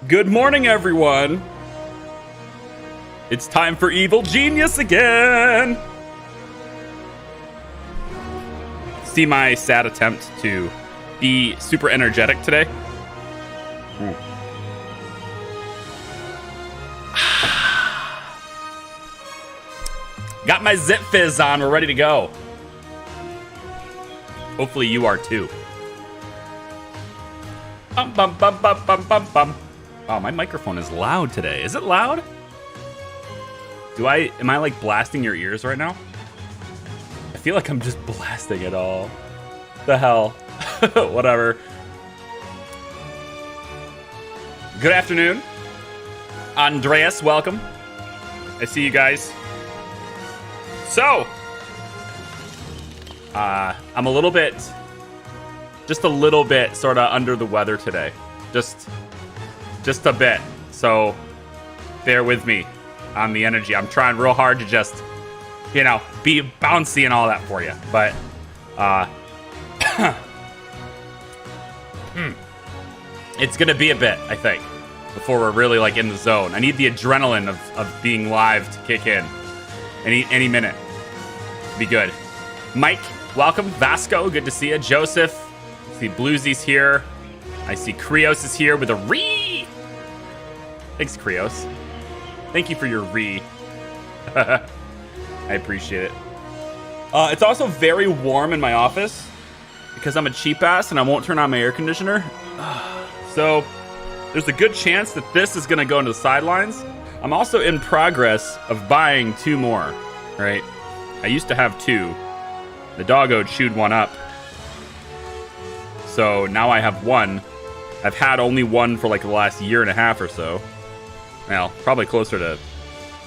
Good morning, everyone. It's time for Evil Genius again. See my sad attempt to be super energetic today? Got my Zip Fizz on. We're ready to go. Hopefully you are too. Bum, bum, bum, bum, bum, bum, bum. Oh, my microphone is loud today. Is it loud? Am I like blasting your ears right now? I feel like I'm just blasting it all. The hell. Whatever. Good afternoon. Andreas, welcome. I see you guys. So, I'm a little bit, just a little bit sort of under the weather today. Just a bit. So, bear with me on the energy. I'm trying real hard to just, you know, be bouncy and all that for you. But, it's going to be a bit, I think, before we're really like in the zone. I need the adrenaline of being live to kick in any minute. Be good. Mike, welcome. Vasco, good to see you. Joseph, I see Bluesy's here. I see Krios is here with a re. Thanks, Krios. Thank you for your re. I appreciate it. It's also very warm in my office because I'm a cheap ass and I won't turn on my air conditioner. So there's a good chance that this is going to go into the sidelines. I'm also in progress of buying 2 more, right? I used to have 2. The doggo chewed one up. So now I have 1. I've had only 1 for like the last year and a half or so. Well, probably closer to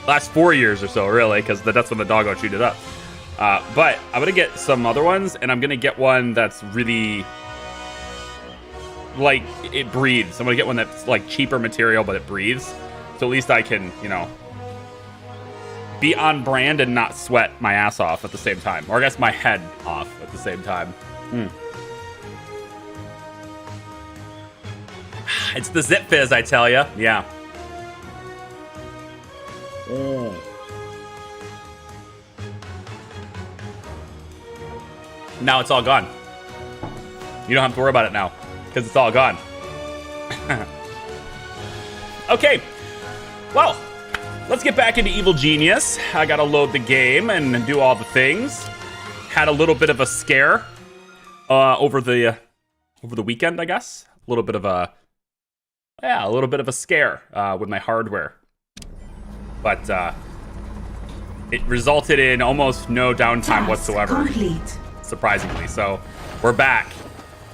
last 4 years or so, really, because that's when the doggo chewed it up. But I'm going to get some other ones, and I'm going to get one that's really, like, it breathes. I'm going to get one that's, like, cheaper material, but it breathes. So at least I can, you know, be on brand and not sweat my ass off at the same time. Or I guess my head off at the same time. It's the Zip Fizz, I tell ya. Yeah. Now it's all gone. You don't have to worry about it now, because it's all gone. Okay. Well, let's get back into Evil Genius. I gotta load the game and do all the things. Had a little bit of a scare over the weekend, I guess. A little bit of a scare with my hardware. But it resulted in almost no downtime whatsoever. Complete. Surprisingly. So we're back,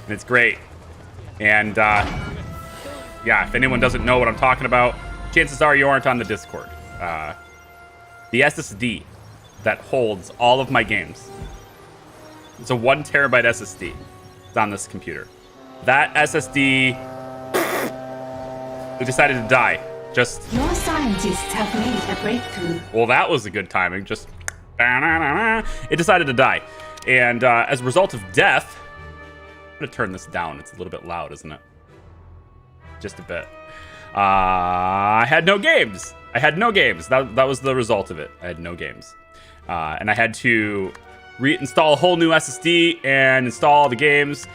and it's great. And yeah, if anyone doesn't know what I'm talking about, chances are you aren't on the Discord. The SSD that holds all of my games. It's a 1 terabyte SSD. It's on this computer. That SSD decided to die. Just your scientists have made a breakthrough. Well, that was a good timing. Just it decided to die, and as a result of death, I'm gonna turn this down. It's a little bit loud, isn't it? Just a bit. I had no games. That was the result of it. I had no games. And I had to reinstall a whole new SSD and install all the games.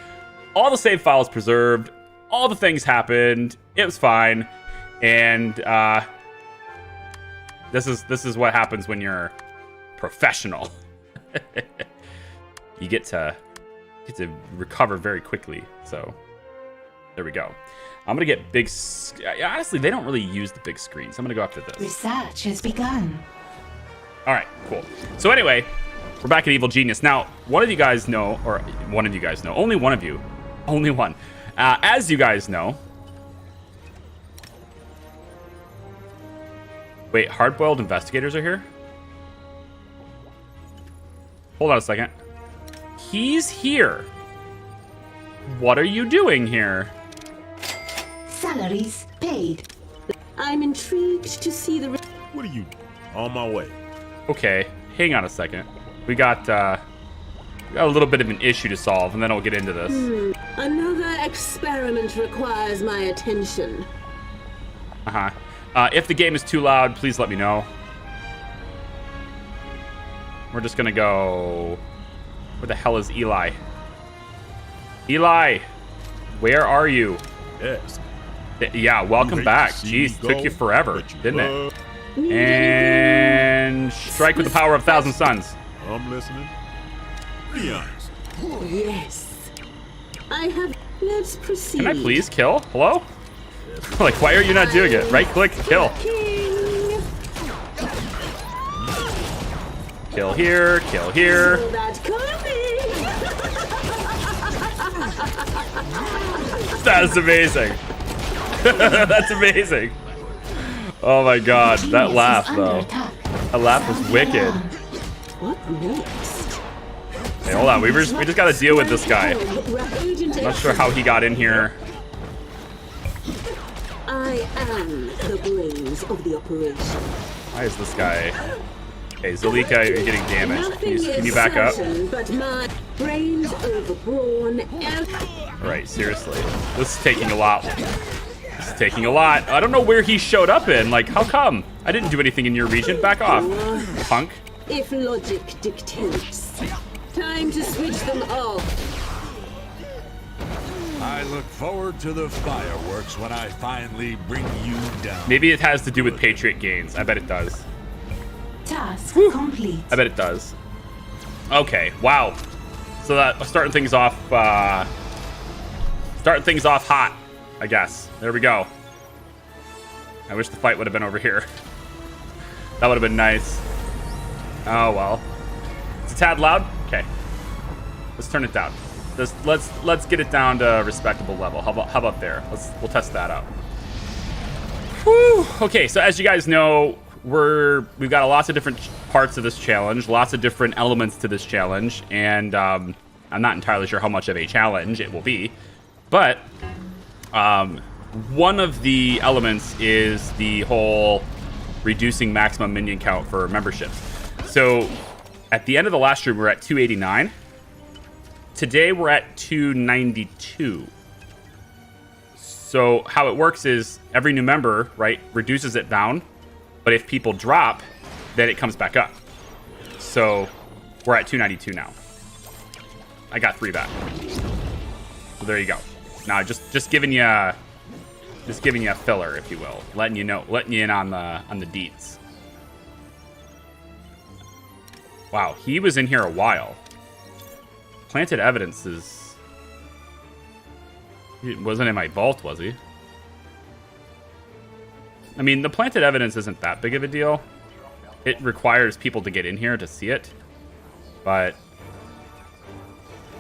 All the save files preserved. All the things happened. It was fine. And this is what happens when you're professional. You get to recover very quickly. So there we go. I'm gonna get big. Honestly, they don't really use the big screens. I'm gonna go after this. Research has begun. All right, cool. So anyway, we're back at Evil Genius. Now, one of you guys know, only one of you, only one. As you guys know. Wait, hard-boiled investigators are here? Hold on a second. He's here. What are you doing here? Salaries paid. I'm intrigued to see the... What are you? On my way. Okay, hang on a second. We got a little bit of an issue to solve, and then I'll get into this. Another experiment requires my attention. If the game is too loud, please let me know. We're just gonna go... Where the hell is Eli? Eli! Where are you? Yes. Yeah, welcome back. Jeez, took you forever, didn't it? And strike with the power of 1,000 suns. I'm listening. Be honest. Yes. I have. Let's proceed. Can I please kill? Hello? Like, why are you not doing it? Right click, kill. King. Kill here, kill here. Saw that coming. That is amazing. That's amazing. Oh my god, that laugh though. That laugh was wicked. What next? Hey, hold on, we just gotta deal with this guy. Not sure how he got in here. I am the brains of the operation. Why is this guy? Hey, Zalika, you're getting damaged. Can you back up? But my brains overgrown. Alright, seriously. This is taking a lot. This is taking a lot. I don't know where he showed up in. Like, how come? I didn't do anything in your region. Back off, punk. If logic dictates. Time to switch them off. I look forward to the fireworks when I finally bring you down. Maybe it has to do with Patriot gains. I bet it does. Task complete. I bet it does. Okay, wow. So that starting things off hot, I guess. There we go. I wish the fight would have been over here. That would have been nice. Oh well. It's a tad loud? Okay. Let's turn it down. Let's get it down to a respectable level. How about there? We'll test that out. Whew. Okay, so as you guys know, we've got lots of different parts of this challenge, lots of different elements to this challenge, and I'm not entirely sure how much of a challenge it will be, but one of the elements is the whole reducing maximum minion count for memberships. So at the end of the last stream, we're at 289. Today we're at 292. So how it works is every new member, right, reduces it down. But if people drop, then it comes back up. So we're at 292 now. I got 3 back. So there you go. Now just giving you a filler, if you will, letting you in on the deets. Wow, he was in here a while. Planted evidence is... He wasn't in my vault, was he? I mean, the planted evidence isn't that big of a deal. It requires people to get in here to see it. But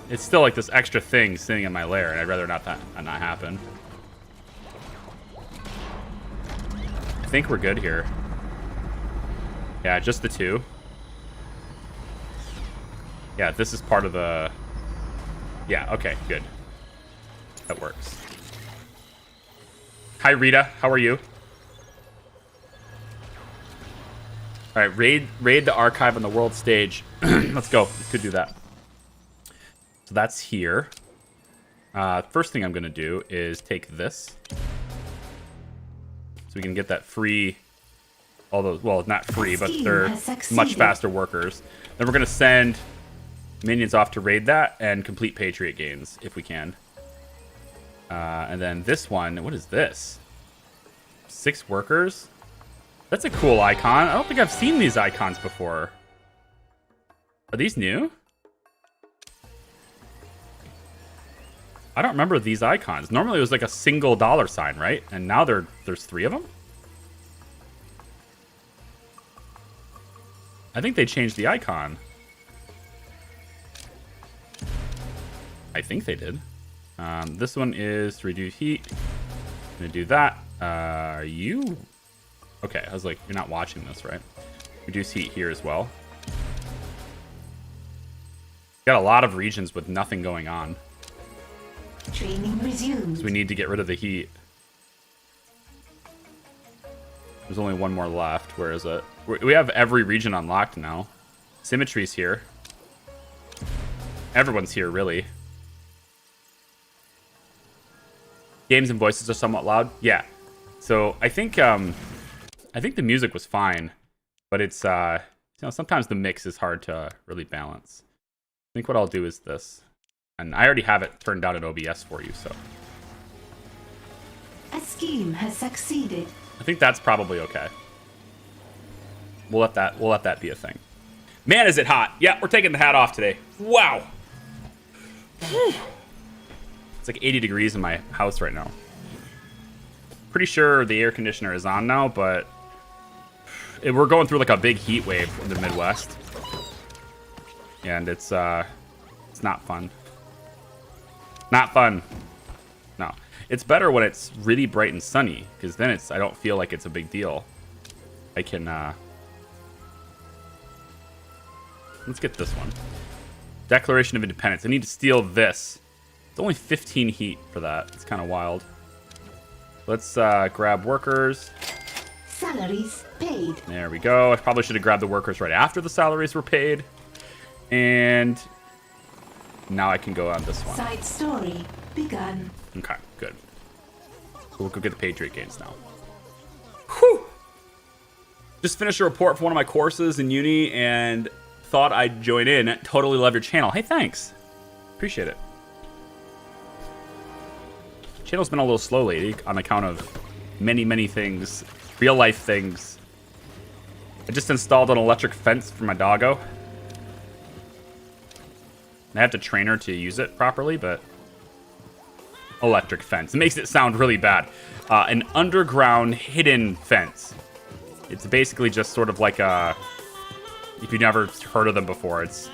it's still like this extra thing sitting in my lair, and I'd rather not happen. I think we're good here. Yeah, just the 2. Yeah, this is part of the... Yeah, okay, good. That works. Hi, Rita. How are you? All right, raid the archive on the world stage. Let's go. We could do that. So that's here. First thing I'm going to do is take this. So we can get that free... All those, well, not free, but they're much faster workers. Then we're going to send minions off to raid that and complete Patriot gains, if we can. And then this one, what is this? 6 workers? That's a cool icon. I don't think I've seen these icons before. Are these new? I don't remember these icons. Normally it was like a single $sign, right? And now there's 3 of them? I think they changed the icon. I think they did. This one is to reduce heat. I'm gonna do that. Are you... Okay, I was like, you're not watching this, right? Reduce heat here as well. Got a lot of regions with nothing going on. Training resumed. So we need to get rid of the heat. There's only one more left. Where is it? We have every region unlocked now. Symmetry's here. Everyone's here, really. Games and voices are somewhat loud. Yeah. So I think the music was fine, but it's sometimes the mix is hard to really balance. I think what I'll do is this, and I already have it turned down in OBS for you, so A scheme has succeeded. I think that's probably okay. We'll let that be a thing. Man, is it hot? Yeah, we're taking the hat off today. Wow. Whew. It's like 80 degrees in my house right now. Pretty sure the air conditioner is on now, but we're going through like a big heat wave in the Midwest. And it's not fun. Not fun. No. It's better when it's really bright and sunny, because then I don't feel like it's a big deal. I can let's get this one. Declaration of Independence. I need to steal this. It's only 15 heat for that. It's kind of wild. Let's grab workers. Salaries paid. There we go. I probably should have grabbed the workers right after the salaries were paid. And now I can go on this one. Side story begun. Okay, good. So we'll go get the Patriot gains now. Whew! Just finished a report for one of my courses in uni and thought I'd join in. Totally love your channel. Hey, thanks. Appreciate it. Channel's been a little slow lately on account of many things. Real life things. I just installed an electric fence for my doggo. I have to train her to use it properly, but electric fence. It makes it sound really bad. An underground hidden fence. It's basically just sort of like a, if you've never heard of them before, it's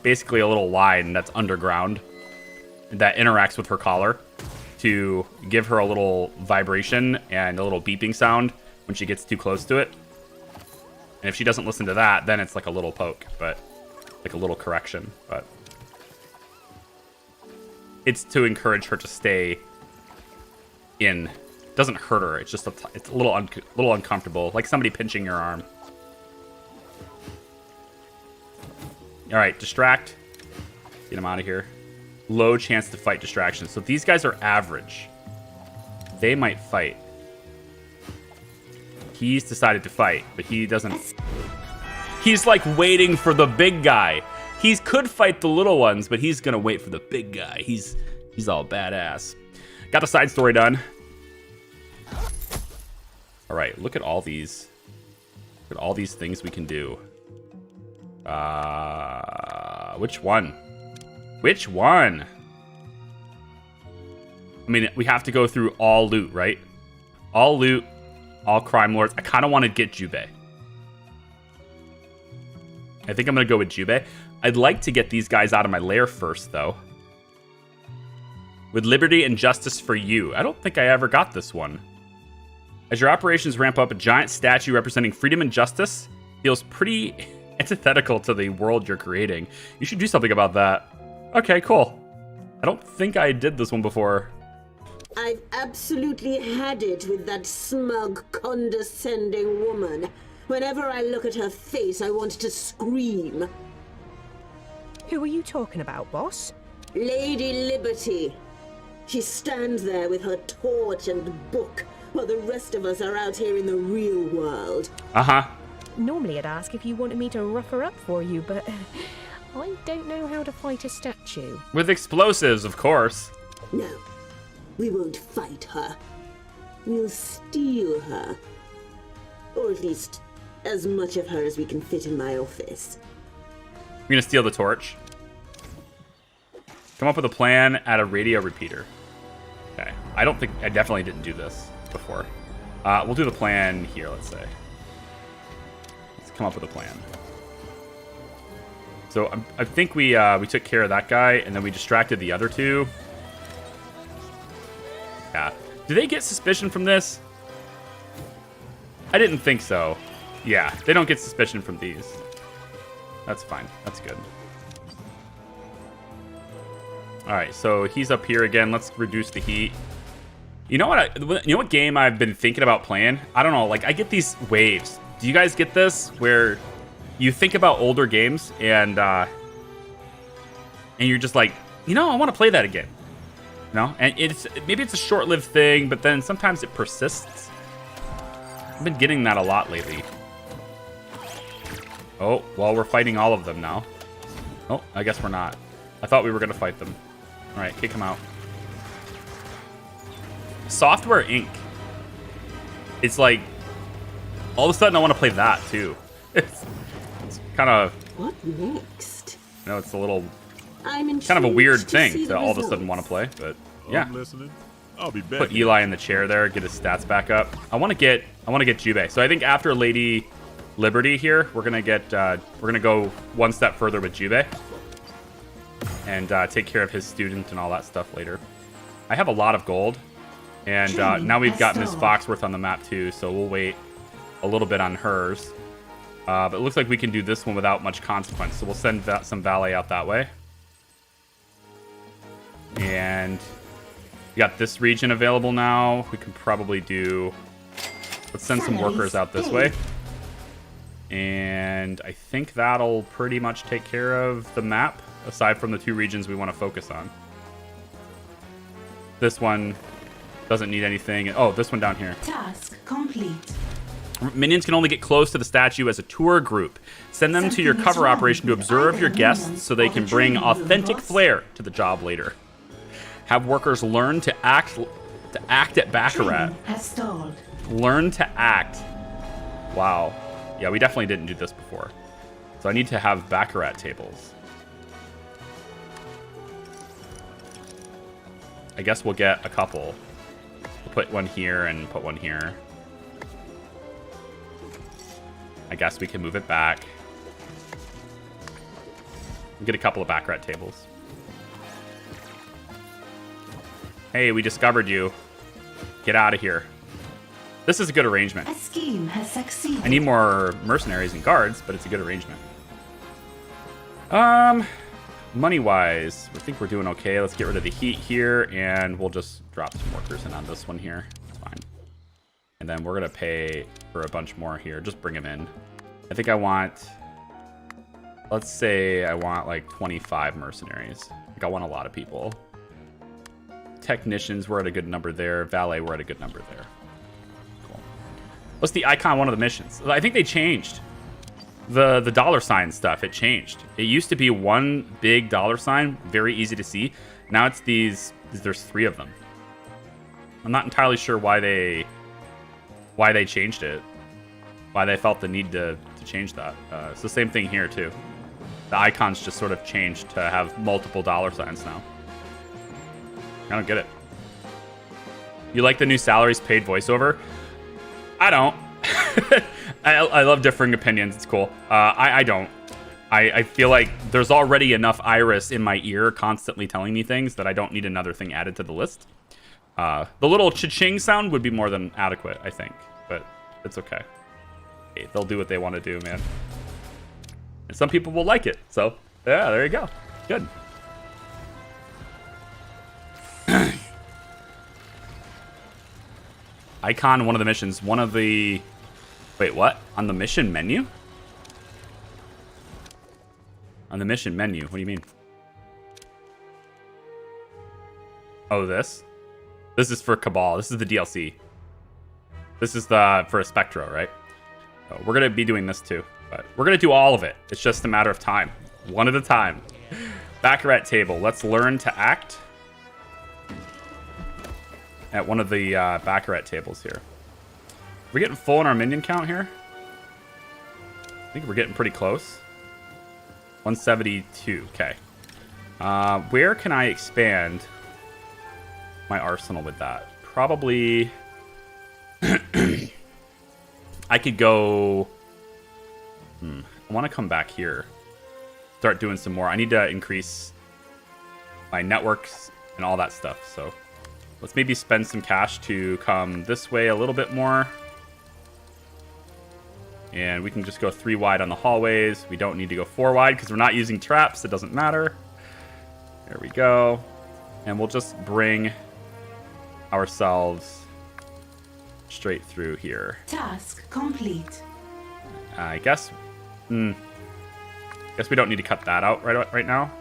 basically a little line that's underground that interacts with her collar to give her a little vibration and a little beeping sound when she gets too close to it. And if she doesn't listen to that, then it's like a little poke, but like a little correction, but it's to encourage her to stay in. It doesn't hurt her. It's just it's a little uncomfortable, like somebody pinching your arm. All right, distract. Get him out of here. Low chance to fight distractions. So these guys are average. They might fight. He's decided to fight, but he doesn't. He's like waiting for the big guy. He could fight the little ones, but he's gonna wait for the big guy. He's all badass. Got the side story done. All right, look at all these. Look at all these things we can do. Which one? Which one? I mean, we have to go through all loot, right? All loot, all crime lords. I kind of want to get Jubei. I think I'm going to go with Jubei. I'd like to get these guys out of my lair first, though. With liberty and justice for you. I don't think I ever got this one. As your operations ramp up, a giant statue representing freedom and justice feels pretty antithetical to the world you're creating. You should do something about that. Okay, cool. I don't think I did this one before. I've absolutely had it with that smug, condescending woman. Whenever I look at her face, I want to scream. Who are you talking about, boss? Lady Liberty. She stands there with her torch and book, while the rest of us are out here in the real world. Uh-huh. Normally I'd ask if you wanted me to rough her up for you, but I don't know how to fight a statue. With explosives, of course. No, we won't fight her. We'll steal her. Or at least, as much of her as we can fit in my office. We're gonna steal the torch. Come up with a plan at a radio repeater. Okay. I definitely didn't do this before. We'll do the plan here, let's say. Let's come up with a plan. So I think we took care of that guy, and then we distracted the other two. Yeah. Do they get suspicion from this? I didn't think so. Yeah, they don't get suspicion from these. That's fine. That's good. All right, so he's up here again. Let's reduce the heat. You know what game I've been thinking about playing? I don't know. Like, I get these waves. Do you guys get this? Where you think about older games and you're just like, I want to play that again. No? And maybe it's a short-lived thing, but then sometimes it persists. I've been getting that a lot lately. Oh, well, we're fighting all of them now. Oh, I guess we're not. I thought we were going to fight them. All right, kick them out. Software Inc. It's like, all of a sudden I want to play that, too. It's kind of... What next? You know, it's a little... I'm kind of a weird intrigued thing see to the all of a sudden results. want to play, but yeah. I'm listening. I'll be back. Put Eli in the chair there, get his stats back up. I want to get Jubei. So I think after Lady Liberty here, we're gonna go one step further with Jubei and take care of his student and all that stuff later. I have a lot of gold, and now we've got Miss Foxworth on the map too, so we'll wait a little bit on hers. But it looks like we can do this one without much consequence, so we'll send some valet out that way. And we got this region available now. We can probably do... Let's send some workers out this way. And I think that'll pretty much take care of the map, aside from the 2 regions we want to focus on. This one doesn't need anything. Oh, this one down here. Task complete. Minions can only get close to the statue as a tour group. Send them to your Something is cover wrong operation to with observe either your the guests minions so they or can the bring training room, authentic boss. flair to the job later. Have workers learn to act at Baccarat. Training has stalled. Learn to act. Wow. Yeah, we definitely didn't do this before. So I need to have Baccarat tables. I guess we'll get a couple. We'll put one here and put one here. I guess we can move it back. We'll get a couple of Baccarat tables. Hey, we discovered you. Get out of here. This is a good arrangement. A scheme has succeeded. I need more mercenaries and guards, but it's a good arrangement. Money-wise, I think we're doing okay. Let's get rid of the heat here, and we'll just drop some workers in on this one here. It's fine. And then we're going to pay for a bunch more here. Just bring them in. I think I want... Let's say I want like 25 mercenaries. Like I want a lot of people. Technicians, we're at a good number there. Valet, we're at a good number there. Cool. What's the icon one of the missions? I think they changed. The dollar sign stuff, it changed. It used to be one big dollar sign, very easy to see. Now it's there's 3 of them. I'm not entirely sure why they changed it. Why they felt the need to change that. It's the same thing here too. The icons just sort of changed to have multiple dollar signs now. I don't get it. You like the new salaries paid voiceover? I don't. I love differing opinions. It's cool. I don't. I feel like there's already enough Iris in my ear constantly telling me things that I don't need another thing added to the list. The little cha-ching sound would be more than adequate, I think. But it's okay. Hey, they'll do what they want to do, man. And some people will like it. So, yeah, there you go. Good. Icon, one of the missions. One of the... Wait, what? On the mission menu? On the mission menu. What do you mean? Oh, this? This is for Cabal. This is the DLC. This is for a Spectro, right? Oh, we're going to be doing this too. But we're going to do all of it. It's just a matter of time. One at a time. Baccarat table. Let's learn to act. At one of the Baccarat tables here. We're getting full in our minion count here. I think we're getting pretty close. 172. Okay. Where can I expand my arsenal with that? Probably... I could go... I want to come back here. Start doing some more. I need to increase my networks and all that stuff. So let's maybe spend some cash to come this way a little bit more. And we can just go 3 wide on the hallways. We don't need to go 4 wide because we're not using traps. It doesn't matter. There we go. And we'll just bring ourselves straight through here. Task complete. I guess... guess we don't need to cut that out right now.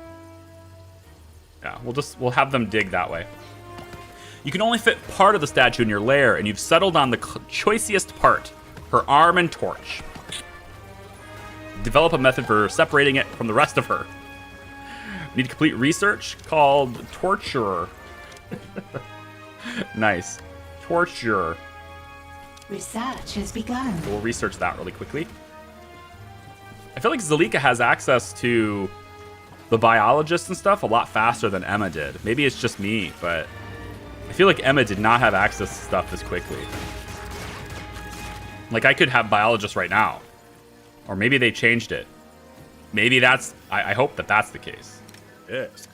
Yeah, we'll have them dig that way. You can only fit part of the statue in your lair, and you've settled on the choicest part, her arm and torch. Develop a method for separating it from the rest of her. Need to complete research called Torturer. Nice. Torturer. Research has begun. We'll research that really quickly. I feel like Zalika has access to the biologists and stuff a lot faster than Emma did. Maybe it's just me, but I feel like Emma did not have access to stuff this quickly. Like, I could have biologists right now. Or maybe they changed it. Maybe that's... I hope that that's the case. Ask.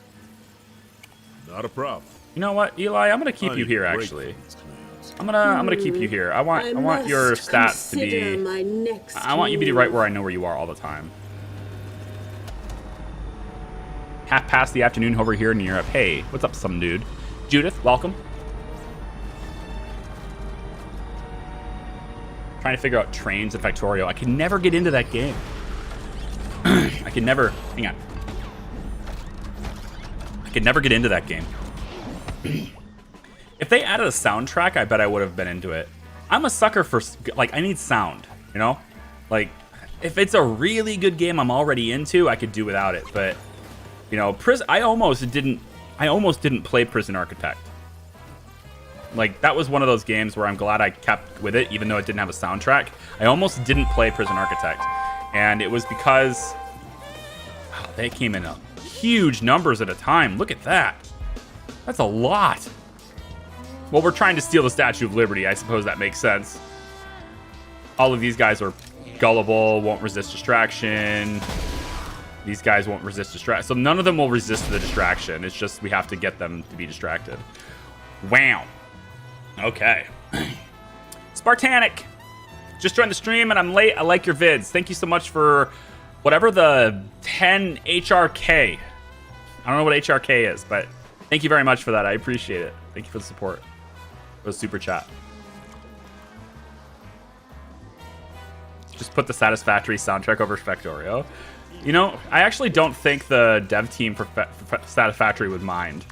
Not a problem. You know what, Eli? I'm gonna keep you here, actually. I'm gonna keep you here. I want your stats to be... I want you to be right where I know where you are all the time. Half past the afternoon over here in Europe. Hey, what's up, some dude? Judith, welcome. Trying to figure out trains in Factorio. I can never get into that game. I can never... Hang on. I could never get into that game. If they added a soundtrack, I bet I would have been into it. I'm a sucker for... Like, I need sound, you know? Like, if it's a really good game I'm already into, I could do without it. But, you know, I almost didn't play Prison Architect. Like, that was one of those games where I'm glad I kept with it, even though it didn't have a soundtrack. I almost didn't play Prison Architect. And it was because... Oh, they came in huge numbers at a time. Look at that. That's a lot. Well, we're trying to steal the Statue of Liberty. I suppose that makes sense. All of these guys are gullible, won't resist distraction. These guys won't resist distraction. So none of them will resist the distraction. It's just we have to get them to be distracted. Wow. Okay. Spartanic. Just joined the stream and I'm late. I like your vids. Thank you so much for whatever the 10 HRK. I don't know what HRK is, but thank you very much for that. I appreciate it. Thank you for the support. It was super chat. Just put the Satisfactory soundtrack over Factorio. You know, I actually don't think the dev team for Satisfactory would mind.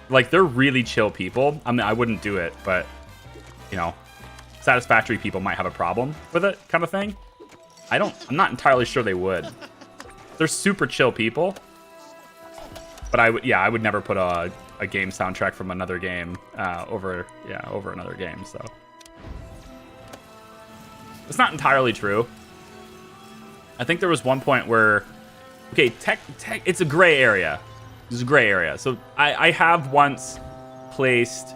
Like, they're really chill people. I mean, I wouldn't do it, but, you know, Satisfactory people might have a problem with it, kind of thing. I'm not entirely sure they would. They're super chill people. But I would never put a game soundtrack from another game over another game, so. It's not entirely true. I think there was one point where, okay, it's a gray area. This is a gray area. So I have once placed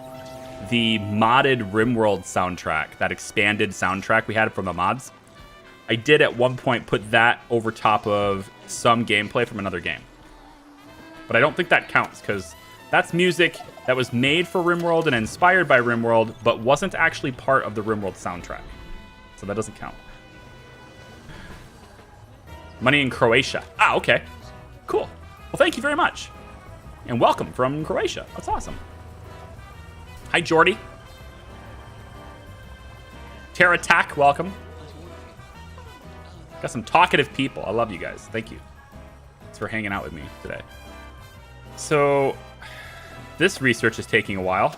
the modded RimWorld soundtrack, that expanded soundtrack we had from the mods. I did at one point put that over top of some gameplay from another game. But I don't think that counts because that's music that was made for RimWorld and inspired by RimWorld, but wasn't actually part of the RimWorld soundtrack. So that doesn't count. Money in Croatia. Ah, okay. Cool. Well, thank you very much. And welcome from Croatia. That's awesome. Hi, Jordy. Terra Tack, welcome. Got some talkative people. I love you guys. Thank you. Thanks for hanging out with me today. So, this research is taking a while.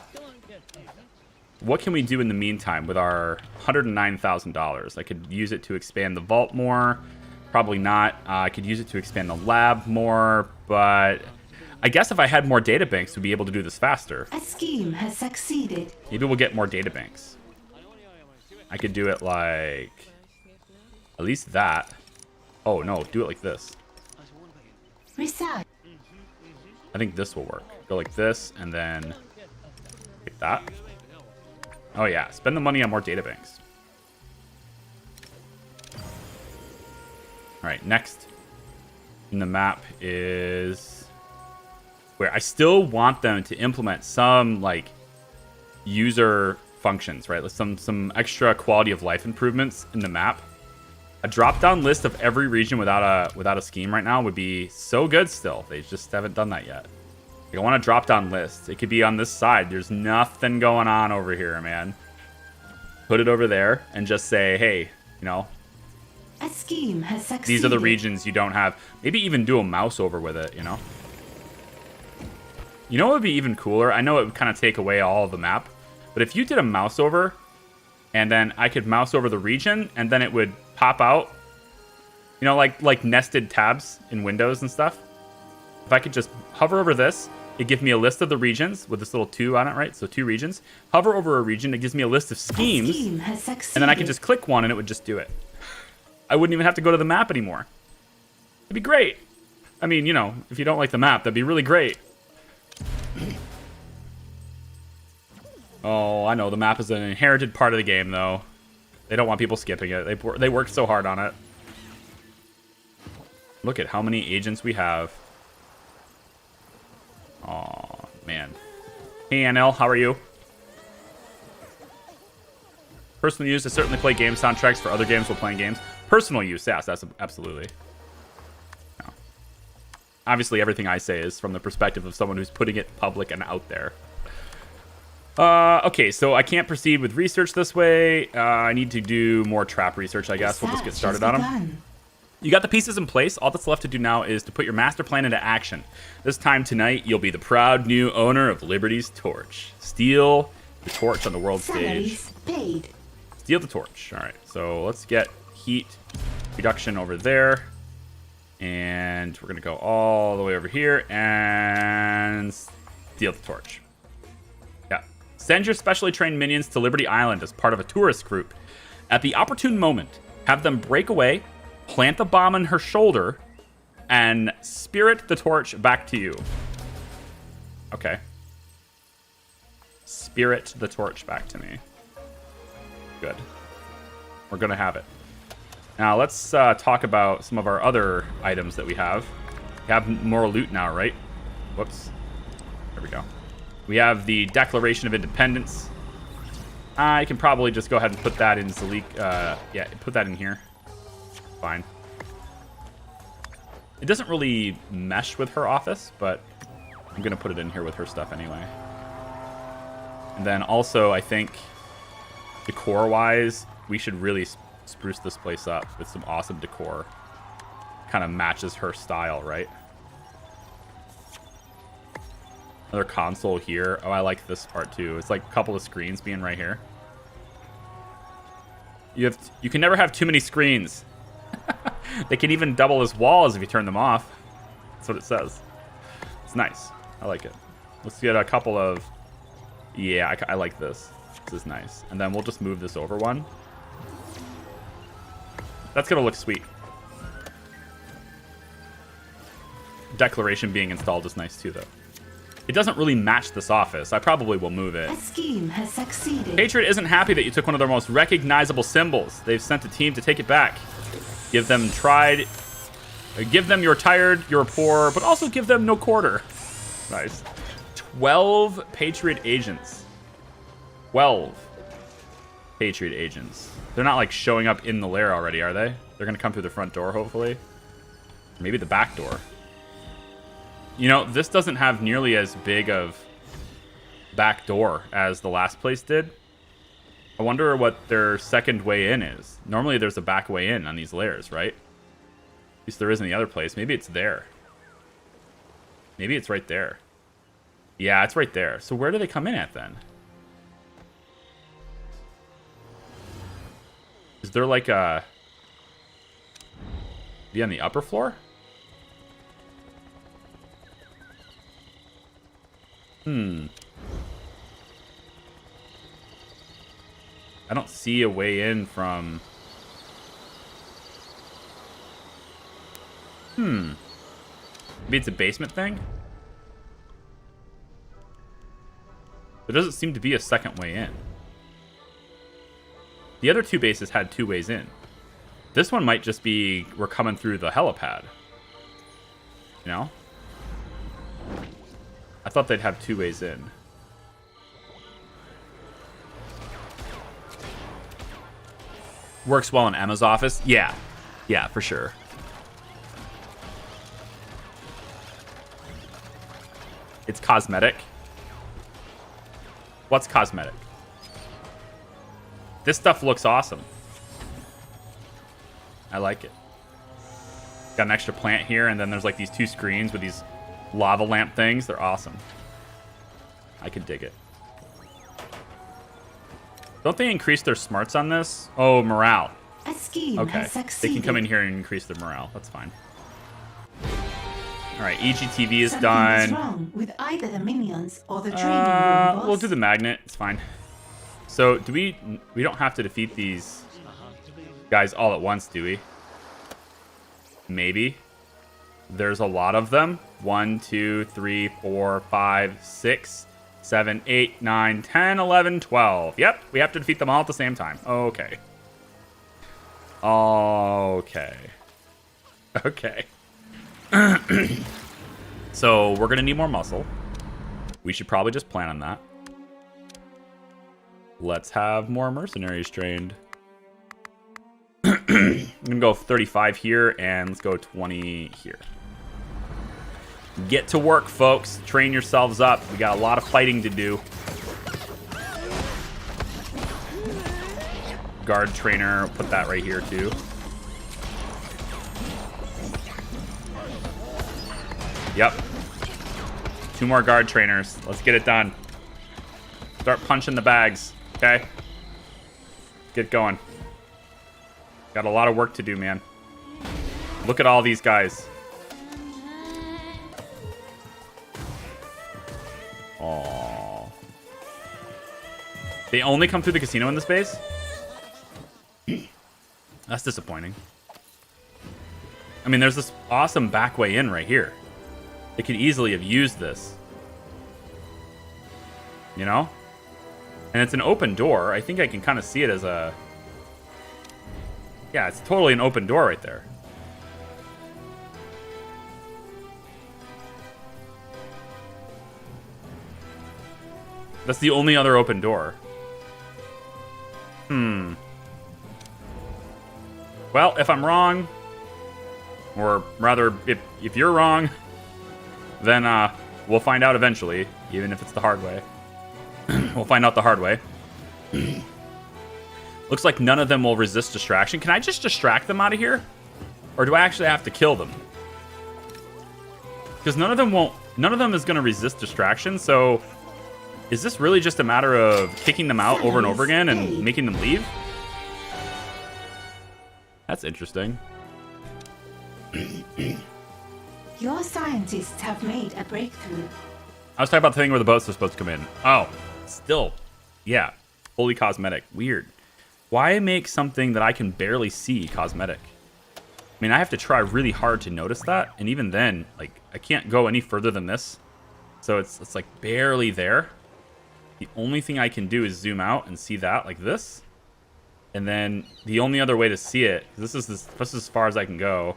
What can we do in the meantime with our $109,000? I could use it to expand the vault more. Probably not. I could use it to expand the lab more, but I guess if I had more databanks, we'd be able to do this faster. A scheme has succeeded. Maybe we'll get more databanks. I could do it like... At least that. Oh, no. Do it like this. Research. I think this will work. Go like this, and then... like that. Oh, yeah. Spend the money on more databanks. All right, next in the map is where I still want them to implement some like user functions, right? Like some extra quality of life improvements in the map. A drop-down list of every region without a scheme right now would be so good still. They just haven't done that yet. Like, I want a drop-down list. It could be on this side. There's nothing going on over here, man. Put it over there and just say, hey, you know, A scheme has succeeded. these are the regions you don't have. Maybe even do a mouse over with it, you know? You know what would be even cooler? I know it would kind of take away all of the map, but if you did a mouse over, and then I could mouse over the region, and then it would pop out, you know, like nested tabs in Windows and stuff. If I could just hover over this, it gives me a list of the regions with this little 2 on it, right? So 2 regions. Hover over a region, it gives me a list of schemes, A scheme has succeeded. and then I can just click one and it would just do it. I wouldn't even have to go to the map anymore. It'd be great. I mean, you know, if you don't like the map, that'd be really great. Oh, I know. The map is an inherited part of the game, though. They don't want people skipping it. They worked so hard on it. Look at how many agents we have. Oh, man. Hey, NL, how are you? Personal use, I certainly play game soundtracks for other games while playing games. Personal use, yes, that's absolutely. No. Obviously, everything I say is from the perspective of someone who's putting it public and out there. Okay, so I can't proceed with research this way. I need to do more trap research, I guess. We'll just get started on them. You got the pieces in place. All that's left to do now is to put your master plan into action. This time tonight, you'll be the proud new owner of Liberty's torch. Steal the torch on the world stage. Salaries paid. Steal the torch. All right, so let's get heat reduction over there. And we're going to go all the way over here and steal the torch. Yeah. Send your specially trained minions to Liberty Island as part of a tourist group. At the opportune moment, have them break away, plant the bomb on her shoulder, and spirit the torch back to you. Okay. Spirit the torch back to me. Good. We're going to have it. Now, let's talk about some of our other items that we have. We have more loot now, right? Whoops. There we go. We have the Declaration of Independence. I can probably just go ahead and put that in Zalik. Yeah, put that in here. Fine. It doesn't really mesh with her office, but I'm going to put it in here with her stuff anyway. And then also, I think, decor-wise, we should really spruce this place up with some awesome decor. Kind of matches her style, right? Another console here. Oh, I like this part too. It's like a couple of screens being right here. You can never have too many screens. They can even double as walls if you turn them off. That's what it says. It's nice. I like it. Let's get a couple of... Yeah, I like this. This is nice. And then we'll just move this over one. That's going to look sweet. Declaration being installed is nice too, though. It doesn't really match this office. I probably will move it. A scheme has succeeded. Patriot isn't happy that you took one of their most recognizable symbols. They've sent a team to take it back. Give them your tired, your poor, but also give them no quarter. Nice. 12 Patriot agents. 12 Patriot agents. They're not like showing up in the lair already, are they? They're going to come through the front door, hopefully. Maybe the back door. You know, this doesn't have nearly as big of back door as the last place did. I wonder what their second way in is. Normally there's a back way in on these lairs, right? At least there is in the other place. Maybe it's there. Maybe it's right there. Yeah, it's right there. So where do they come in at then? Is there like a... Be on the upper floor? I don't see a way in from... Maybe it's a basement thing? There doesn't seem to be a second way in. The other two bases had 2 ways in. This one might just be we're coming through the helipad. You know? I thought they'd have 2 ways in. Works well in Emma's office? Yeah. Yeah, for sure. It's cosmetic. What's cosmetic? This stuff looks awesome. I like it. Got an extra plant here, and then there's like these 2 screens with these lava lamp things. They're awesome. I could dig it. Don't they increase their smarts on this? Oh, morale. A scheme Okay. has They succeeded. can come in here and increase their morale. That's fine. All right, EGTV is Something done. is wrong with either the minions or the training room, boss. We'll do the magnet. It's fine. So, do we don't have to defeat these guys all at once, do we? Maybe. There's a lot of them. 1, 2, 3, 4, 5, 6, 7, 8, 9, 10, 11, 12. Yep, we have to defeat them all at the same time. Okay. Okay. Okay. So, we're going to need more muscle. We should probably just plan on that. Let's have more mercenaries trained. I'm going to go 35 here, and let's go 20 here. Get to work, folks. Train yourselves up. We got a lot of fighting to do. Guard trainer, put that right here, too. Yep. 2 more guard trainers. Let's get it done. Start punching the bags, okay? Get going. Got a lot of work to do, man. Look at all these guys. Aww. They only come through the casino in this base? That's disappointing. I mean, there's this awesome back way in right here. They could easily have used this. You know? And it's an open door. I think I can kind of see it as a... Yeah, it's totally an open door right there. That's the only other open door. Well, if I'm wrong, or rather, if you're wrong, then we'll find out eventually, even if it's the hard way. We'll find out the hard way. Looks like none of them will resist distraction. Can I just distract them out of here? Or do I actually have to kill them? Because none of them is going to resist distraction, so is this really just a matter of kicking them out over and over again and making them leave? That's interesting. Your scientists have made a breakthrough. I was talking about the thing where the boats are supposed to come in. Oh, still. Yeah. Fully cosmetic. Weird. Why make something that I can barely see cosmetic? I mean, I have to try really hard to notice that. And even then, like, I can't go any further than this. So it's like barely there. The only thing I can do is zoom out and see that like this. And then the only other way to see it, this is as far as I can go.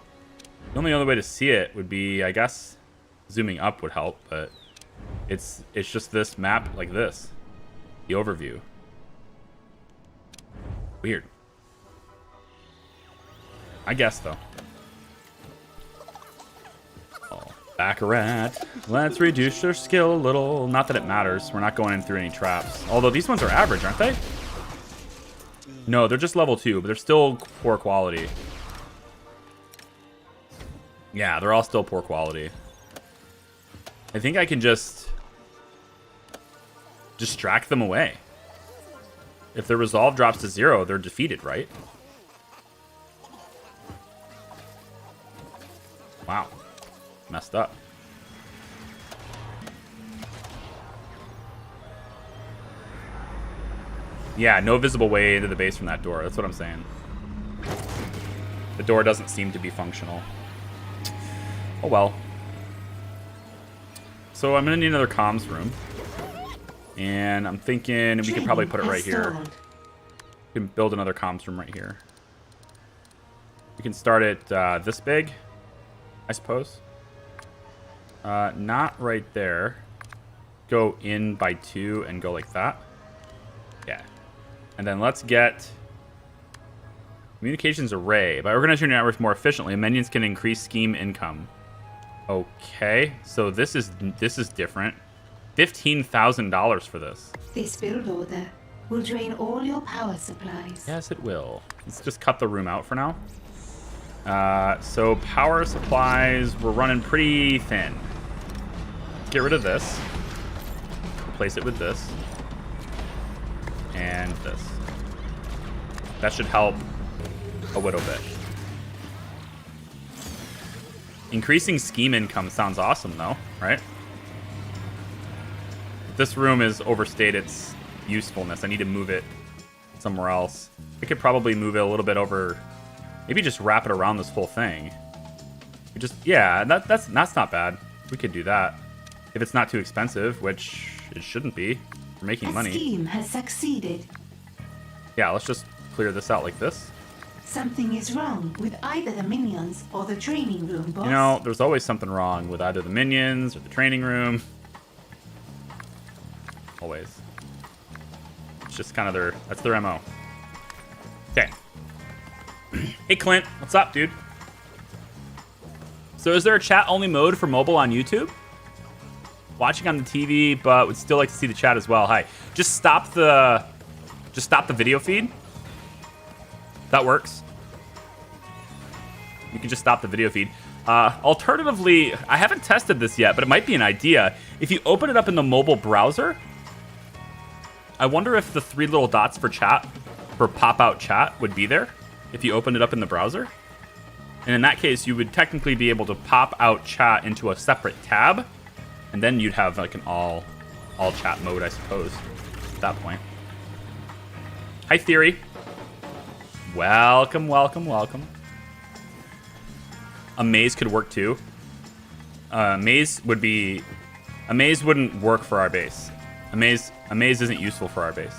The only other way to see it would be, I guess, zooming up would help, but it's just this map like this. The overview. Weird. I guess, though. Oh, Baccarat. Let's reduce your skill a little. Not that it matters. We're not going in through any traps. Although these ones are average, aren't they? No, they're just level 2, but they're still poor quality. Yeah, they're all still poor quality. I think I can just distract them away. If their resolve drops to 0, they're defeated, right? Wow. Messed up. Yeah, no visible way into the base from that door. That's what I'm saying. The door doesn't seem to be functional. Oh well. So I'm gonna need another comms room. And I'm thinking we could probably put it right here. We can build another comms room right here. We can start it this big, I suppose. Not right there. Go in by 2 and go like that. Yeah. And then let's get communications array. By organizing your networks more efficiently, minions can increase scheme income. Okay, so this is different. $15,000 for this. This build order will drain all your power supplies. Yes, it will. Let's just cut the room out for now. So power supplies, we're running pretty thin. Get rid of this. replace it with this. And this. That should help a little bit. Increasing scheme income sounds awesome, though, right? This room is overstayed its usefulness. I need to move it somewhere else. I could probably move it a little bit over. Maybe just wrap it around this whole thing. Yeah, that's not bad. We could do that if it's not too expensive, which it shouldn't be. We're making money. The scheme has succeeded. Yeah, let's just clear this out like this. Something is wrong with either the minions or the training room, boss. You know, there's always something wrong with either the minions or the training room. Always. It's just kind of that's their MO. Okay. Hey, Clint. What's up, dude? So is there a chat-only mode for mobile on YouTube? Watching on the TV, but would still like to see the chat as well. Hi. Just stop the video feed. That works. You can just stop the video feed. Alternatively, I haven't tested this yet, but it might be an idea. If you open it up in the mobile browser, I wonder if the 3 little dots for chat, for pop-out chat, would be there if you opened it up in the browser. And in that case, you would technically be able to pop out chat into a separate tab, and then you'd have like an all chat mode, I suppose, at that point. Hi, Theory. Welcome, welcome, welcome. A maze could work too. A maze wouldn't work for our base. A maze isn't useful for our base.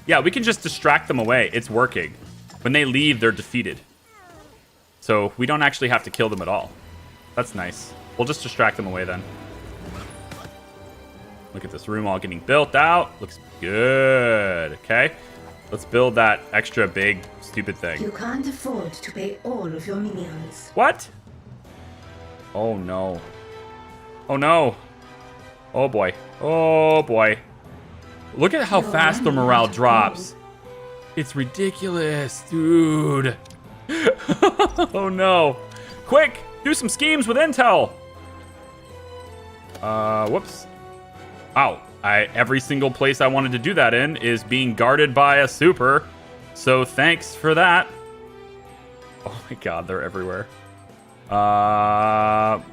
Yeah, we can just distract them away. It's working. When they leave, they're defeated. So we don't actually have to kill them at all. That's nice. We'll just distract them away then. Look at this room all getting built out. Looks good. Okay. Let's build that extra big, stupid thing. You can't afford to pay all of your minions. What? Oh, no. Oh, no. Oh, boy. Oh, boy. Look at how fast the morale drops. It's ridiculous, dude. Oh, no. Quick, do some schemes with intel. Whoops. Ow. Every single place I wanted to do that in is being guarded by a super. So thanks for that. Oh my god, they're everywhere.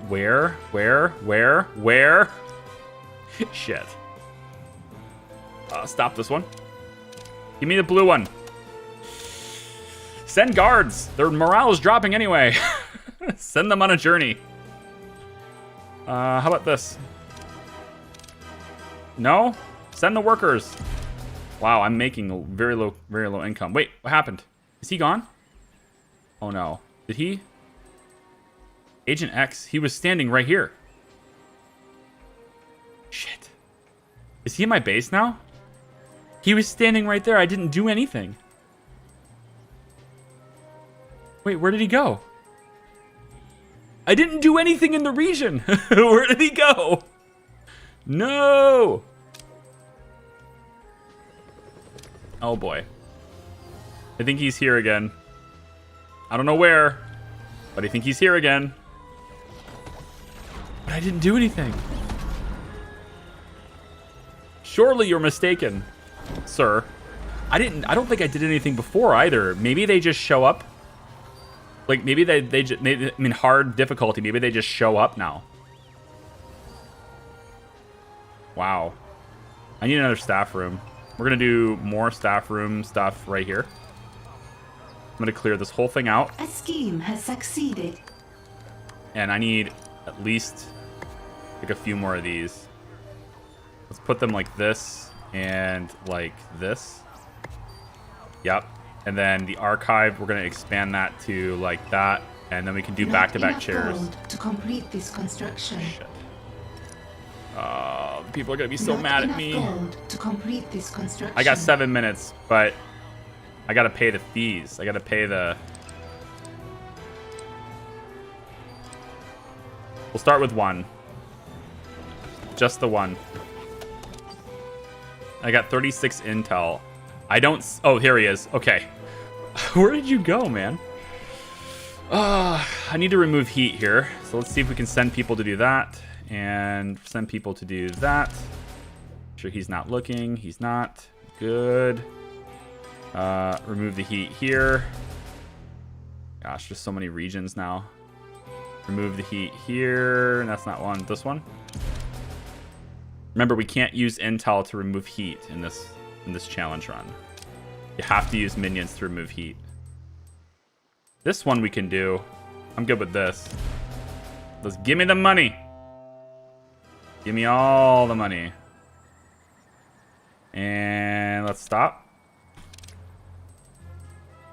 Where? Shit. Stop this one. Give me the blue one. Send guards. Their morale is dropping anyway. Send them on a journey. How about this? No? Send the workers. Wow, I'm making a very low income. Wait, what happened? Is he gone? Oh no. Did he? Agent X, he was standing right here. Shit. Is he in my base now? He was standing right there. I didn't do anything. Wait, where did he go? I didn't do anything in the region. Where did he go? No. Oh boy. I think he's here again. I don't know where, but I think he's here again. But I didn't do anything. Surely you're mistaken, sir. I don't think I did anything before either. Maybe they just show up. Like maybe they just, I mean, hard difficulty. Maybe they just show up now. Wow. I need another staff room. We're going to do more staff room stuff right here. I'm going to clear this whole thing out. A scheme has succeeded. And I need at least like a few more of these. Let's put them like this and like this. Yep. And then the archive, we're going to expand that to like that. And then we can do back-to-back chairs. To complete this construction. Shit. People are going to be so mad at me. To complete this construction. I got 7 minutes, but I got to pay the fees. I got to pay the... We'll start with one. Just the one. I got 36 intel. I don't... Oh, here he is. Okay. Where did you go, man? I need to remove heat here. So let's see if we can send people to do that. And send people to do that. Sure, he's not looking. He's not. Good. Remove the heat here. Gosh, there's so many regions now. Remove the heat here. That's not one. This one. Remember, we can't use intel to remove heat in this challenge run. You have to use minions to remove heat. This one we can do. I'm good with this. Let's give me the money. Give me all the money. And let's stop.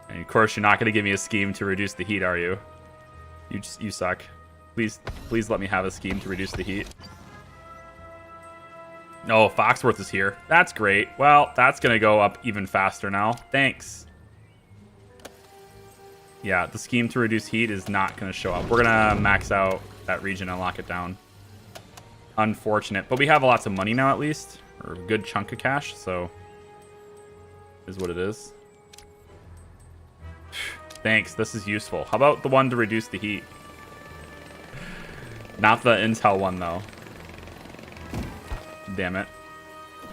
And of course, you're not going to give me a scheme to reduce the heat, are you? You suck. Please let me have a scheme to reduce the heat. Oh, Foxworth is here. That's great. Well, that's going to go up even faster now. Thanks. Yeah, the scheme to reduce heat is not going to show up. We're going to max out that region and lock it down. Unfortunate. But we have lots of money now, at least. Or a good chunk of cash, so... is what it is. Thanks, this is useful. How about the one to reduce the heat? Not the intel one, though. Damn it.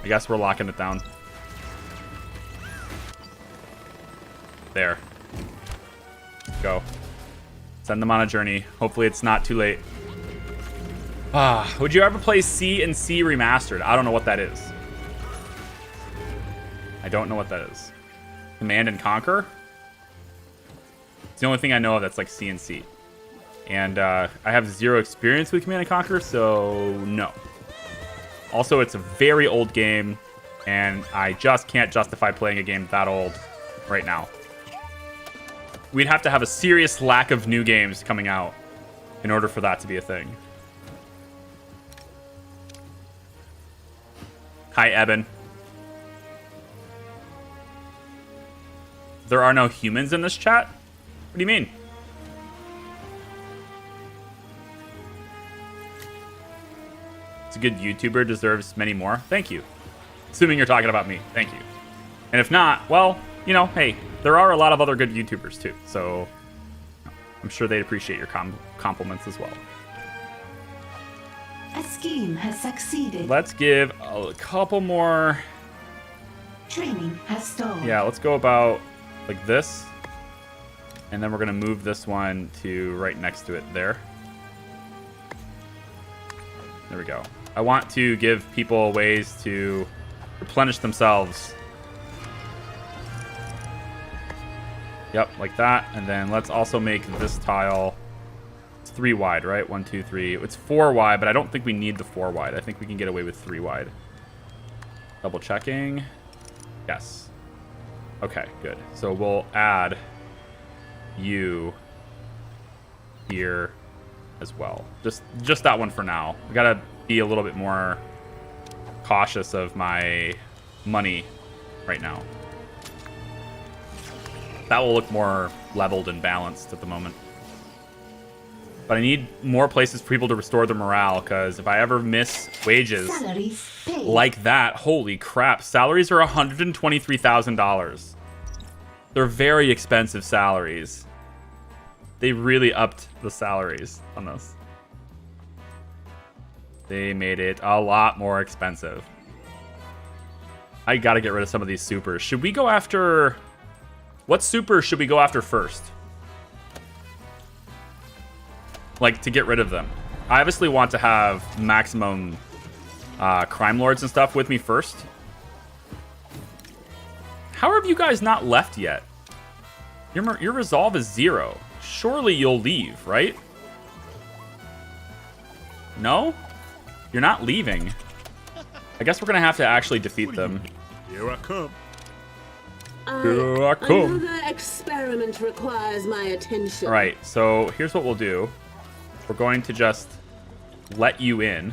I guess we're locking it down. There. Go. Send them on a journey. Hopefully it's not too late. Would you ever play C and C Remastered? I don't know what that is. I don't know what that is. Command and Conquer? It's the only thing I know of that's like C and C. And I have zero experience with Command and Conquer, so no. Also, it's a very old game, and I just can't justify playing a game that old right now. We'd have to have a serious lack of new games coming out in order for that to be a thing. Hi, Eben. There are no humans in this chat? What do you mean? It's a good YouTuber, deserves many more. Thank you. Assuming you're talking about me. Thank you. And if not, well, you know, hey, there are a lot of other good YouTubers too. So I'm sure they'd appreciate your compliments as well. A scheme has succeeded. Let's give a couple more. Training has stalled. Yeah, let's go about like this. And then we're going to move this one to right next to it there. There we go. I want to give people ways to replenish themselves. Yep, like that. And then let's also make this tile. It's 3 wide, right? 1, 2, 3. It's 4 wide, but I don't think we need the 4 wide. I think we can get away with 3 wide. Double checking. Yes. Okay, good. So we'll add you here as well. Just that one for now. We gotta be a little bit more cautious of my money right now. That will look more leveled and balanced at the moment. But I need more places for people to restore their morale, because if I ever miss wages like that, holy crap. Salaries are $123,000. They're very expensive salaries. They really upped the salaries on this. They made it a lot more expensive. I gotta get rid of some of these supers. Should we go after... what super should we go after first? Like, to get rid of them. I obviously want to have maximum crime lords and stuff with me first. How have you guys not left yet? Your resolve is 0. Surely you'll leave, right? No? You're not leaving. I guess we're going to have to actually defeat them. Here I come. Here I come. Another experiment requires my attention. Right, so here's what we'll do. We're going to just let you in.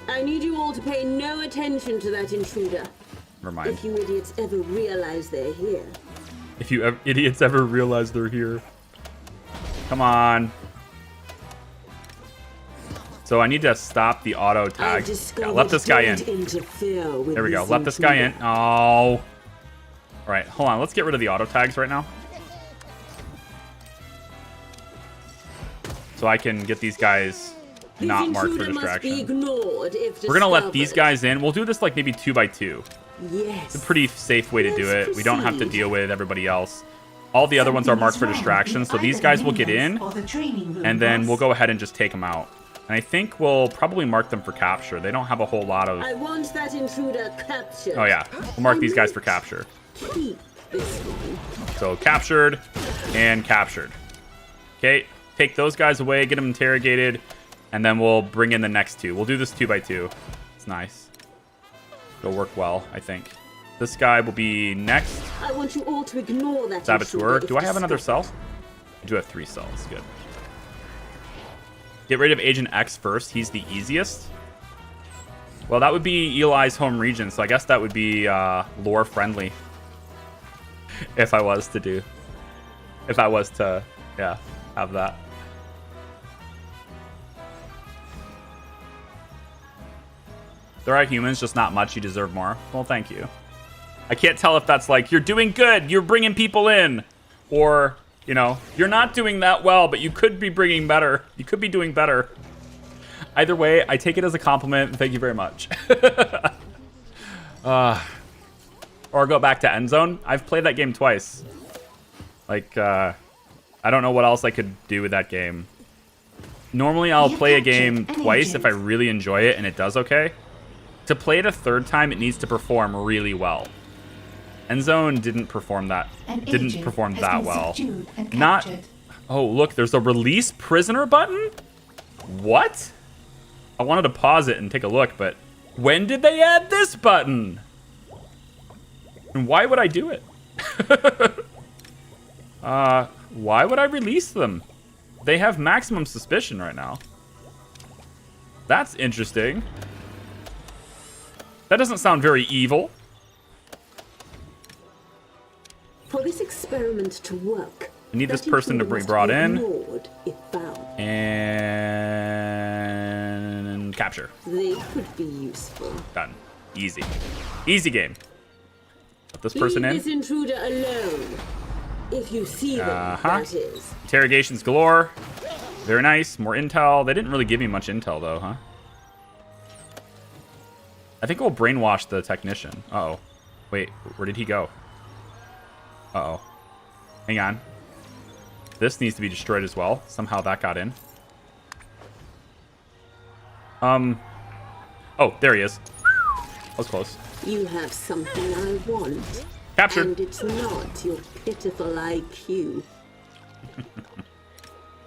I need you all to pay no attention to that intruder. Never mind. If you idiots ever realize they're here. If you idiots ever realize they're here. Come on. So I need to stop the auto tag. Yeah, let this guy in. There we go. Let this guy in. Oh. All right, hold on. Let's get rid of the auto tags right now. So I can get these guys not marked for Must be distraction. ignored if We're gonna let these discovered. guys in. We'll do this like maybe 2 by 2. Yes. It's a pretty safe way to do Let's it. We don't have to proceed. deal with everybody else. All the other ones are Something marked is for wrong distraction, with so these either guys the will get minions in, or the training room, and then boss. we'll go ahead and just take them out. And I think we'll probably mark them for capture. They don't have a whole lot of... I want that intruder captured. Oh yeah, we'll mark these guys for capture. Keep this one. So captured and captured. Okay, take those guys away, get them interrogated, and then we'll bring in the next 2. We'll do this 2 by 2. It's nice. It'll work well, I think. This guy will be next. I want you all to ignore that Saboteur. intruder Do I have another cell? I do have 3 cells. Good. Get rid of Agent X first. He's the easiest. Well, that would be Eli's home region, so I guess that would be lore friendly. If I was to do. If I was to, yeah, have that. There are humans, just not much. You deserve more. Well, thank you. I can't tell if that's like, you're doing good, you're bringing people in. Or, you know, you're not doing that well, but you could be bringing better. You could be doing better. Either way, I take it as a compliment. Thank you very much. Or go back to End Zone. I've played that game twice. Like, I don't know what else I could do with that game. Normally, I'll play a game twice if I really enjoy it and it does okay. To play it a third time, it needs to perform really well. End Zone didn't perform that. Didn't perform that well. Not. Oh, look, there's a release prisoner button. What? I wanted to pause it and take a look, but when did they add this button? And why would I do it? Why would I release them? They have maximum suspicion right now. That's interesting. That doesn't sound very evil. For this experiment to work, I need this that person to intruder be must brought be in. ignored if found. And capture. They could be useful. Done. Easy. Easy game. Put this person Leave in. this intruder alone. If you see them, that is. Interrogations galore. Very nice. More intel. They didn't really give me much intel, though, huh? I think we'll brainwash the technician. Uh-oh. Wait, where did he go? Uh-oh. Hang on. This needs to be destroyed as well. Somehow that got in. Oh, there he is. That was close. You have something I want. Captured. And it's not your pitiful IQ.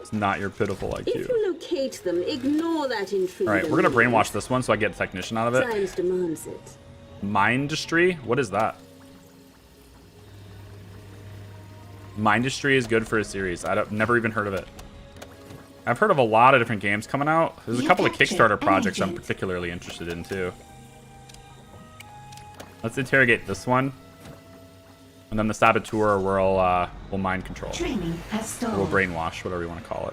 It's not your pitiful If IQ. you locate them, ignore that intruder. All right, we're going to brainwash this one so I get the technician out of it. Science demands it. Mindustry? What is that? Mindustry is good for a series. I've never even heard of it. I've heard of a lot of different games coming out. There's a couple of Kickstarter projects I'm particularly interested in too. Let's interrogate this one. And then the saboteur will mind control. Training has stalled. We'll brainwash, whatever you want to call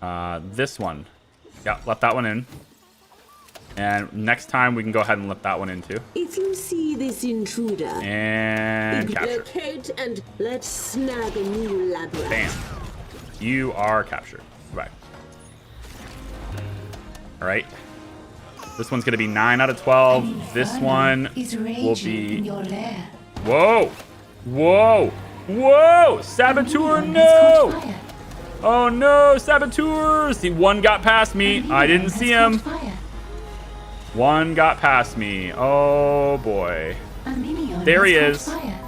it. This one. Yeah, let that one in. And next time we can go ahead and let that one in too. If you see this intruder, And capture. locate and let's snag a new lab rat. Bam. You are captured. Goodbye. All right. This one's going to be 9 out of 12. This one is will raging in be... your lair. Whoa! Whoa! Whoa! Saboteur, Minion has no! caught fire. Oh no, saboteurs! The one got past me. Minion I didn't has see caught him. fire. One got past me. Oh boy. A minion There he has is. caught fire.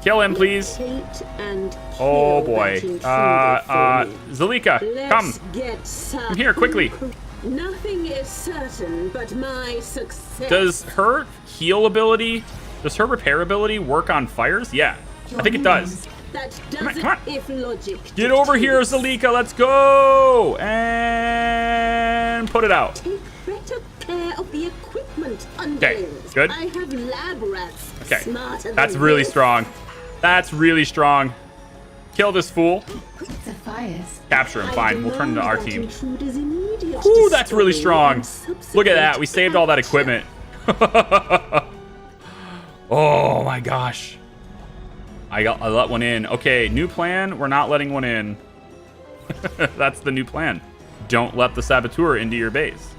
Kill him, please. Locate and Oh kill boy. that intruder for me. Zalika, Let's come. get some. Come here, quickly. Nothing is certain but my success. Does her heal ability, does her repair ability work on fires? Yeah, I think it does. That Come on, does come on. it if logic Get over here, dictates. Zalika. Let's go. And put it out. Take better care of the equipment, Okay, underlings. good. I have lab rats. Okay, Smarter that's than really this. strong. That's really strong. Kill this fool. The fires. Capture him. Fine, we'll turn to our Demand that team. intruder's immediate Ooh, that's really destroying strong. and Look at that. subsequent We saved all that capture. equipment. Oh my gosh. I let one in. Okay, new plan. We're not letting one in. That's the new plan. don't let the saboteur into your base.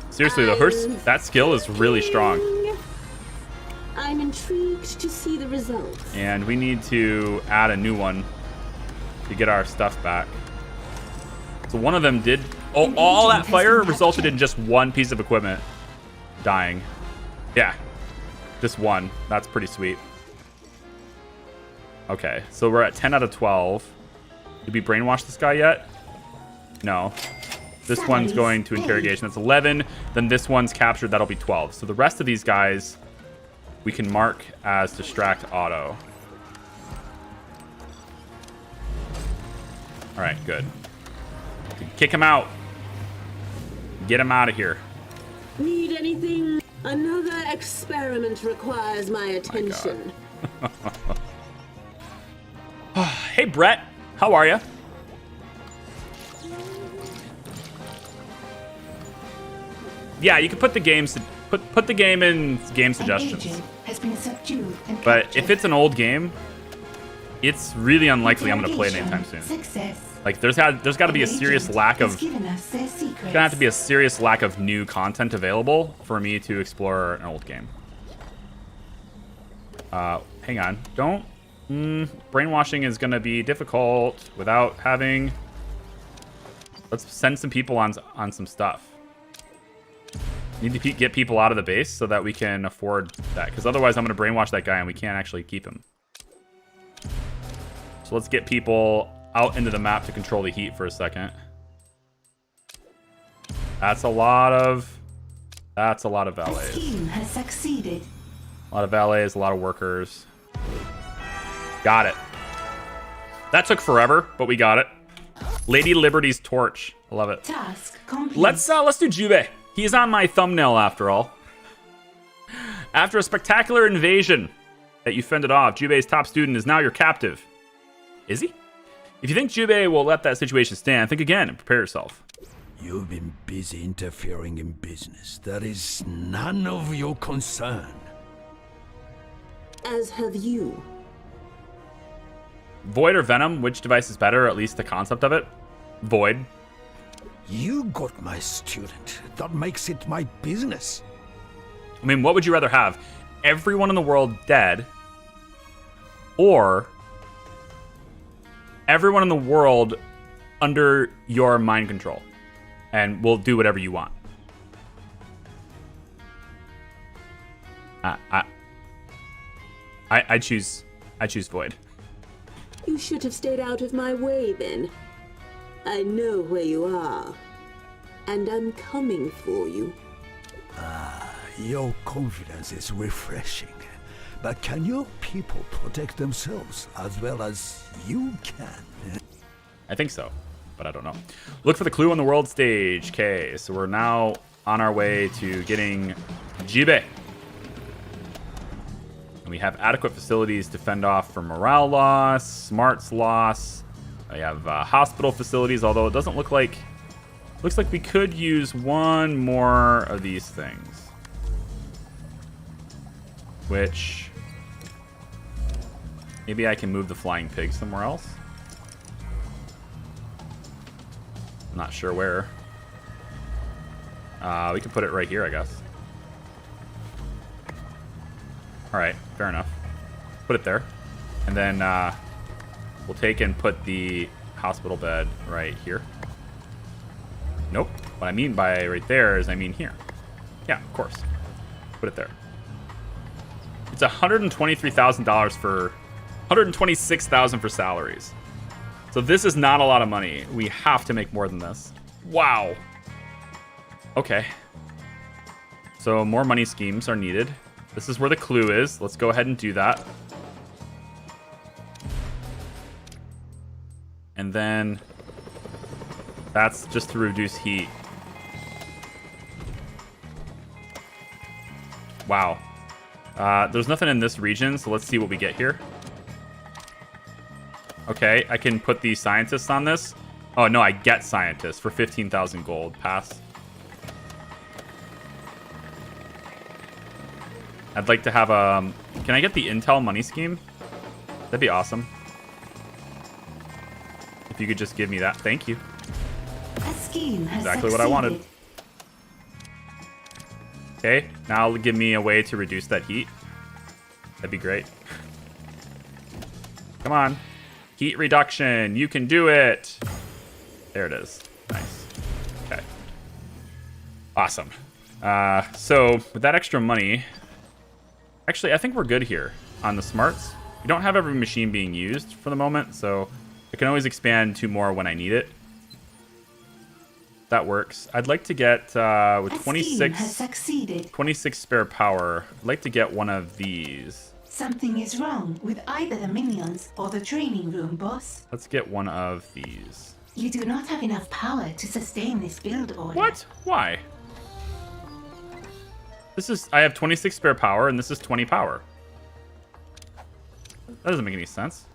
Seriously though, that skill is really strong. I'm intrigued to see the results. And we need to add a new one to get our stuff back. So one of them did... Oh, all that fire resulted in just one piece of equipment dying. Yeah, just one. That's pretty sweet. Okay, so we're at 10 out of 12. Did we brainwash this guy yet? No. This one's going to interrogation. That's 11. Then this one's captured. That'll be 12. So the rest of these guys we can mark as distract auto. All right, good. Kick him out. Get him out of here. Need anything? Another experiment requires my attention. Hey, Brett. How are you? Yeah, you can put the games put the game in game suggestions. Has been subdued and But if it's an old game, it's really unlikely I'm going to play it anytime soon. Success. Like there's got to be a serious lack of Given us their secrets. There's gonna have to be a serious lack of new content available for me to explore an old game. Hang on. Don't. Brainwashing is gonna be difficult without having. Let's send some people on some stuff. Need to get people out of the base so that we can afford that, because otherwise I'm gonna brainwash that guy and we can't actually keep him. So let's get people out into the map to control the heat for a second. That's a lot of The valets. scheme has succeeded. A lot of valets, a lot of workers. Got it. That took forever, but we got it. Lady Liberty's torch. I love it. Task complete. Let's do Jubei. He's on my thumbnail after all. After a spectacular invasion that you fended off, Jubei's top student is now your captive. Is he? If you think Jubei will let that situation stand, think again and prepare yourself. You've been busy interfering in business. That is none of your concern. As have you. Void or Venom, which device is better, or at least the concept of it? Void. You got my student. That makes it my business. I mean, what would you rather have? Everyone in the world dead, or everyone in the world under your mind control and will do whatever you want? I choose Void. You should have stayed out of my way then. I know where you are, and I'm coming for you. Your confidence is refreshing. But can your people protect themselves as well as you can? I think so, but I don't know. Look for the clue on the world stage. Okay, so we're now on our way to getting Jubei. And we have adequate facilities to fend off from morale loss, smarts loss. We have hospital facilities, although it doesn't look like... Looks like we could use one more of these things. Which... Maybe I can move the flying pig somewhere else. I'm not sure where. We could put it right here, I guess. Alright, fair enough. Put it there. And then we'll take and put the hospital bed right here. Nope. What I mean by right there is I mean here. Yeah, of course. Put it there. It's $123,000 for... $126,000 for salaries. So this is not a lot of money. We have to make more than this. Wow. Okay. So more money schemes are needed. This is where the clue is. Let's go ahead and do that. And then that's just to reduce heat. Wow. There's nothing in this region, so let's see what we get here. Okay, I can put the scientists on this. Oh, no, I get scientists for 15,000 gold. Pass. I'd like to have a... Can I get the Intel money scheme? That'd be awesome. If you could just give me that. Thank you. A scheme has Exactly what I wanted. succeeded. Okay, now give me a way to reduce that heat. That'd be great. Come on. Heat reduction. You can do it. There it is. Nice. Okay. Awesome. So with that extra money, actually, I think we're good here on the smarts. We don't have every machine being used for the moment, so I can always expand 2 more when I need it. That works. I'd like to get with A scheme 26 has succeeded. 26 spare power. I'd like to get one of these. Something is wrong with either the minions or the training room, boss. Let's get one of these. You do not have enough power to sustain this build order. What? Why? This is, I have 26 spare power and this is 20 power. That doesn't make any sense.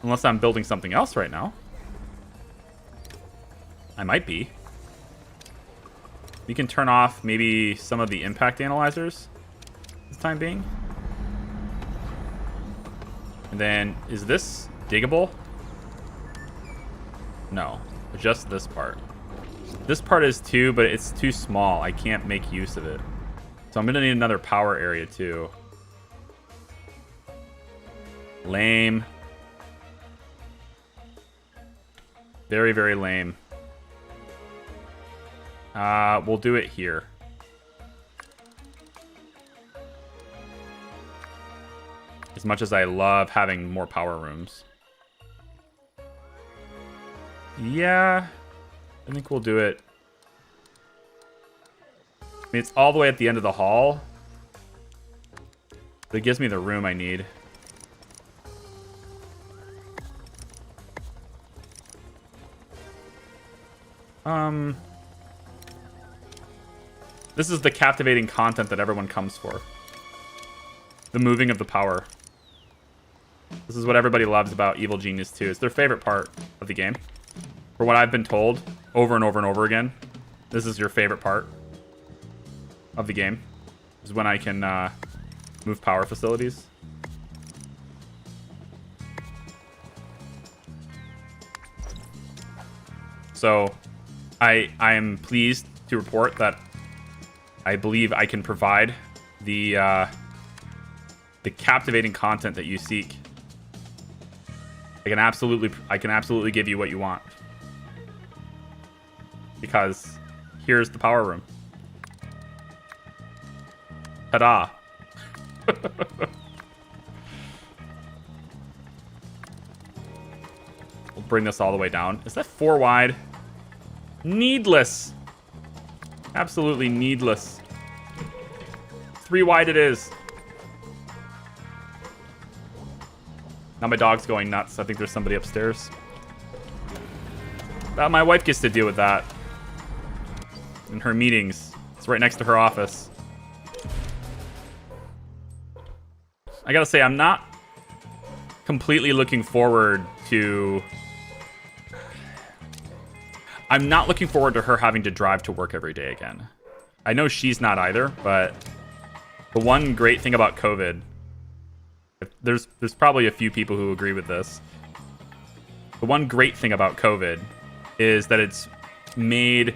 Unless I'm building something else right now. I might be. We can turn off maybe some of the impact analyzers this time being. And then, is this diggable? No, just this part. This part is too, but it's too small. I can't make use of it. So I'm gonna need another power area too. Lame. Very, very lame. We'll do it here. As much as I love having more power rooms. Yeah, I think we'll do it. I mean, it's all the way at the end of the hall. But it gives me the room I need. This is the captivating content that everyone comes for. The moving of the power. This is what everybody loves about Evil Genius 2. It's their favorite part of the game. For what I've been told over and over and over again, this is your favorite part of the game. Is when I can move power facilities. So I am pleased to report that I believe I can provide the captivating content that you seek. I can absolutely give you what you want. Because here's the power room. Ta-da. We'll bring this all the way down. Is that 4 wide? Needless. Absolutely needless. 3 wide it is. Now my dog's going nuts. I think there's somebody upstairs. My wife gets to deal with that. In her meetings. It's right next to her office. I gotta say, I'm not completely looking forward to... I'm not looking forward to her having to drive to work every day again. I know she's not either, but the one great thing about COVID, there's probably a few people who agree with this. The one great thing about COVID is that it's made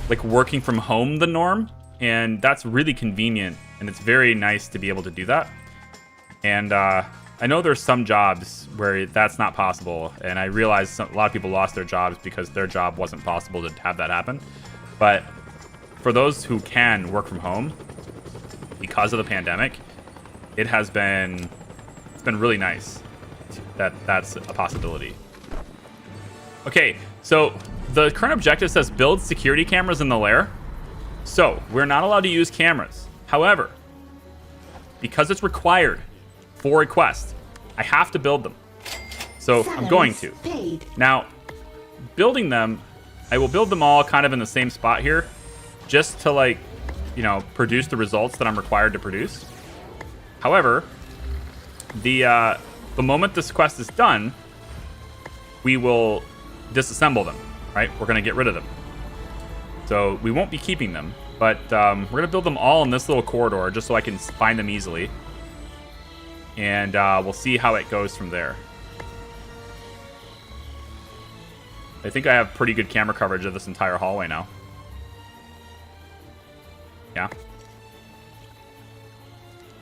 like working from home the norm, and that's really convenient, and it's very nice to be able to do that. And I know there's some jobs where that's not possible, and I realize a lot of people lost their jobs because their job wasn't possible to have that happen. But for those who can work from home because of the pandemic, it's been really nice that that's a possibility. Okay, so the current objective says build security cameras in the lair. So we're not allowed to use cameras. However, because it's required for a quest, I have to build them. So I'm going to. Now, building them, I will build them all kind of in the same spot here, just to like, you know, produce the results that I'm required to produce. However, the moment this quest is done, we will disassemble them, right? We're gonna get rid of them. So we won't be keeping them, but we're gonna build them all in this little corridor just so I can find them easily. and we'll see how it goes from there. I think I have pretty good camera coverage of this entire hallway now. Yeah.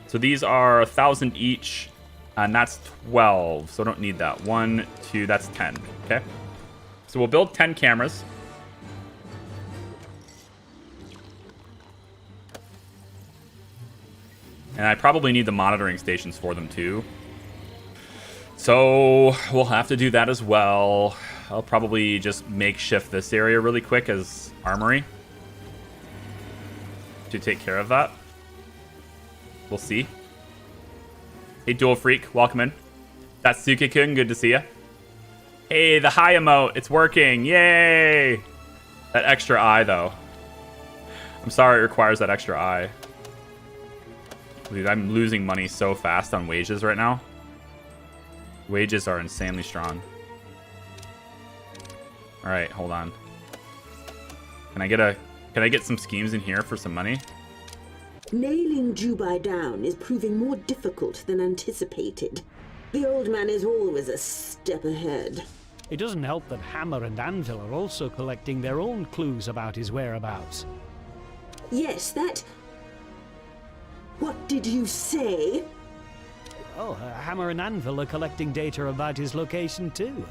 So these are 1,000 each, and that's 12, so I don't need that. 1, 2, that's 10, okay? So we'll build 10 cameras. And I probably need the monitoring stations for them too. So we'll have to do that as well. I'll probably just makeshift this area really quick as armory to take care of that. We'll see. Hey, Dual Freak, welcome in. That's Suki-kun, good to see you. Hey, the high emote, it's working, yay! That extra eye, though. I'm sorry it requires that extra eye. Dude, I'm losing money so fast on wages right now. Wages are insanely strong. All right, hold on. Can I get some schemes in here for some money? Nailing Jubai down is proving more difficult than anticipated. The old man is always a step ahead. It doesn't help that Hammer and Anvil are also collecting their own clues about his whereabouts. Yes, that... What did you say? Oh, Hammer and Anvil are collecting data about his location too.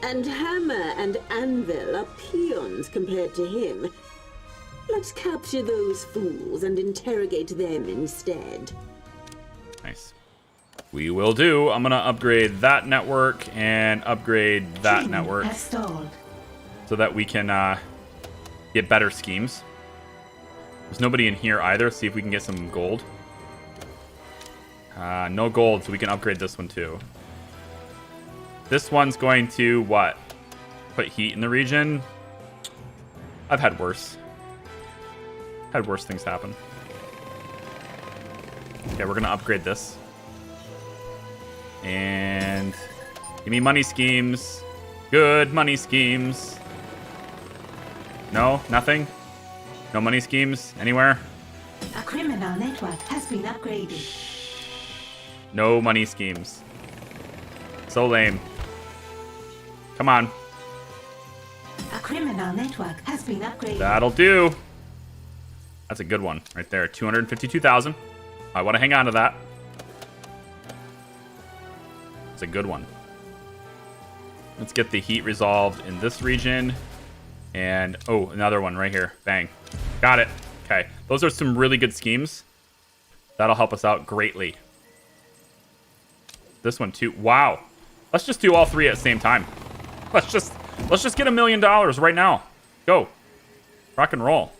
And Hammer and Anvil are peons compared to him. Let's capture those fools and interrogate them instead. Nice. We will do. I'm going to upgrade that network and upgrade that Training network has stalled. so that we can get better schemes. There's nobody in here either. See if we can get some gold. No gold, so we can upgrade this one too. This one's going to, what? Put heat in the region? I've had worse. Had worse things happen. Okay, we're going to upgrade this. And give me money schemes. Good money schemes. No? Nothing? No money schemes anywhere? A criminal network has been upgraded. No money schemes. So lame. Come on. A criminal network has been upgraded. That'll do. That's a good one right there. 252,000. I want to hang on to that. It's a good one. Let's get the heat resolved in this region. And, oh, another one right here. Bang. Got it. Okay. Those are some really good schemes. That'll help us out greatly. This one too. Wow. Let's just do all three at the same time. Let's just get $1 million right now. Go. Rock and roll.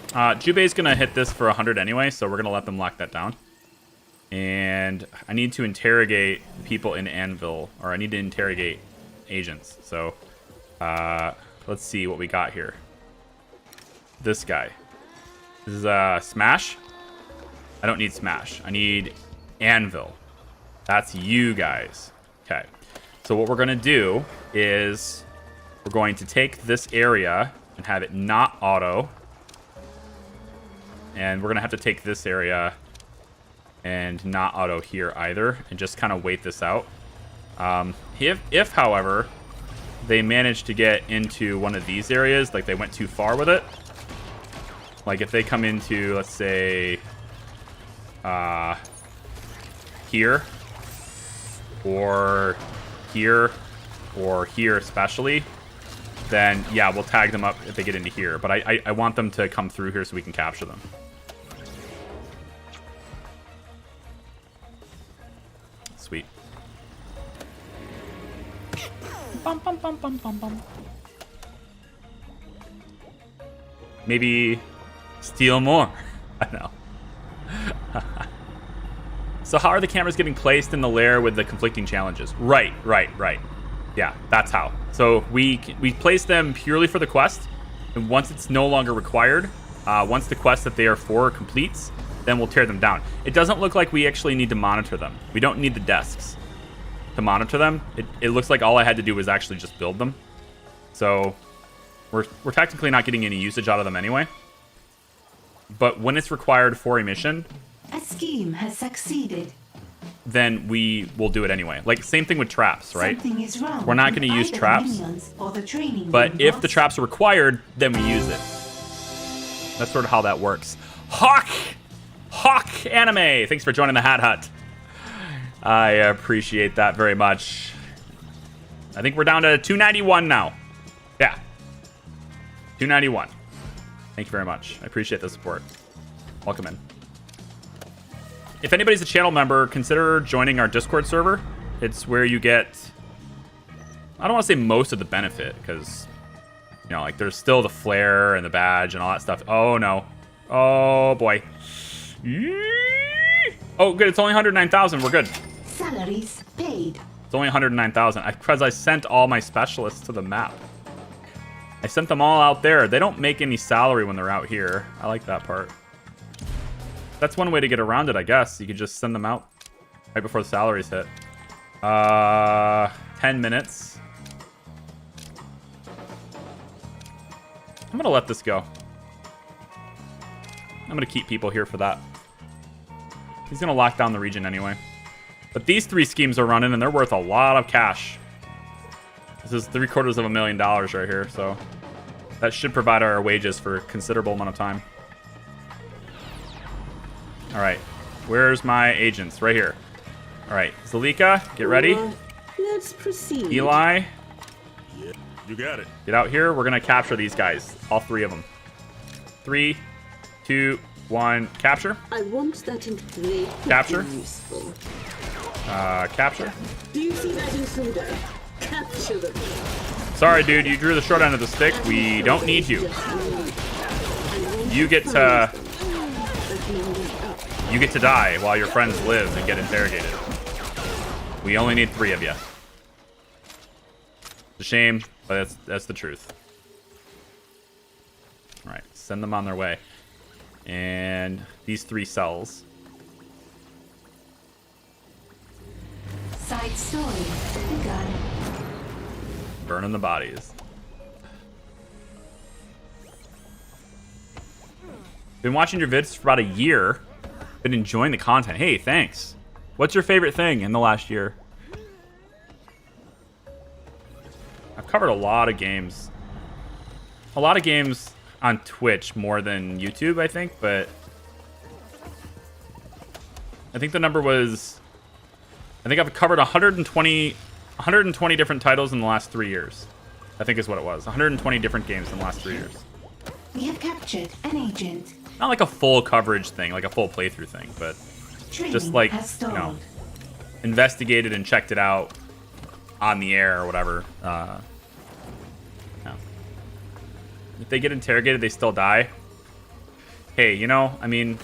Jubei's gonna hit this for 100 anyway, so we're gonna let them lock that down. And I need to interrogate people in Anvil, or I need to interrogate agents. So let's see what we got here. This guy. This is Smash. I don't need Smash. I need Anvil. That's you guys. Okay. So what we're going to do is we're going to take this area and have it not auto. And we're going to have to take this area and not auto here either and just kind of wait this out. If, however, they manage to get into one of these areas, like they went too far with it, like if they come into, let's say, here, or here, or here especially, then yeah, we'll tag them up if they get into here. But I want them to come through here so we can capture them. Sweet. Bum, bum, bum, bum, bum, bum. Maybe steal more. I know. So how are the cameras getting placed in the lair with the conflicting challenges? Right. Yeah, that's how. So we place them purely for the quest, and once it's no longer required, once the quest that they are for completes, then we'll tear them down. It doesn't look like we actually need to monitor them. We don't need the desks to monitor them. It looks like all I had to do was actually just build them. So we're technically not getting any usage out of them anyway. But when it's required for a mission, A scheme has succeeded. then we will do it anyway. Like, same thing with traps, right? Something is wrong. We're not with going to use either the traps, minions or the training but room, if boss. the traps are required, then we use it. That's sort of how that works. Hawk Anime, thanks for joining the Hat Hut. I appreciate that very much. I think we're down to 291 now. Yeah, 291. Thank you very much. I appreciate the support. Welcome in. If anybody's a channel member, consider joining our Discord server. It's where you get, I don't want to say most of the benefit, because, you know, like, there's still the flare and the badge and all that stuff. Oh, no. Oh, boy. Oh, good. It's only 109,000. We're good. Salaries paid. It's only 109,000. Because I sent all my specialists to the map. I sent them all out there. They don't make any salary when they're out here. I like that part. That's one way to get around it, I guess. You could just send them out right before the salaries hit. 10 minutes. I'm gonna let this go. I'm gonna keep people here for that. He's gonna lock down the region anyway. But these 3 schemes are running, and they're worth a lot of cash. This is $750,000 right here, so that should provide our wages for a considerable amount of time. All right, where's my agents? Right here. All right, Zalika, get ready. Let's proceed. Eli, Yeah, you got it. get out here. We're gonna capture these guys, all 3 of them. 3, 2, 1, capture. I want that inflate. Capture. Useful. Capture. Do you see that intruder? Capture them. Sorry, dude, you drew the short end of the stick. We don't need you. You get to die while your friends live and get interrogated. We only need 3 of you. It's a shame, but that's the truth. All right, send them on their way. And these 3 cells. Side story begun. Burning the bodies. Been watching your vids for about a year. Been enjoying the content. Hey, thanks. What's your favorite thing in the last year? I've covered a lot of games. A lot of games on Twitch more than YouTube, I think, but I think the number was, I think I've covered 120 different titles in the last 3 years. I think is what it was. 120 different games in the last 3 years. We have captured an agent. Not like a full coverage thing, like a full playthrough thing, but Training just like, has stalled. you know, investigated and checked it out on the air or whatever. Yeah. If they get interrogated, they still die. Hey, you know, I mean,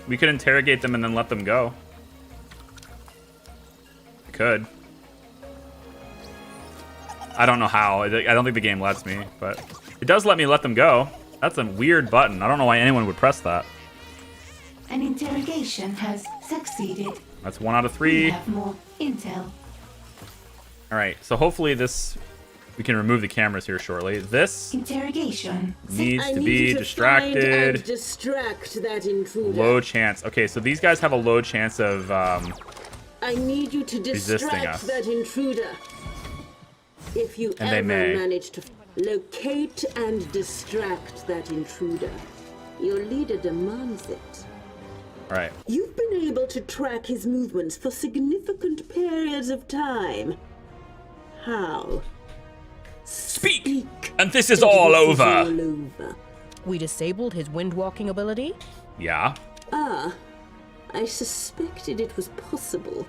we could interrogate them and then let them go. We could. I don't know how. I don't think the game lets me, but it does let me let them go. That's a weird button. I don't know why anyone would press that. An interrogation has succeeded. That's 1 out of We 3. have more intel. All right, so hopefully we can remove the cameras here shortly. This Interrogation. needs I to need be you to find and distracted. distract that intruder. Low chance. Okay, so these guys have a low chance of I need you to resisting distract us. that intruder. If you And they ever may. manage to locate and distract that intruder, your leader demands it. all right. You've been able to track his movements for significant periods of time. How? Speak, and this is all over. all over. We disabled his wind-walking ability? Yeah. Ah, I suspected it was possible.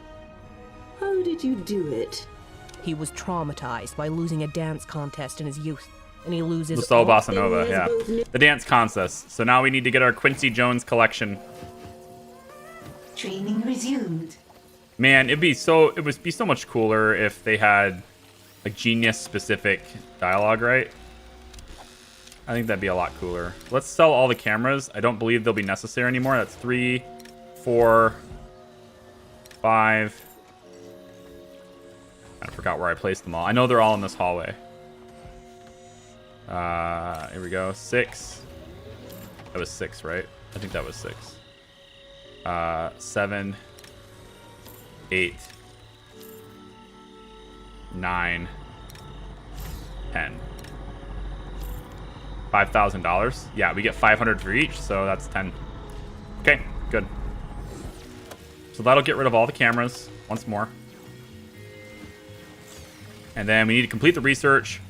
How did you do it? He was traumatized by losing a dance contest in his youth, and he loses The Soul all- Bossa Nova, Then he yeah. has both ni- The dance contest. So now we need to get our Quincy Jones collection. Training resumed. Man, it would be so much cooler if they had like genius specific dialogue, right? I think that'd be a lot cooler. Let's sell all the cameras. I don't believe they'll be necessary anymore. That's 3, 4, 5. I forgot where I placed them all. I know they're all in this hallway. Here we go. 6. That was 6, right? I think that was 6. 7, 8, 9, 10. $5,000. Yeah, we get 500 for each, so that's 10. Okay, good. So that'll get rid of all the cameras once more. And then we need to complete the research,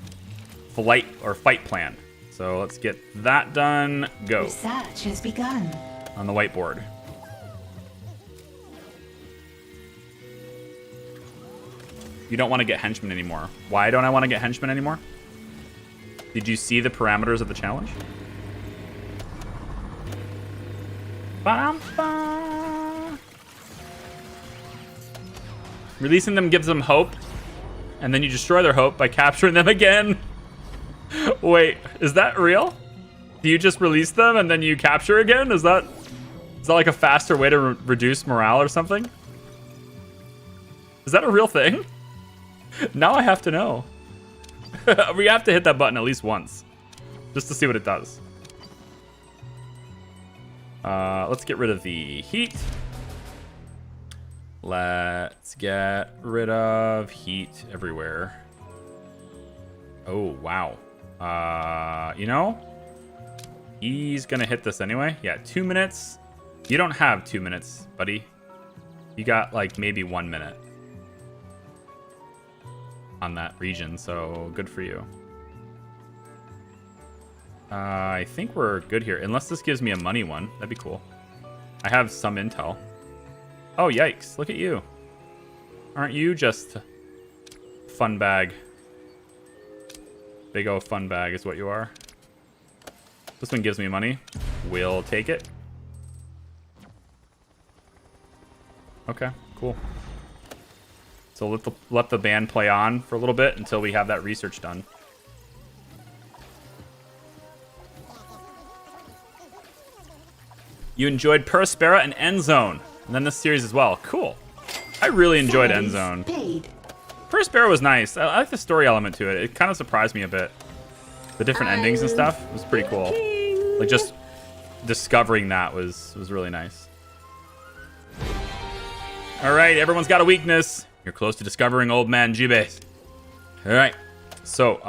fight plan. So let's get that done. Go. Research has begun. On the whiteboard. You don't want to get henchmen anymore. Why don't I want to get henchmen anymore? Did you see the parameters of the challenge? Ba-dum-ba. Releasing them gives them hope, and then you destroy their hope by capturing them again. Wait, is that real? Do you just release them and then you capture again? Is that like a faster way to reduce morale or something? Is that a real thing? Now I have to know. We have to hit that button at least once, just to see what it does. Let's get rid of the heat. Let's get rid of heat everywhere. Oh, wow. You know, he's gonna hit this anyway. Yeah, 2 minutes. You don't have 2 minutes, buddy. You got like maybe 1 minute on that region, so good for you. I think we're good here, unless this gives me a money one. That'd be cool. I have some intel. Oh, yikes. Look at you. Aren't you just fun bag? Big O fun bag is what you are. This one gives me money. We'll take it. Okay, cool. So let the band play on for a little bit until we have that research done. You enjoyed Perispera and End Zone, and then this series as well. Cool. I really enjoyed End Zone. Perispera was nice. I like the story element to it. It kind of surprised me a bit. The different endings and stuff was pretty cool. Like just discovering that was really nice. All right, everyone's got a weakness. You're close to discovering Old Man Jube. All right, so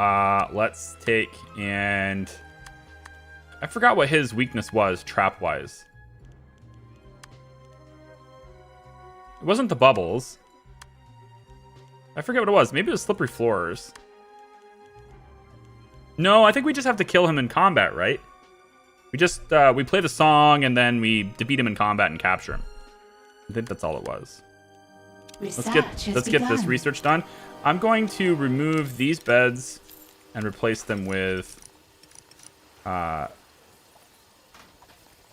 let's take and I forgot what his weakness was trap-wise. It wasn't the bubbles. I forget what it was. Maybe it was slippery floors. No, I think we just have to kill him in combat, right? We just we play the song and then we defeat him in combat and capture him. I think that's all it was. Let's get this research done. I'm going to remove these beds and replace them with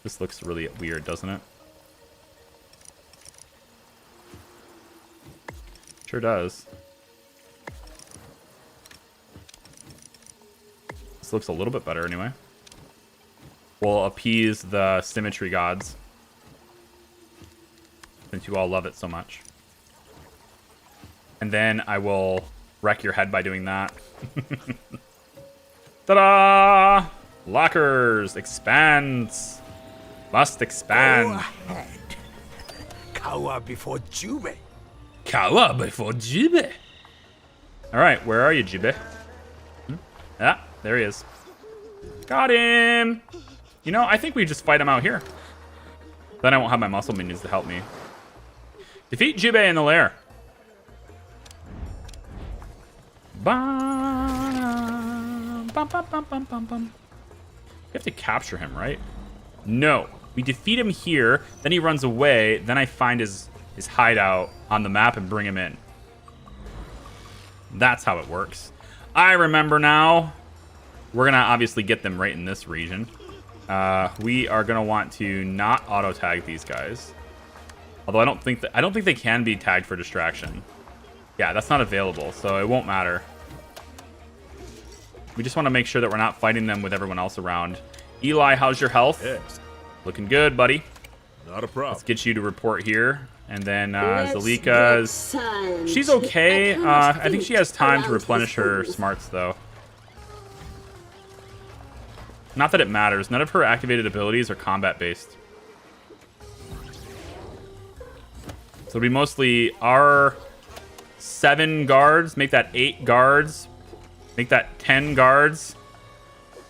this looks really weird, doesn't it? Sure does. This looks a little bit better anyway. We'll appease the symmetry gods, since you all love it so much. And then I will wreck your head by doing that. Ta-da! Lockers expands. Must expand. Go ahead. Cower before Jube. Cower before Jube. All right, where are you, Jube? Ah, there he is. Got him. You know, I think we just fight him out here. Then I won't have my muscle minions to help me. Defeat Jube in the lair. Bum, bum, bum, bum, bum, bum, bum. We have to capture him, right? No. We defeat him here, then he runs away, then I find his hideout on the map and bring him in. That's how it works. I remember now. We're gonna obviously get them right in this region. We are gonna want to not auto tag these guys. Although I don't think they can be tagged for distraction. Yeah, that's not available, so it won't matter. We just want to make sure that we're not fighting them with everyone else around. Eli, how's your health? Yes. Looking good, buddy. Not a problem. Let's get you to report here. And then Zalika's... She's okay. I think she has time to replenish her smarts, though. Not that it matters. None of her activated abilities are combat-based. So it'll be mostly our 7 guards. Make that 8 guards. Make that 10 guards.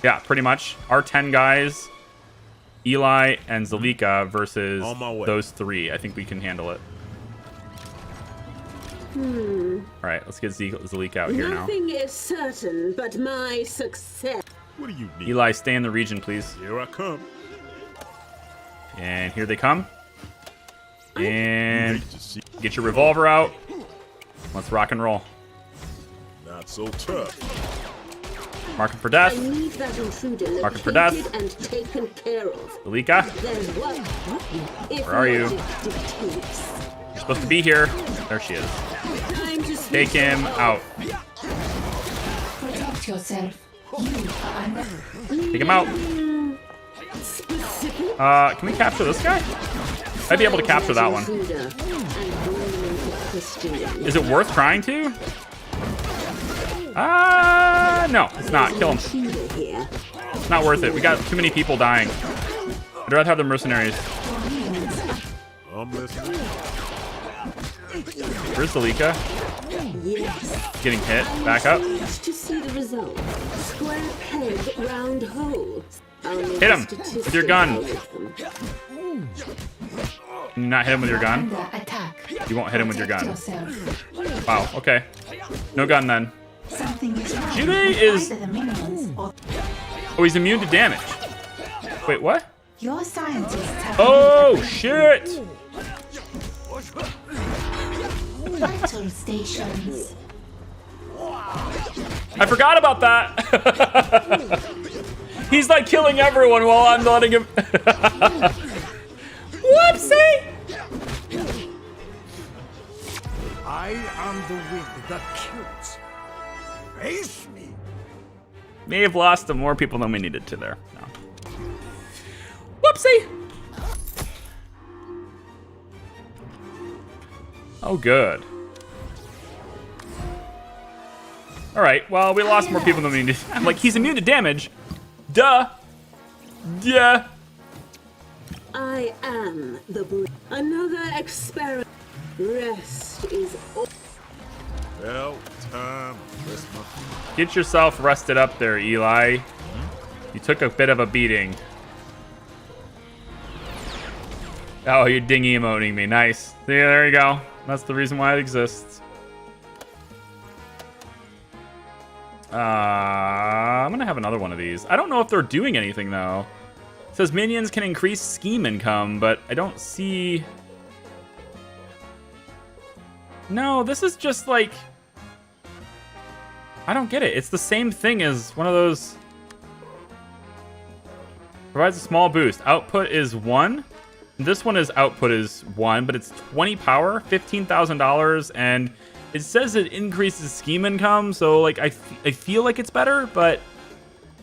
Yeah, pretty much. Our 10 guys, Eli and Zalika versus On my way. those 3. I think we can handle it. All right, let's get Zalika out here now. Nothing is certain but my success. What do you need? Eli, stay in the region, please. Here I come. And here they come. And Hate to see get your revolver out. Let's rock and roll. not so tough. Marking for I death. need that intruder Marking for death. located and taken care of. Zalika, There's one. If Where are you? logic dictates. you're supposed to be here. There she is. Time to Take switch him off. out. Protect yourself. You are under. Take him out. Specific Can we capture this guy? I'd be able to capture that one. intruder and bring them into questioning. Is it worth trying to? No, it's not. Kill him. Intruder here. It's not worth it. We got too many people dying. I'd rather have the mercenaries. I'm listening. Where's Zalika? Yes. Getting hit. Back up. Pleased to see the result. Square peg, round hole. I'll make Hit a him with statistic your gun. algorithm. Can you not hit him with your gun? Under attack. You won't hit him with your Protect gun. yourself. Wow, okay. No gun then. Something is wrong. Jube with is- either the minions or Oh, he's immune to damage. Wait, what? your scientists have Oh, shit! vital stations. I forgot about that. He's like killing everyone while I'm letting him. Whoopsie! I am the wind that kills. Face me. May have lost to more people than we needed to there. No. Whoopsie! Oh, good. All right. Well, we lost more people than we needed. I'm like, he's immune to damage. Duh. Yeah. I am the another experiment. Rest is all. Well, time. Rest my Get yourself rested up there, Eli. You took a bit of a beating. Oh, you're dingy emoting me. Nice. See, there you go. That's the reason why it exists. I'm gonna have another one of these. I don't know if they're doing anything though. It says minions can increase scheme income, but I don't see. No, this is just like. I don't get it. It's the same thing as one of those. Provides a small boost. Output is 1. This one is output is 1, but it's 20 power, $15,000, and it says it increases scheme income. So like I feel like it's better, but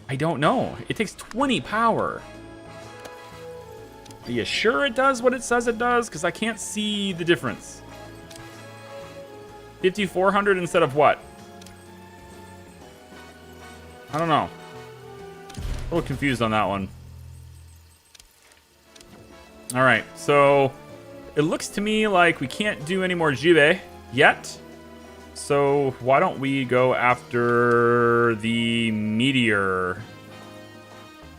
I don't know. It takes 20 power. Are you sure it does what it says it does? Because I can't see the difference. 5,400 instead of what? I don't know. A little confused on that one. All right, so it looks to me like we can't do any more Jibe yet. So why don't we go after the meteor?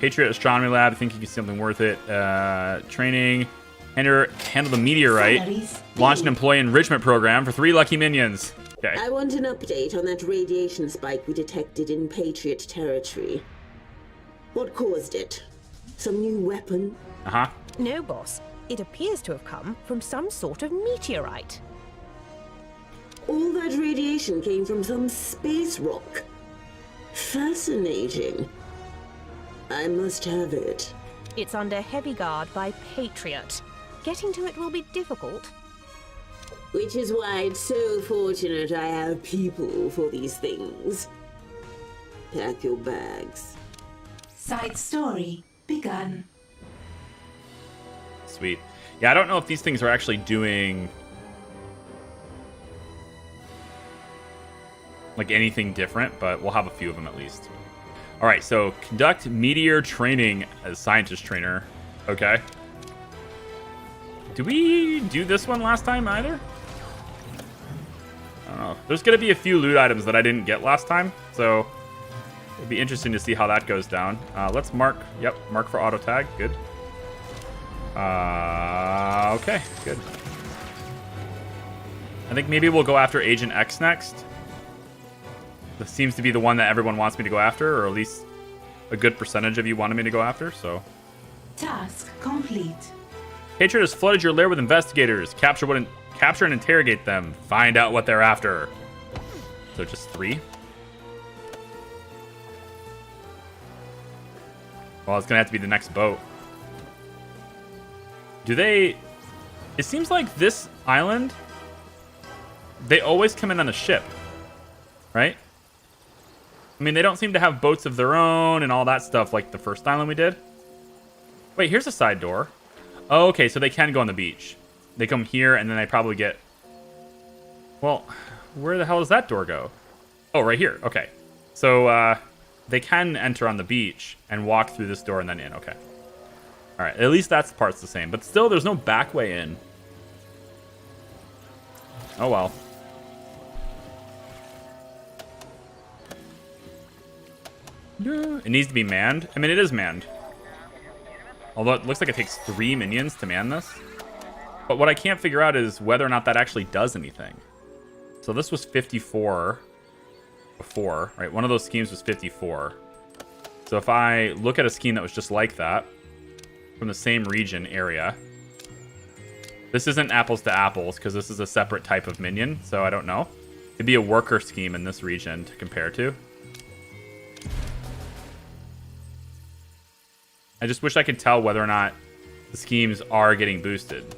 Patriot Astronomy Lab. I think you can see something worth it. Training. Handle the meteorite. Launch an employee enrichment program for 3 lucky minions. Okay. I want an update on that radiation spike we detected in Patriot territory. What caused it? Some new weapon? Uh-huh. No, boss. It appears to have come from some sort of meteorite. All that radiation came from some space rock. Fascinating. I must have it. It's under heavy guard by Patriot. Getting to it will be difficult. Which is why it's so fortunate I have people for these things. Pack your bags. Side story begun. Sweet. Yeah, I don't know if these things are actually doing like anything different, but we'll have a few of them at least. All right, so conduct meteor training as scientist trainer. Okay. Did we do this one last time either? I don't know. There's going to be a few loot items that I didn't get last time, so it'd be interesting to see how that goes down. Let's mark. Yep, mark for auto tag. Good. Okay, good. I think maybe we'll go after Agent X next. This seems to be the one that everyone wants me to go after, or at least a good percentage of you wanted me to go after, so. Task complete. Hatred has flooded your lair with investigators. Capture and interrogate them. Find out what they're after. So just 3. Well, it's gonna have to be the next boat. Do they... It seems like this island, they always come in on a ship, right? I mean, they don't seem to have boats of their own and all that stuff like the first island we did. Wait, here's a side door. Oh, okay, so they can go on the beach. They come here, and then they probably get... Well, where the hell does that door go? Oh, right here. Okay. So, they can enter on the beach and walk through this door and then in. Okay. All right, at least that's the part's the same. But still, there's no back way in. Oh, well. It needs to be manned. I mean, it is manned. Although it looks like it takes 3 minions to man this. But what I can't figure out is whether or not that actually does anything. So this was 54 before, right? One of those schemes was 54. So if I look at a scheme that was just like that, from the same region area, this isn't apples to apples because this is a separate type of minion, so I don't know. It'd be a worker scheme in this region to compare to. I just wish I could tell whether or not the schemes are getting boosted.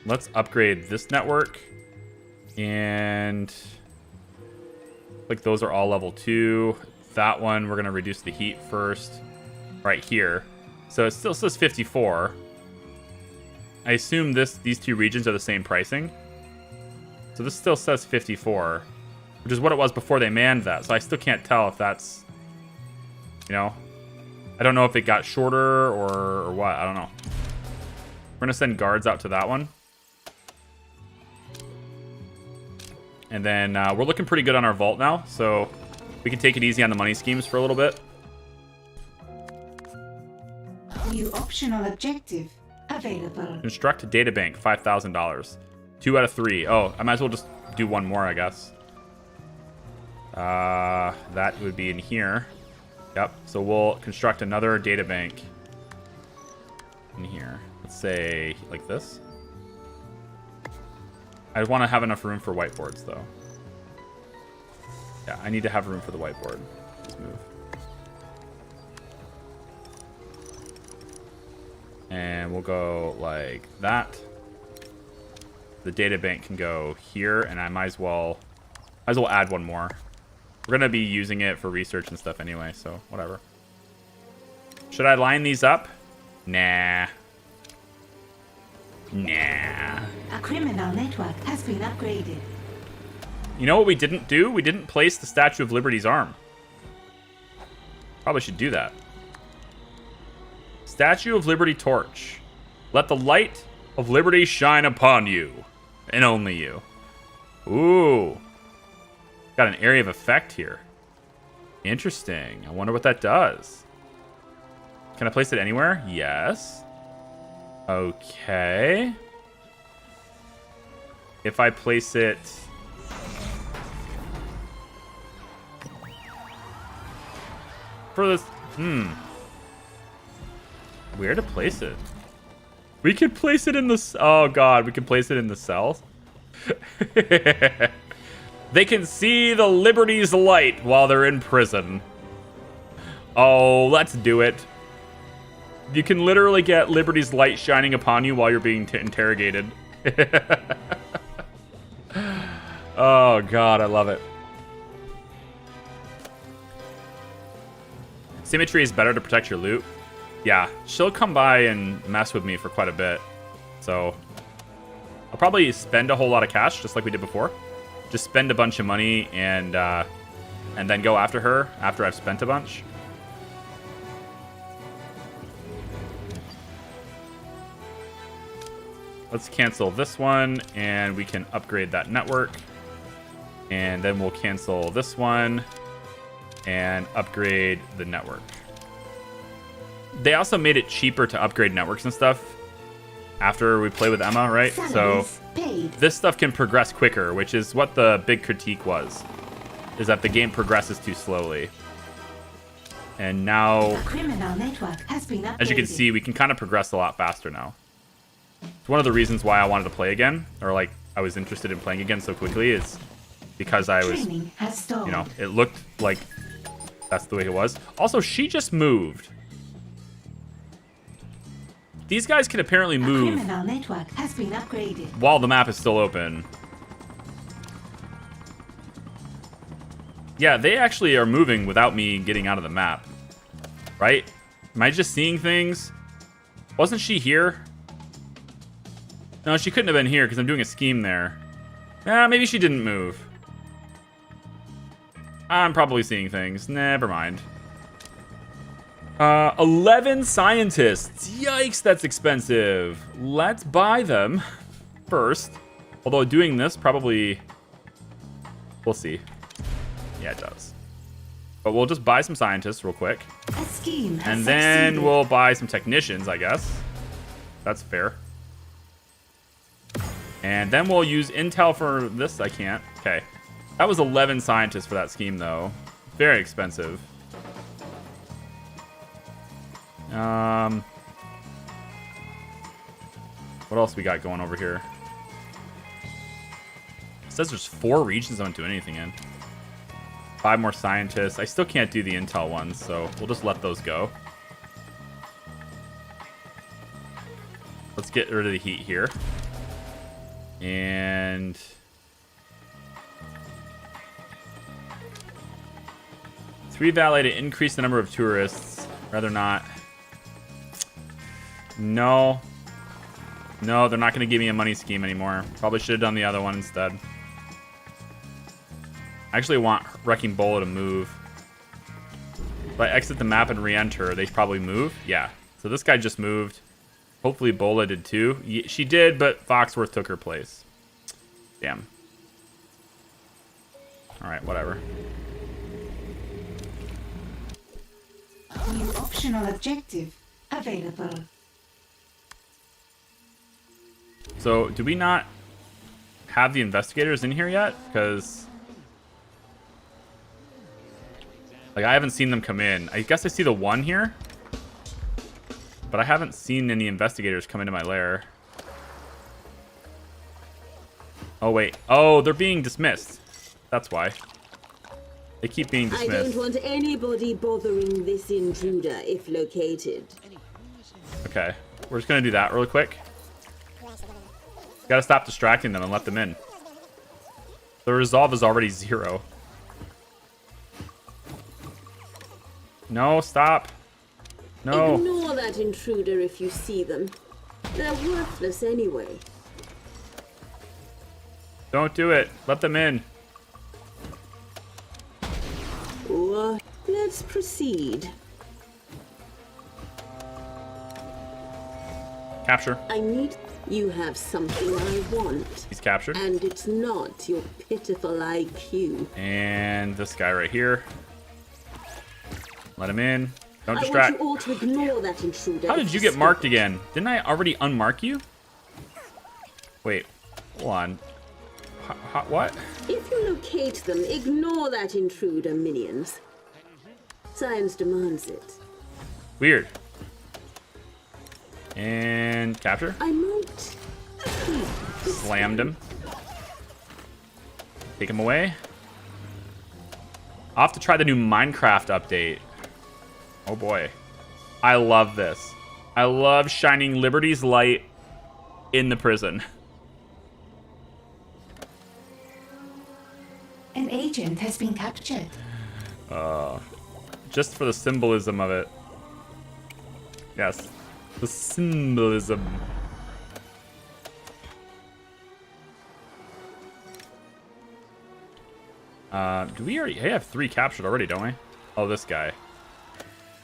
Let's upgrade this network. And like those are all level 2. That one, we're going to reduce the heat first. Right here. So it still says 54. I assume these 2 regions are the same pricing. So this still says 54. Which is what it was before they manned that. So I still can't tell if that's... You know, I don't know if it got shorter or what. I don't know. We're going to send guards out to that one. And then we're looking pretty good on our vault now. So we can take it easy on the money schemes for a little bit. New optional objective available. Construct a data bank, $5,000. 2 out of 3. Oh, I might as well just do one more, I guess. That would be in here. Yep, so we'll construct another data bank in here. Let's say like this. I want to have enough room for whiteboards, though. Yeah, I need to have room for the whiteboard. Let's move. And we'll go like that. The data bank can go here, and I might as well add one more. We're going to be using it for research and stuff anyway, so whatever. Should I line these up? Nah. Nah. A criminal network has been upgraded. You know what we didn't do? We didn't place the Statue of Liberty's arm. Probably should do that. Statue of Liberty torch. Let the light of liberty shine upon you. And only you. Ooh. Got an area of effect here. Interesting. I wonder what that does. Can I place it anywhere? Yes. Okay. If I place it... for this... Where to place it? We could place it in the... Oh, God. We can place it in the cells? They can see the Liberty's light while they're in prison. Oh, let's do it. You can literally get Liberty's light shining upon you while you're being interrogated. Oh, God, I love it. Symmetry is better to protect your loot. Yeah, she'll come by and mess with me for quite a bit. So I'll probably spend a whole lot of cash, just like we did before. just spend a bunch of money and then go after her after I've spent a bunch. Let's cancel this one, and we can upgrade that network. And then we'll cancel this one and upgrade the network. They also made it cheaper to upgrade networks and stuff after we play with Emma, right? So this stuff can progress quicker, which is what the big critique was, is that the game progresses too slowly. And now, Criminal network has been updated. as you can see, we can kind of progress a lot faster now. It's one of the reasons why I wanted to play again, or like I was interested in playing again so quickly, is because I was, Training has stalled. you know, it looked like that's the way it was. Also, she just moved. These guys can apparently move Criminal network has been upgraded. while the map is still open. Yeah, they actually are moving without me getting out of the map. Right? Am I just seeing things? Wasn't she here? No, she couldn't have been here because I'm doing a scheme there. Maybe she didn't move. I'm probably seeing things. Never mind. 11 scientists. Yikes, that's expensive. Let's buy them first. Although doing this probably... We'll see. Yeah, it does. But we'll just buy some scientists real quick. A scheme has And then succeeded. we'll buy some technicians, I guess. That's fair. And then we'll use intel for this. I can't. Okay. That was 11 scientists for that scheme, though. Very expensive. What else we got going over here? It says there's 4 regions I don't do anything in. 5 more scientists. I still can't do the intel ones, so we'll just let those go. Let's get rid of the heat here. And... Three valet to increase the number of tourists. Rather not. No. No, they're not going to give me a money scheme anymore. Probably should have done the other one instead. I actually want Wrecking Bolo to move. If I exit the map and re-enter, they probably move. Yeah. So this guy just moved. Hopefully Bola did too. She did, but Foxworth took her place. Damn. Alright, whatever. New optional objective available. So, do we not have the investigators in here yet? Because... like, I haven't seen them come in. I guess I see the one here. But I haven't seen any investigators come into my lair. Oh, wait. Oh, they're being dismissed. That's why. They keep being I dismissed. don't want anybody bothering this intruder if located. Okay. We're just going to do that really quick. Gotta stop distracting them and let them in. The resolve is already 0. No, stop. No. Ignore that intruder if you see them. They're worthless anyway. Don't do it. Let them in. What? Let's proceed. Capture. I need... You have something I want. He's captured. And it's not your pitiful IQ. And this guy right here. Let him in. Don't I distract. want you all to ignore that intruder. How did you get marked again? Didn't I already unmark you? Wait. Hold on. What? If you locate them, ignore that intruder, minions. Science demands it. Weird. And capture. I might keep this Slammed him. Take him away. I'll have to try the new Minecraft update. Oh boy. I love this. I love shining Liberty's light in the prison. An agent has been captured. Just for the symbolism of it. Yes. The symbolism. Do we already have 3 captured already, don't we? Oh, this guy.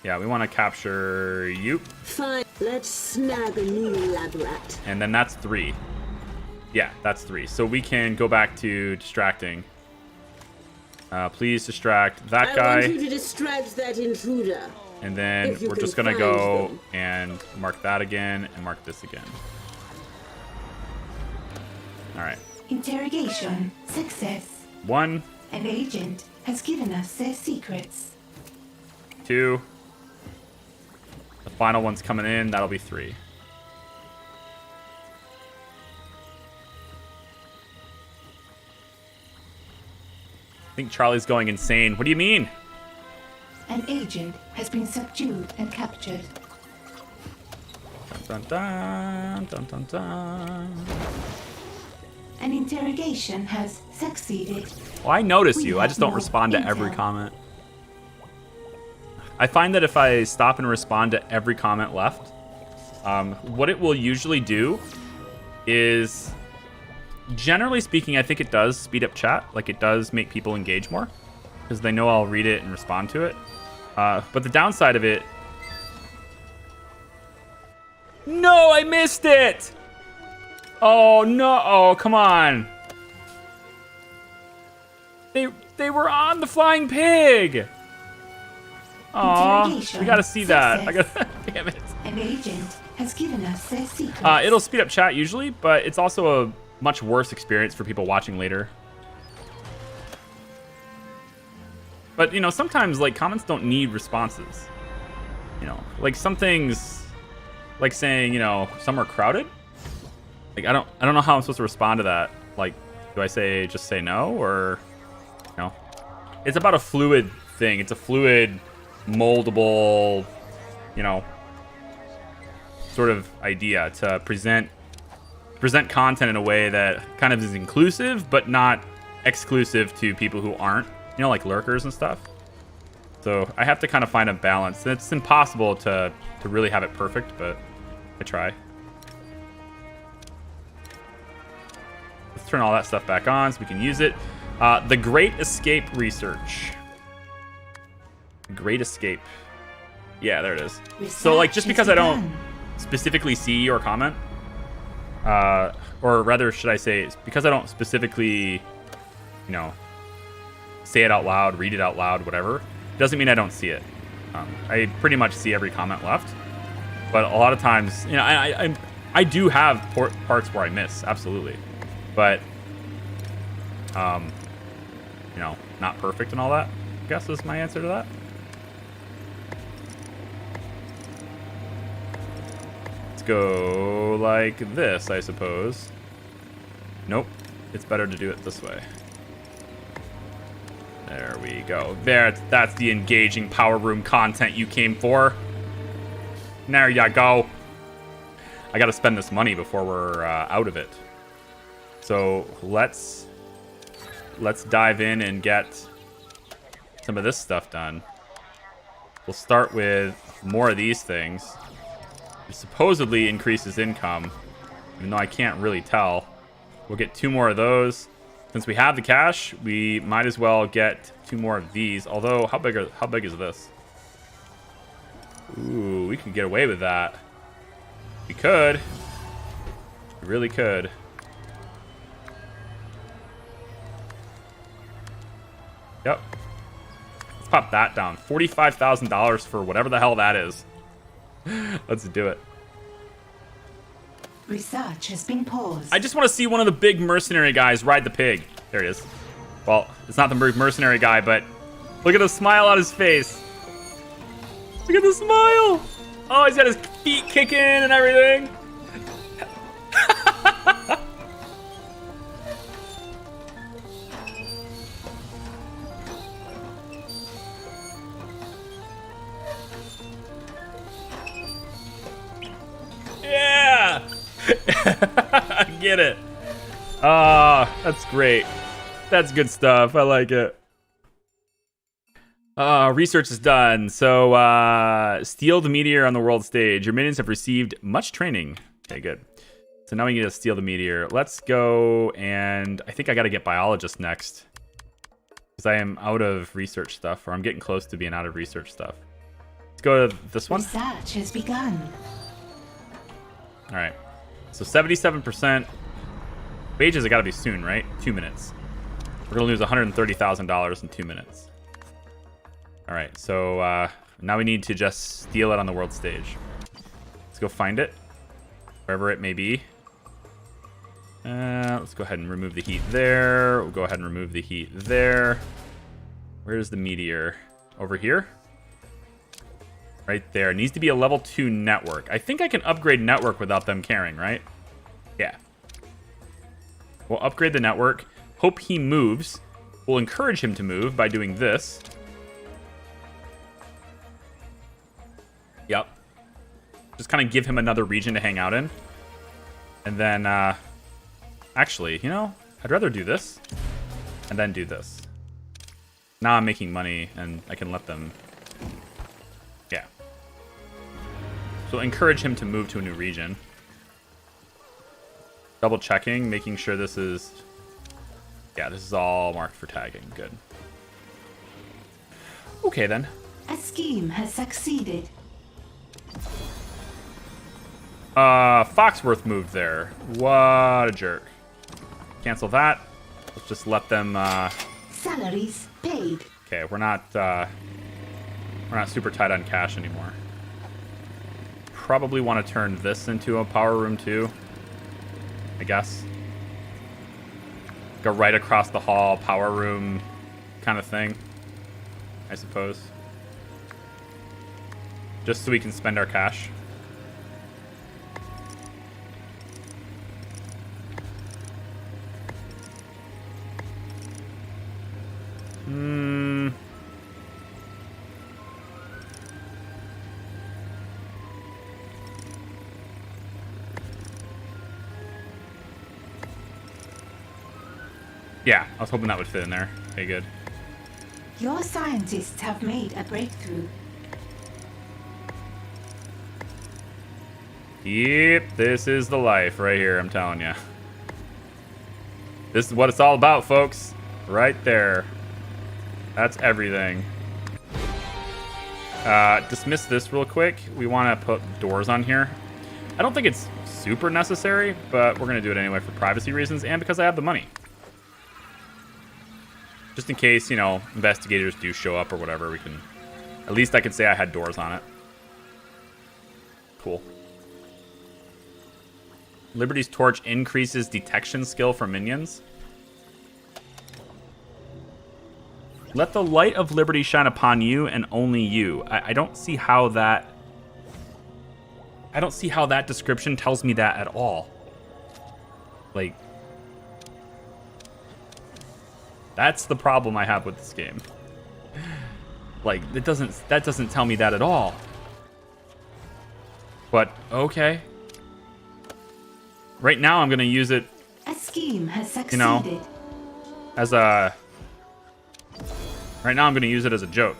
Yeah, we want to capture you. Fine, let's snag a new lab rat. And then that's 3. Yeah, that's 3. So we can go back to distracting. Please distract that guy. I want you to distract that intruder. And then If you we're can just going to find go them. and mark that again and mark this again. All right. Interrogation success. 1, An agent has given us their secrets. 2. The final one's coming in. That'll be 3. I think Charlie's going insane. What do you mean? An agent has been subdued and captured. Dun, dun, dun, dun, dun. An interrogation has succeeded. Well, I notice We you. I have just don't more respond to every intel. comment. I find that if I stop and respond to every comment left, what it will usually do is, generally speaking, I think it does speed up chat. Like, it does make people engage more because they know I'll read it and respond to it. But the downside of it... No, I missed it! Oh, no. Oh, come on. They were on the flying pig. Aw, Interrogation we gotta see that. success. Damn it. An agent has given us their secrets. It'll speed up chat usually, but it's also a much worse experience for people watching later. But, you know, sometimes, like, comments don't need responses. You know, like, some things, like saying, you know, some are crowded. Like, I don't know how I'm supposed to respond to that. Like, do I just say no, or, you know? It's about a fluid thing. It's a fluid, moldable, you know, sort of idea to present content in a way that kind of is inclusive, but not exclusive to people who aren't, you know, like lurkers and stuff. So I have to kind of find a balance. And it's impossible to really have it perfect, but I try. Let's turn all that stuff back on so we can use it. The Great Escape research. Great Escape. Yeah, there it is. So, like, just because I don't specifically see your comment, or rather, should I say, because I don't specifically, you know, say it out loud, read it out loud, whatever, doesn't mean I don't see it. I pretty much see every comment left, but a lot of times, you know, I do have parts where I miss, absolutely, but, you know, not perfect and all that, I guess is my answer to that. Let's go like this, I suppose. Nope, it's better to do it this way. There we go. That's the engaging power room content you came for. There ya go. I gotta spend this money before we're out of it. So let's dive in and get some of this stuff done. We'll start with more of these things. It supposedly increases income, even though I can't really tell. We'll get 2 more of those. Since we have the cash, we might as well get 2 more of these. Although, how big is this? Ooh, we could get away with that. We could. We really could. Yep. Let's pop that down. $45,000 for whatever the hell that is. Let's do it. Research has been paused. I just want to see one of the big mercenary guys ride the pig. There it is. Well, it's not the big mercenary guy, but look at the smile on his face. Look at the smile. Oh, he's got his feet kicking and everything. Yeah. I get it. Ah, that's great. That's good stuff. I like it. Research is done. So, steal the meteor on the world stage. Your minions have received much training. Okay, good. So now we need to steal the meteor. Let's go, and I think I got to get biologist next. Because I am out of research stuff, or I'm getting close to being out of research stuff. Let's go to this one. Research has begun. All right. So 77%. Wages have got to be soon, right? 2 minutes. We're going to lose $130,000 in 2 minutes. All right. So now we need to just steal it on the world stage. Let's go find it. Wherever it may be. Let's go ahead and remove the heat there. We'll go ahead and remove the heat there. Where's the meteor? Over here? Right there. It needs to be a level 2 network. I think I can upgrade network without them caring, right? Yeah. We'll upgrade the network. Hope he moves. We'll encourage him to move by doing this. Yep. Just kind of give him another region to hang out in. And then, actually, you know, I'd rather do this and then do this. Now I'm making money and I can let them... Yeah. So encourage him to move to a new region. Double checking, making sure this is... Yeah, this is all marked for tagging. Good. Okay, then. A scheme has succeeded. Foxworth moved there. What a jerk. Cancel that. Let's just let them, Salaries paid. Okay, we're not super tight on cash anymore. Probably want to turn this into a power room too. I guess. Go right across the hall, power room kind of thing. I suppose. Just so we can spend our cash. Yeah, I was hoping that would fit in there. Okay, good. Your scientists have made a breakthrough. Yep, this is the life right here, I'm telling you. This is what it's all about, folks. Right there. That's everything. Dismiss this real quick. We want to put doors on here. I don't think it's super necessary, but we're going to do it anyway for privacy reasons and because I have the money. Just in case, you know, investigators do show up or whatever, we can... At least I can say I had doors on it. Cool. Liberty's Torch increases detection skill for minions. Let the light of Liberty shine upon you and only you. I don't see how that... I don't see how that description tells me that at all. Like... That's the problem I have with this game. Like, that doesn't tell me that at all. But, okay. Right now, I'm going to use it, A scheme has succeeded. you know, as a... Right now, I'm going to use it as a joke.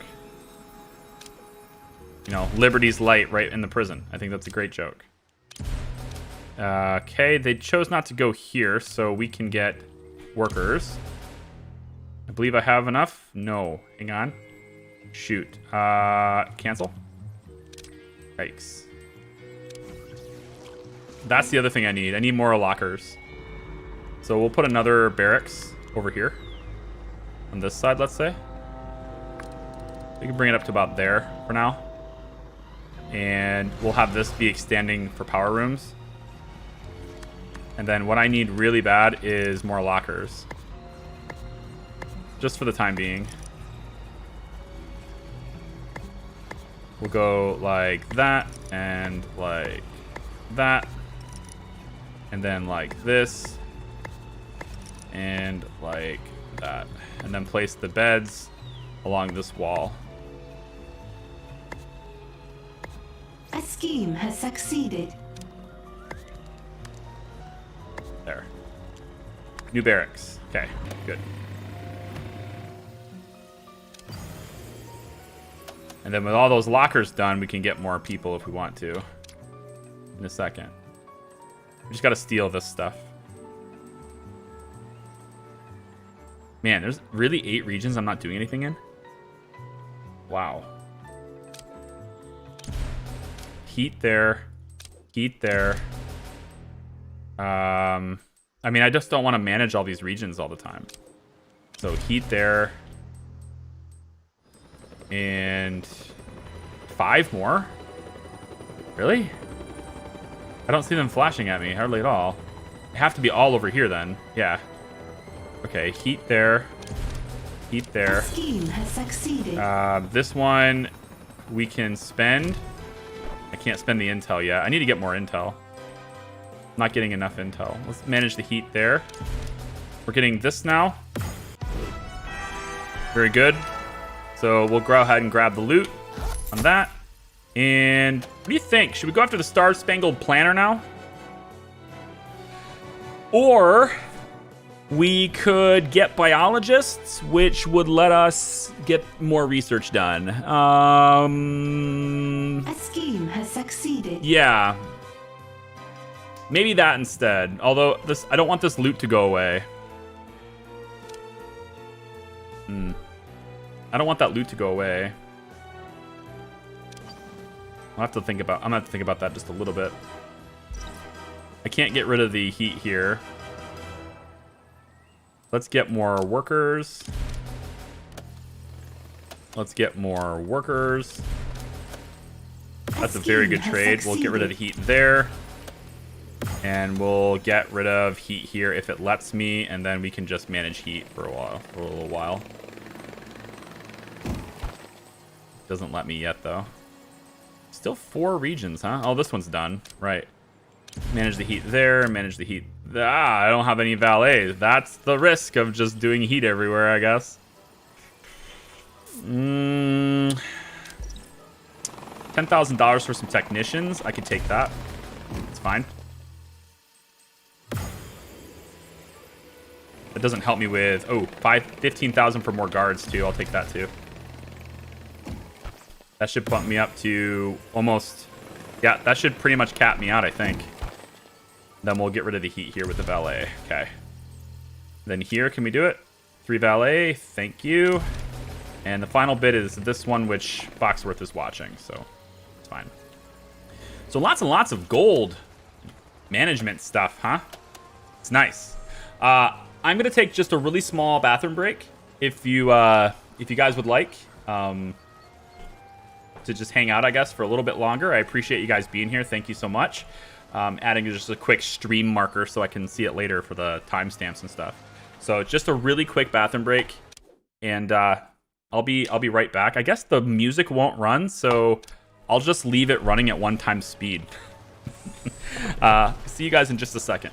You know, Liberty's light right in the prison. I think that's a great joke. Okay, they chose not to go here, so we can get workers. I believe I have enough. No, hang on. Shoot. Cancel. Yikes. That's the other thing I need. I need more lockers. So we'll put another barracks over here. On this side, let's say. We can bring it up to about there for now. And we'll have this be extending for power rooms. And then what I need really bad is more lockers. Just for the time being. We'll go like that and like that. And then like this. And like that. And then place the beds along this wall. A scheme has succeeded. There. New barracks. Okay, good. And then with all those lockers done, we can get more people if we want to. In a second. We just gotta steal this stuff. Man, there's really 8 regions I'm not doing anything in? Wow. Heat there. Heat there. I mean, I just don't want to manage all these regions all the time. So heat there. And 5 more? Really? I don't see them flashing at me, hardly at all. They have to be all over here then. Yeah. Okay, heat there. Heat there. The scheme has succeeded. This one we can spend. I can't spend the intel yet. I need to get more intel. Not getting enough intel. Let's manage the heat there. We're getting this now. Very good. So we'll go ahead and grab the loot on that. And what do you think? Should we go after the Star Spangled Planner now? Or we could get biologists, which would let us get more research done. A scheme has succeeded. Yeah. Maybe that instead. Although this, I don't want this loot to go away. I don't want that loot to go away. I'm gonna have to think about that just a little bit. I can't get rid of the heat here. Let's get more workers. Let's get more workers. That's a very good trade. We'll get rid of the heat there. And we'll get rid of heat here if it lets me, and then we can just manage heat for a little while. Doesn't let me yet though. Still 4 regions, huh? Oh, this one's done. Right. Manage the heat there, manage the heat. I don't have any valets. That's the risk of just doing heat everywhere, I guess. $10,000 for some technicians. I could take that. It's fine. That doesn't help me with... Oh, 15,000 for more guards, too. I'll take that, too. That should bump me up to almost... Yeah, that should pretty much cap me out, I think. Then we'll get rid of the heat here with the valet. Okay. Then here, can we do it? 3 valet, thank you. And the final bit is this one, which Foxworth is watching, so it's fine. So lots and lots of gold management stuff, huh? It's nice. I'm gonna take just a really small bathroom break, if you guys would like. To just hang out, I guess, for a little bit longer. I appreciate you guys being here. Thank you so much. Adding just a quick stream marker so I can see it later for the timestamps and stuff. So just a really quick bathroom break, and I'll be right back. I guess the music won't run, so I'll just leave it running at 1x speed. See you guys in just a second.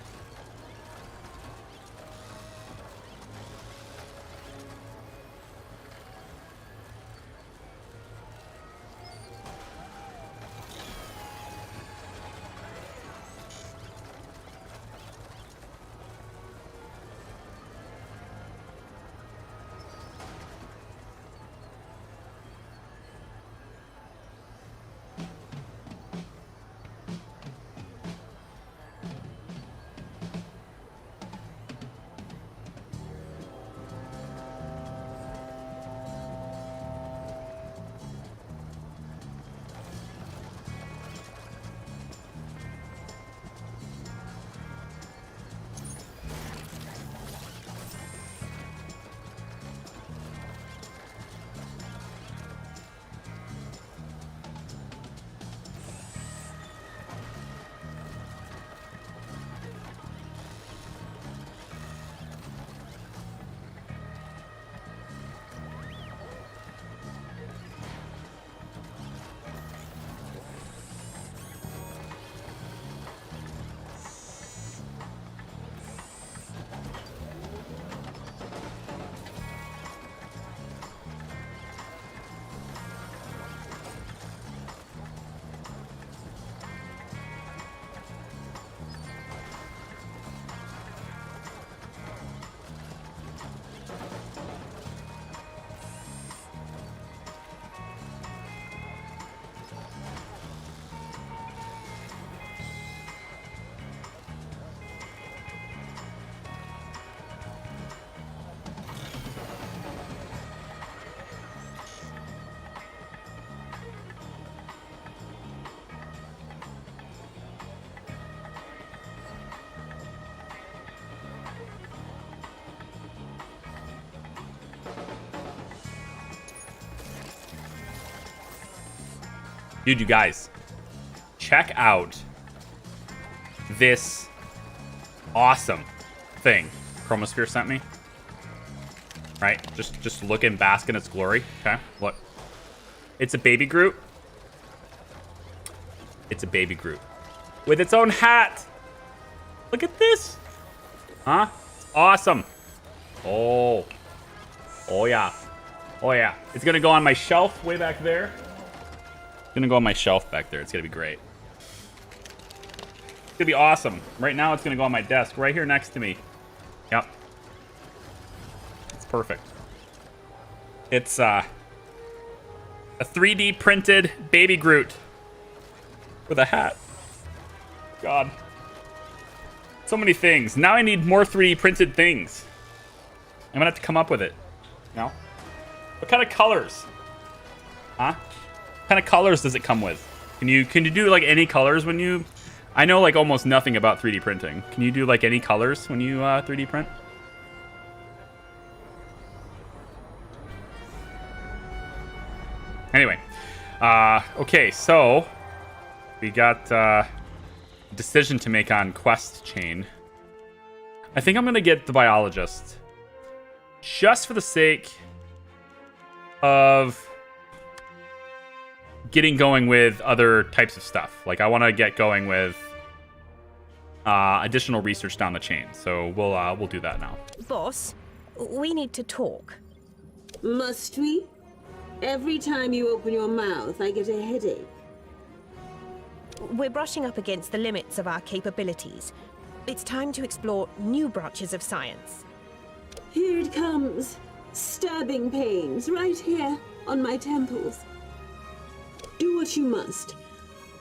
Dude, you guys, check out this awesome thing Chromosphere sent me. Right? Just look and bask in its glory. Okay, look. It's a baby Groot. It's a baby Groot. With its own hat. Look at this. Huh? It's awesome. Oh. Oh, yeah. Oh, yeah. It's going to go on my shelf way back there. It's going to go on my shelf back there. It's going to be great. It's going to be awesome. Right now, it's going to go on my desk right here next to me. Yep. It's perfect. It's a 3D printed baby Groot with a hat. God. So many things. Now I need more 3D printed things. I'm gonna have to come up with it. No? What kind of colors? Huh? What kind of colors does it come with? Can you do like any colors when you... I know like almost nothing about 3D printing. Can you do like any colors when you 3D print? Anyway. Okay, so we got a decision to make on quest chain. I think I'm gonna get the biologist. Just for the sake of getting going with other types of stuff. Like I want to get going with additional research down the chain. So we'll do that now. Boss, we need to talk. Must we? Every time you open your mouth, I get a headache. We're brushing up against the limits of our capabilities. It's time to explore new branches of science. Here it comes. Stabbing pains right here on my temples. Do what you must.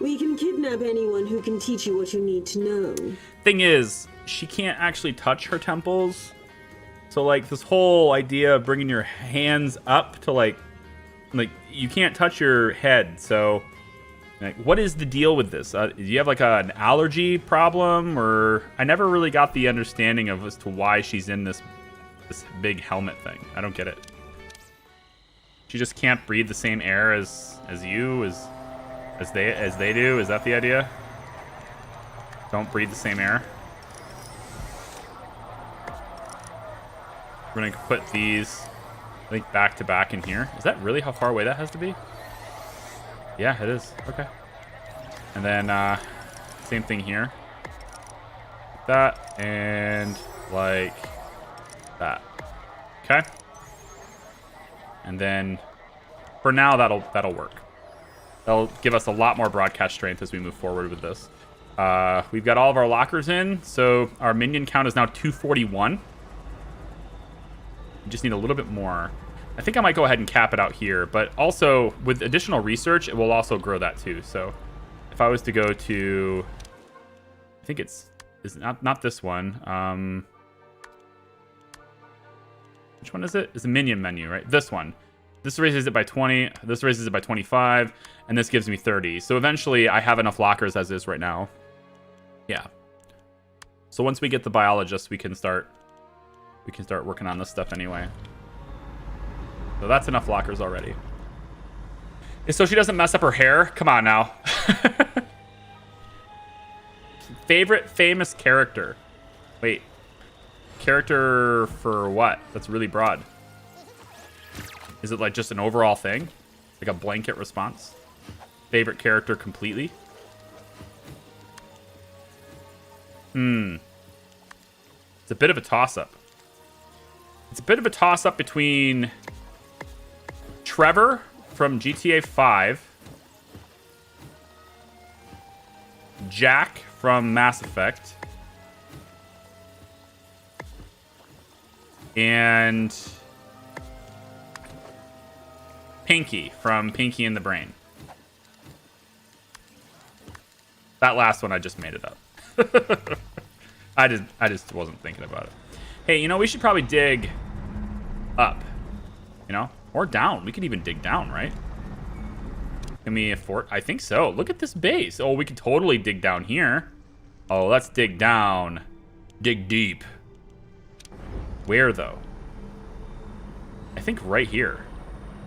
We can kidnap anyone who can teach you what you need to know. Thing is, she can't actually touch her temples. So like this whole idea of bringing your hands up to like you can't touch your head. So like, what is the deal with this? Do you have like an allergy problem, or I never really got the understanding of as to why she's in this big helmet thing. I don't get it. She just can't breathe the same air as you, as they do. Is that the idea? Don't breathe the same air. We're gonna put these, I think, back to back in here. Is that really how far away that has to be? Yeah, it is. Okay. And then same thing here. Like that and like that. Okay. And then for now that'll work. That'll give us a lot more broadcast strength as we move forward with this. We've got all of our lockers in, so our minion count is now 241. We just need a little bit more. I think I might go ahead and cap it out here, but also with additional research, it will also grow that too. So if I was to go to, I think it's not this one. Which one is it? It's the minion menu, right? This one. This raises it by 20. This raises it by 25, and this gives me 30. So eventually, I have enough lockers as is right now. Yeah. So once we get the biologist, we can start working on this stuff anyway. So that's enough lockers already. So she doesn't mess up her hair? Come on now. Favorite famous character. Wait. Character for what? That's really broad. Is it like just an overall thing? Like a blanket response? Favorite character completely? It's a bit of a toss-up. It's a bit of a toss-up between Trevor from GTA 5, Jack from Mass Effect, and Pinky from Pinky and the Brain. That last one, I just made it up. I just wasn't thinking about it. Hey, you know, we should probably dig up, you know, or down. We could even dig down, right? Can we afford? I think so. Look at this base. Oh, we could totally dig down here. Oh, let's dig down. Dig deep. Where though? I think right here.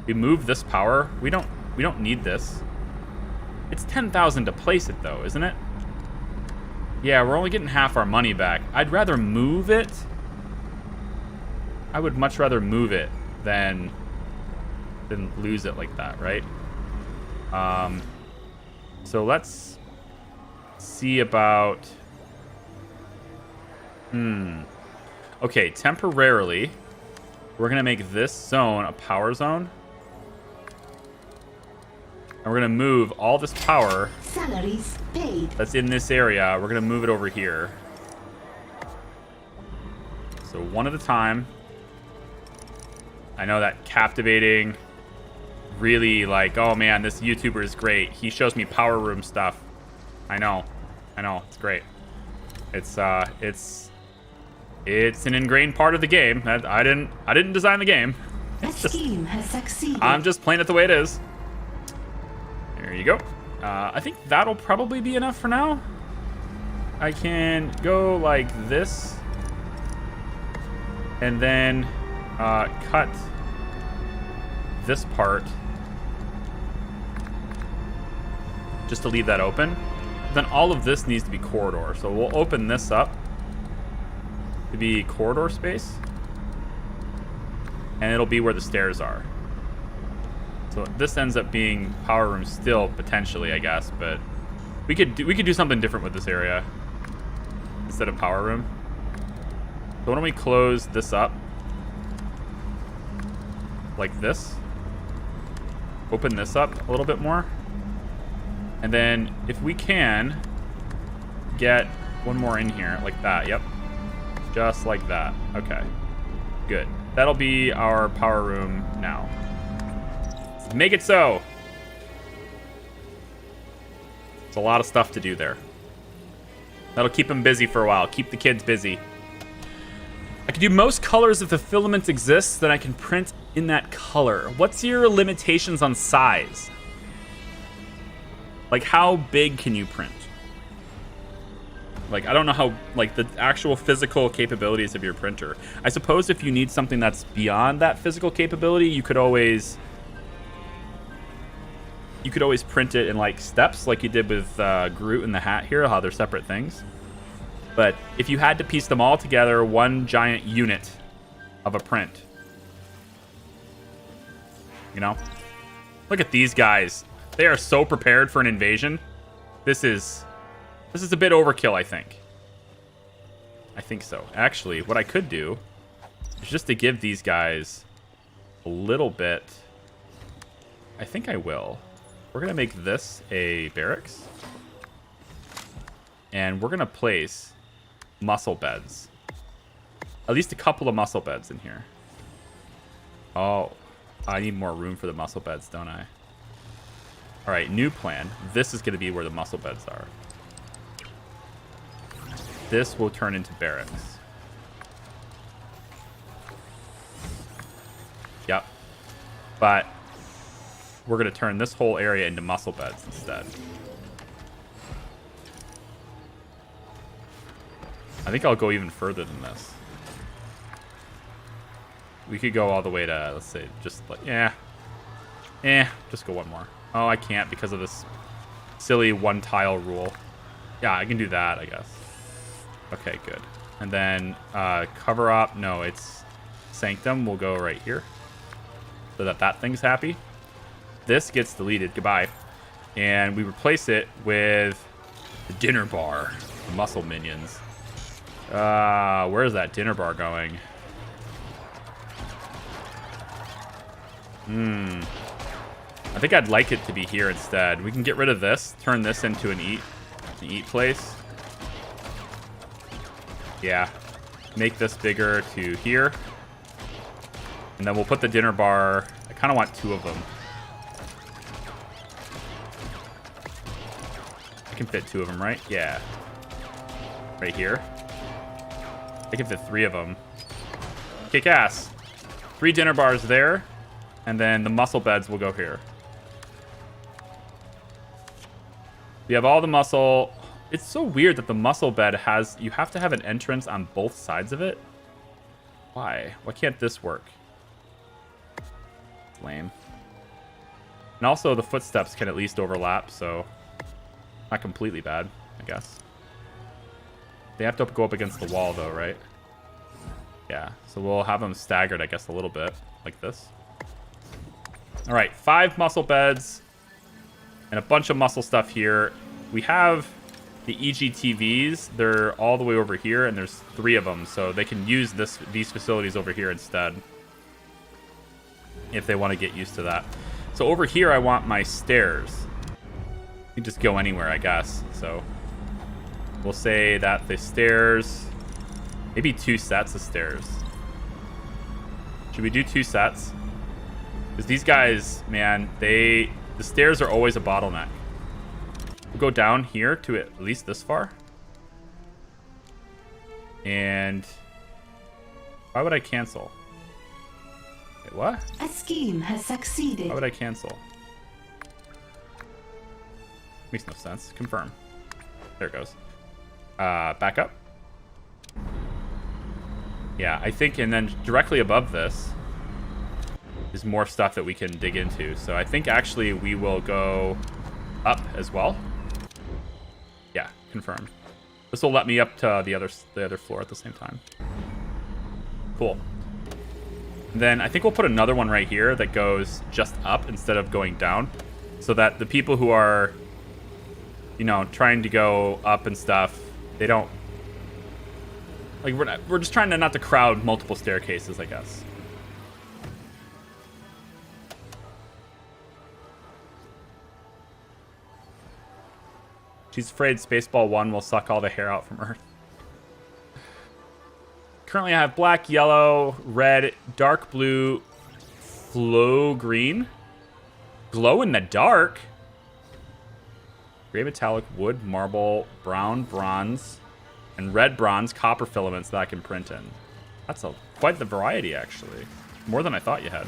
We move this power. We don't need this. It's 10,000 to place it, though, isn't it? Yeah, we're only getting half our money back. I'd rather move it. I would much rather move it than lose it like that, right? So let's see about... Okay, temporarily, we're going to make this zone a power zone. And we're going to move all this power Salaries paid. that's in this area. We're going to move it over here. So one at a time. I know that captivating, really like, oh man, this YouTuber is great. He shows me power room stuff. I know. It's great. It's an ingrained part of the game. I didn't design the game. The scheme has succeeded. I'm just playing it the way it is. There you go. I think that'll probably be enough for now. I can go like this. And then cut this part. Just to leave that open. Then all of this needs to be corridor. So we'll open this up to be corridor space. And it'll be where the stairs are. So this ends up being power room still, potentially, I guess, but we could do something different with this area instead of power room. So why don't we close this up like this? Open this up a little bit more. And then if we can get one more in here like that, yep. Just like that. Okay. Good. That'll be our power room now. Make it so. It's a lot of stuff to do there. That'll keep them busy for a while. Keep the kids busy. I can do most colors if the filament exists, then I can print in that color. What's your limitations on size? Like, how big can you print? Like, I don't know how, like, the actual physical capabilities of your printer. I suppose if you need something that's beyond that physical capability, you could always print it in, like, steps, like you did with Groot and the hat here, how they're separate things. But if you had to piece them all together, one giant unit of a print. You know? Look at these guys. They are so prepared for an invasion. This is a bit overkill, I think. I think so. Actually, what I could do is just to give these guys a little bit. I think I will. We're going to make this a barracks. And we're going to place muscle beds. At least a couple of muscle beds in here. Oh, I need more room for the muscle beds, don't I? All right, new plan. This is going to be where the muscle beds are. This will turn into barracks. Yep. But we're going to turn this whole area into muscle beds instead. I think I'll go even further than this. We could go all the way to, let's say, just like, just go one more. Oh, I can't because of this silly one tile rule. Yeah, I can do that, I guess. Okay, good. And then cover up, no, it's sanctum will go right here. So that thing's happy. This gets deleted, goodbye. And we replace it with the dinner bar, the muscle minions. Where is that dinner bar going? I think I'd like it to be here instead. We can get rid of this, turn this into an eat place. Yeah. Make this bigger to here. And then we'll put the dinner bar. I kind of want two of them. I can fit two of them, right? Yeah. Right here. I can fit three of them. Kick ass. 3 dinner bars there. And then the muscle beds will go here. We have all the muscle. It's so weird that the muscle bed has... You have to have an entrance on both sides of it. Why? Why can't this work? Lame. And also the footsteps can at least overlap, so not completely bad, I guess. They have to go up against the wall though, right? Yeah, so we'll have them staggered, I guess, a little bit, like this. All right, 5 muscle beds and a bunch of muscle stuff here. We have the EGTVs. They're all the way over here, and there's 3 of them, so they can use these facilities over here instead if they want to get used to that. So over here, I want my stairs. You can just go anywhere, I guess. So we'll say that the stairs, maybe 2 sets of stairs. Should we do 2 sets? Because these guys, man, the stairs are always a bottleneck. We'll go down here to at least this far. And why would I cancel? Wait, what? A scheme has succeeded. Why would I cancel? Makes no sense. Confirm. There it goes. Back up. Yeah, I think, and then directly above this is more stuff that we can dig into. So I think actually we will go up as well. Yeah, confirmed. This will let me up to the other floor at the same time. Cool. And then I think we'll put another one right here that goes just up instead of going down, so that the people who are, you know, trying to go up and stuff, they don't, like, we're just trying to not to crowd multiple staircases, I guess. She's afraid Spaceball 1 will suck all the hair out from Earth. Currently I have black, yellow, red, dark blue, flow green, glow in the dark, gray metallic, wood, marble, brown, bronze, and red bronze copper filaments that I can print in. That's quite the variety, actually. More than I thought you had.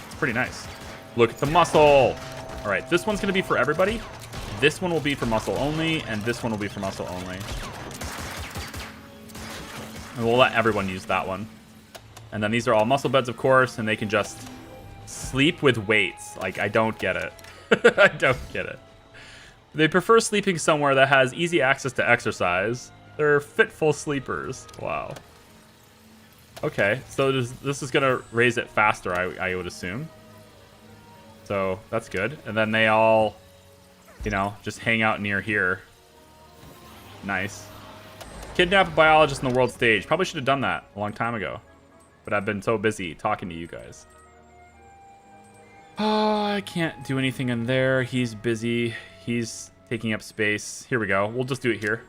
It's pretty nice. Look at the muscle. All right, this one's going to be for everybody. This one will be for muscle only, and this one will be for muscle only. And we'll let everyone use that one. And then these are all muscle beds, of course, and they can just sleep with weights. Like, I don't get it. I don't get it. They prefer sleeping somewhere that has easy access to exercise. They're fitful sleepers. Wow. Okay, so this is going to raise it faster, I would assume. So that's good. And then they all, you know, just hang out near here. Nice. Kidnap a biologist in the world stage. Probably should have done that a long time ago. But I've been so busy talking to you guys. Oh, I can't do anything in there. He's busy. He's taking up space. Here we go. We'll just do it here.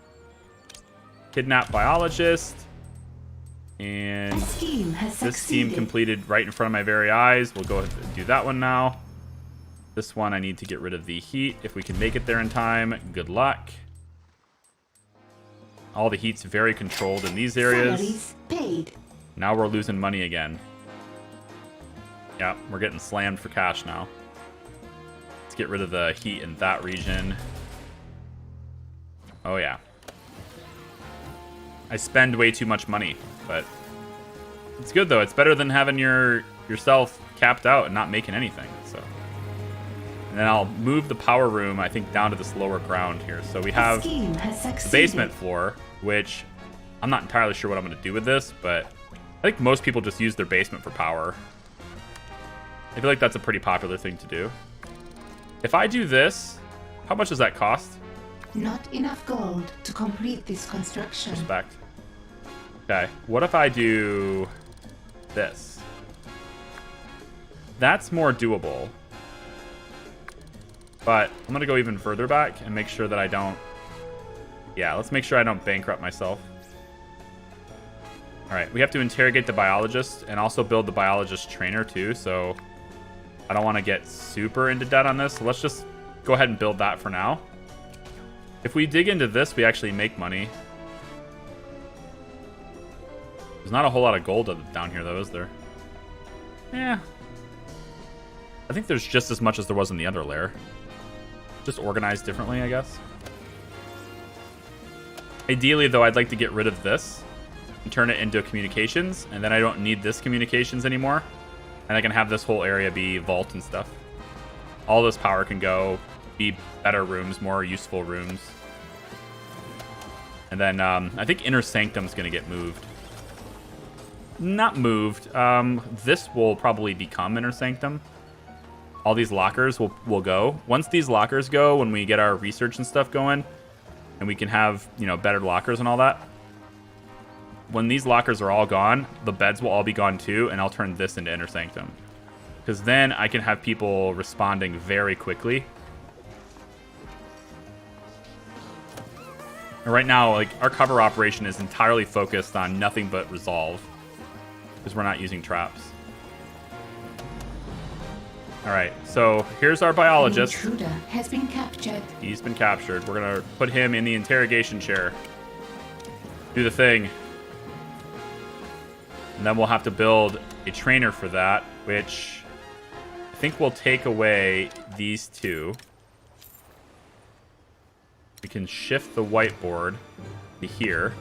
Kidnap biologist. And this scheme completed right in front of my very eyes. We'll go ahead and do that one now. This one, I need to get rid of the heat. If we can make it there in time, good luck. All the heat's very controlled in these areas. Paid. Now we're losing money again. Yeah, we're getting slammed for cash now. Let's get rid of the heat in that region. Oh yeah. I spend way too much money, but it's good though. It's better than having yourself capped out and not making anything. So, and then I'll move the power room, I think, down to this lower ground here. So we have the basement floor, which I'm not entirely sure what I'm going to do with this, but I think most people just use their basement for power. I feel like that's a pretty popular thing to do. If I do this, how much does that cost? Not enough gold to complete this construction. Respect. Okay, what if I do this? That's more doable. But I'm gonna go even further back and make sure that I don't... Yeah, let's make sure I don't bankrupt myself. Alright, we have to interrogate the biologist and also build the biologist trainer too, so I don't want to get super into debt on this. So let's just go ahead and build that for now. If we dig into this, we actually make money. There's not a whole lot of gold down here, though, is there? Yeah. I think there's just as much as there was in the other lair. Just organized differently, I guess. Ideally, though, I'd like to get rid of this and turn it into communications, and then I don't need this communications anymore. And I can have this whole area be vault and stuff. All this power can go, be better rooms, more useful rooms. And then I think Inner Sanctum's going to get moved. Not moved. This will probably become Inner Sanctum. All these lockers will go. Once these lockers go, when we get our research and stuff going, and we can have, you know, better lockers and all that. When these lockers are all gone, the beds will all be gone too, and I'll turn this into Inner Sanctum. Because then I can have people responding very quickly. And right now, like, our cover operation is entirely focused on nothing but resolve. Because we're not using traps. Alright, so here's our biologist. An intruder has been captured. He's been captured. We're going to put him in the interrogation chair. Do the thing. And then we'll have to build a trainer for that, which I think will take away these two. We can shift the whiteboard to here.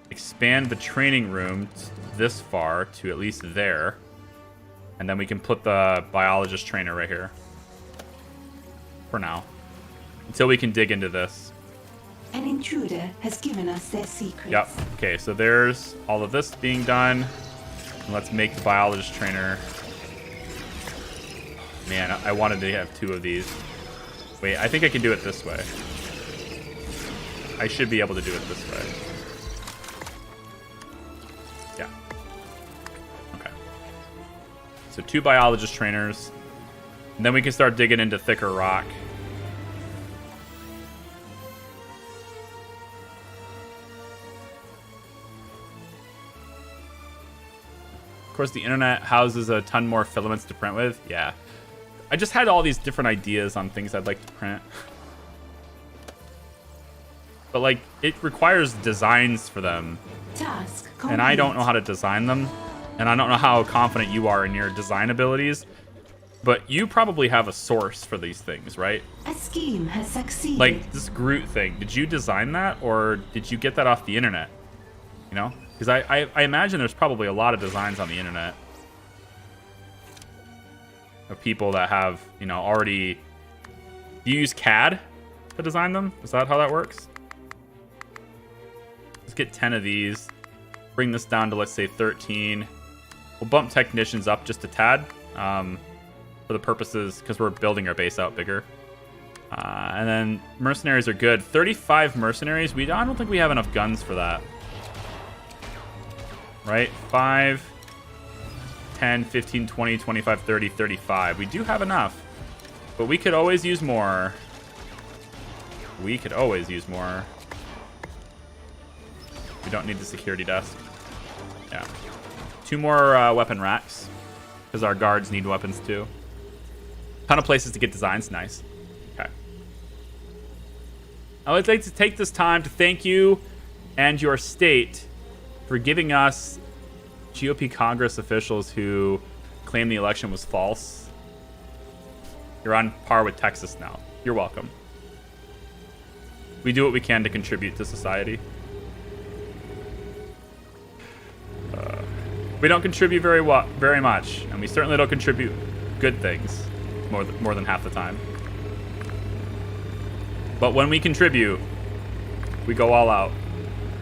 Expand the training room this far to at least there. And then we can put the biologist trainer right here. For now. Until we can dig into this. An intruder has given us their secrets. Yep. Okay, so there's all of this being done. And let's make the biologist trainer. Man, I wanted to have two of these. Wait, I think I can do it this way. I should be able to do it this way. Yeah. Okay. So 2 biologist trainers. And then we can start digging into thicker rock. Of course, the internet houses a ton more filaments to print with. Yeah. I just had all these different ideas on things I'd like to print. But, like, it requires designs for them. Task complete. And I don't know how to design them. And I don't know how confident you are in your design abilities. But you probably have a source for these things, right? A scheme has succeeded. Like, this GROOT thing. Did you design that? Or did you get that off the internet? You know? Because I imagine there's probably a lot of designs on the internet. Of people that have, you know, already... Do you use CAD to design them? Is that how that works? Let's get 10 of these. Bring this down to, let's say, 13. We'll bump technicians up just a tad. For the purposes, because we're building our base out bigger. And then mercenaries are good. 35 mercenaries. I don't think we have enough guns for that. Right? 5, 10, 15, 20, 25, 30, 35. We do have enough. But we could always use more. We could always use more. We don't need the security desk. Yeah. 2 more weapon racks. Because our guards need weapons too. Ton of places to get designs. Nice. Okay. I would like to take this time to thank you and your state for giving us GOP Congress officials who claimed the election was false. You're on par with Texas now. You're welcome. We do what we can to contribute to society. We don't contribute very much, and we certainly don't contribute good things more than half the time. But when we contribute, we go all out,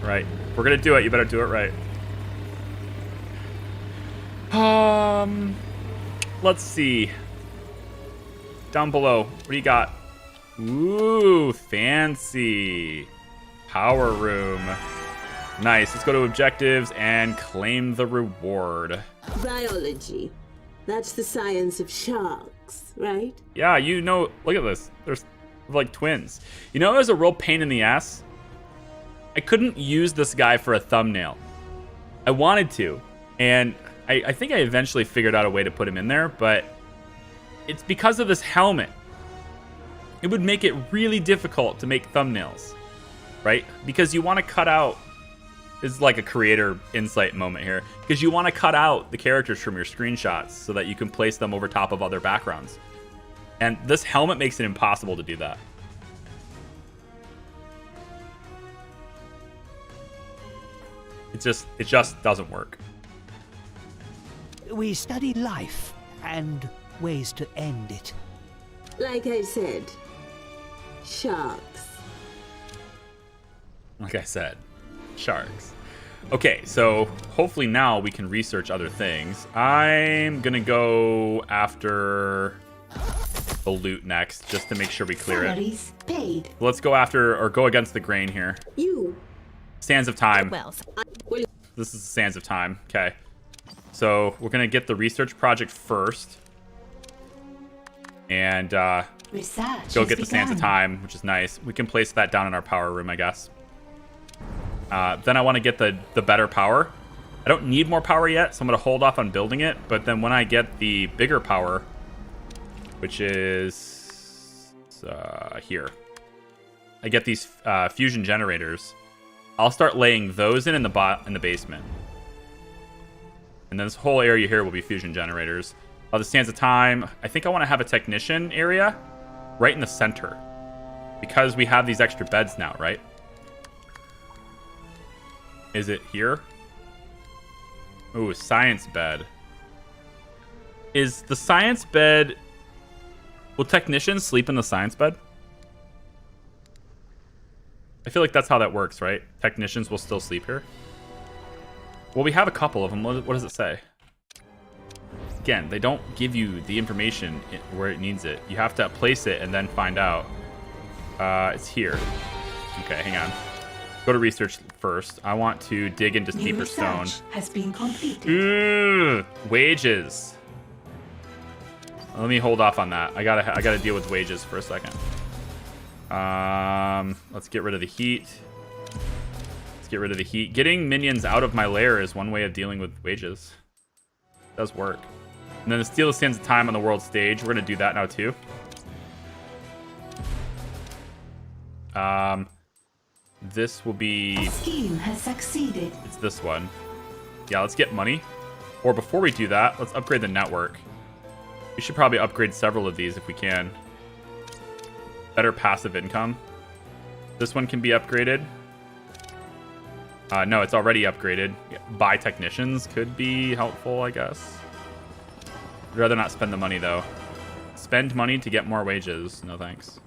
right? If we're gonna do it, you better do it right. Let's see. Down below, what do you got? Ooh, fancy. Power room. Nice. Let's go to objectives and claim the reward. Biology. That's the science of sharks, right? Yeah, you know, look at this. There's like twins. You know, it was a real pain in the ass. I couldn't use this guy for a thumbnail. I wanted to. And I think I eventually figured out a way to put him in there, but it's because of this helmet. It would make it really difficult to make thumbnails, right? Because you want to cut out, it's like a creator insight moment here, because you want to cut out the characters from your screenshots so that you can place them over top of other backgrounds. And this helmet makes it impossible to do that. It just doesn't work. We study life and ways to end it. Like I said, sharks. Like I said, sharks. Okay, so hopefully now we can research other things. I'm gonna go after the loot next, just to make sure we clear it. Salaries paid. Let's go after, or go against the grain here. You. Sands of Time. Well, This is the Sands of Time. Okay. So we're gonna get the research project first. And Research go has get the Sands of begun. Time, which is nice. We can place that down in our power room, I guess. Then I want to get the better power. I don't need more power yet, so I'm going to hold off on building it. But then when I get the bigger power, which is here, I get these fusion generators. I'll start laying those in the basement. And then this whole area here will be fusion generators. The Sands of Time, I think I want to have a technician area right in the center. Because we have these extra beds now, right? Is it here? Ooh, science bed. Is the science bed... Will technicians sleep in the science bed? I feel like that's how that works, right? Technicians will still sleep here. Well, we have a couple of them. What does it say? Again, they don't give you the information where it needs it. You have to place it and then find out. It's here. Okay, hang on. Go to research first. I want to dig into New deeper stone. research has been completed. Ugh, wages. Let me hold off on that. I gotta deal with wages for a second. Let's get rid of the heat. Let's get rid of the heat. Getting minions out of my lair is one way of dealing with wages. It does work. And then the Steal the Sands of Time on the world stage. We're gonna do that now too. This will be... A scheme has succeeded. It's this one. Yeah, let's get money. Or before we do that, let's upgrade the network. We should probably upgrade several of these if we can. Better passive income. This one can be upgraded. No, it's already upgraded. Yeah, buy technicians could be helpful, I guess. I'd rather not spend the money, though. Spend money to get more wages. No thanks.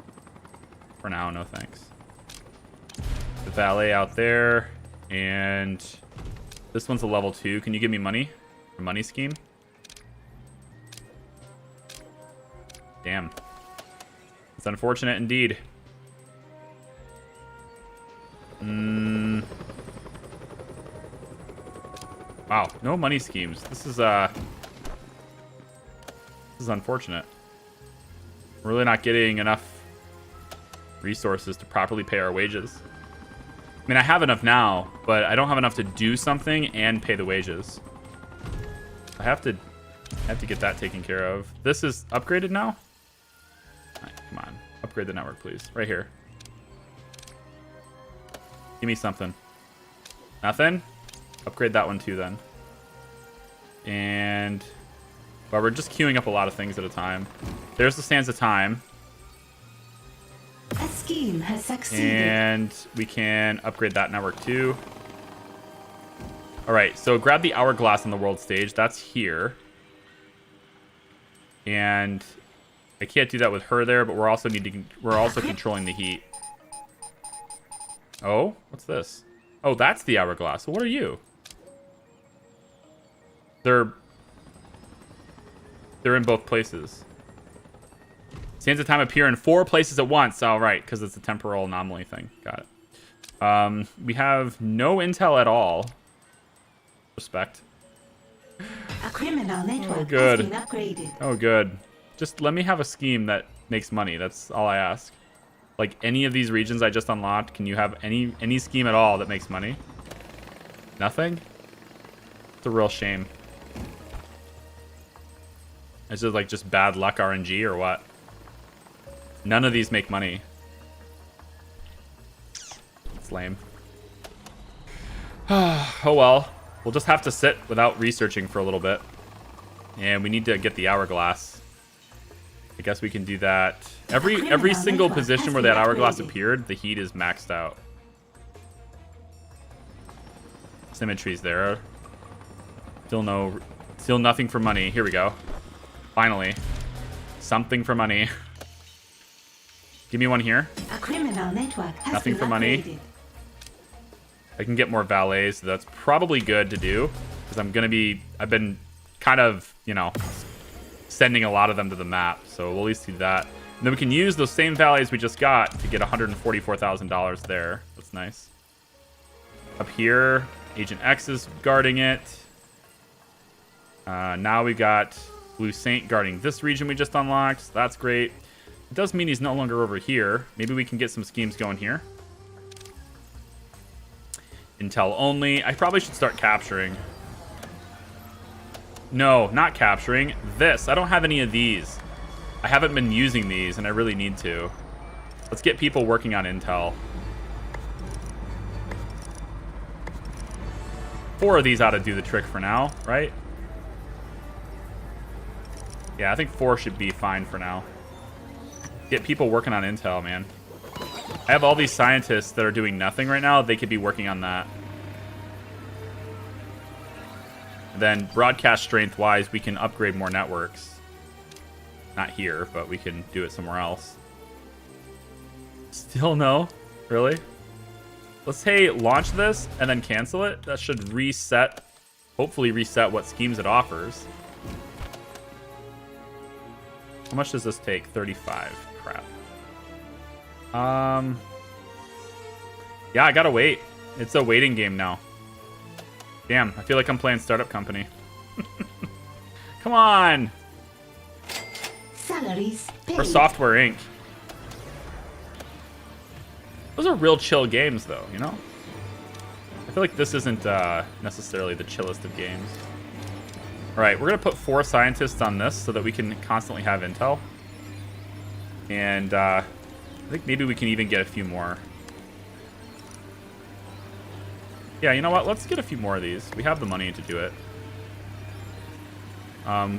For now, no thanks. The valet out there. And this one's a level 2. Can you give me money? For money scheme? Damn. It's unfortunate indeed. Wow, no money schemes. This is unfortunate. We're really not getting enough resources to properly pay our wages. I mean, I have enough now, but I don't have enough to do something and pay the wages. I have to get that taken care of. This is upgraded now? All right, come on. Upgrade the network, please. Right here. Give me something. Nothing? Upgrade that one too, then. And... Well, we're just queuing up a lot of things at a time. There's the Sands of Time. A scheme has succeeded. And we can upgrade that network too. Alright, so grab the hourglass on the world stage. That's here. And I can't do that with her there, but we're also controlling the heat. Oh, what's this? Oh, that's the hourglass. So what are you? They're in both places. Sands of Time appear in 4 places at once. All right, because it's a temporal anomaly thing. Got it. We have no intel at all. Respect. A criminal network good. has been upgraded. Oh, good. Just let me have a scheme that makes money. That's all I ask. Like any of these regions I just unlocked, can you have any scheme at all that makes money? Nothing? It's a real shame. Is it like just bad luck RNG or what? None of these make money. It's lame. Oh well. We'll just have to sit without researching for a little bit. And we need to get the hourglass. I guess we can do that. Every single position where that hourglass appeared, the heat is maxed out. Symmetry's there. Still no Still nothing for money. Here we go. Finally. Something for money. Give me one here. A criminal network has Nothing been for money. upgraded. I can get more valets, so that's probably good to do. Because I've been kind of, you know, sending a lot of them to the map. So we'll at least do that. And then we can use those same valets we just got to get $144,000 there. That's nice. Up here, Agent X is guarding it. Now we got Blue Saint guarding this region we just unlocked. So that's great. It does mean he's no longer over here. Maybe we can get some schemes going here. Intel only. I probably should start capturing. No, not capturing. This. I don't have any of these. I haven't been using these, and I really need to. Let's get people working on intel. 4 of these ought to do the trick for now, right? Yeah, I think 4 should be fine for now. Get people working on intel, man. I have all these scientists that are doing nothing right now. They could be working on that. Then broadcast strength-wise, we can upgrade more networks. Not here, but we can do it somewhere else. Still no? Really? Let's, hey, launch this and then cancel it. That should reset, hopefully reset what schemes it offers. How much does this take? 35. Crap. Yeah, I gotta wait. It's a waiting game now. Damn, I feel like I'm playing Startup Company. Come on! Salaries paid. Or Software Inc. Those are real chill games, though, you know? I feel like this isn't necessarily the chillest of games. Alright, we're going to put 4 scientists on this so that we can constantly have intel. And I think maybe we can even get a few more. Yeah, you know what? Let's get a few more of these. We have the money to do it.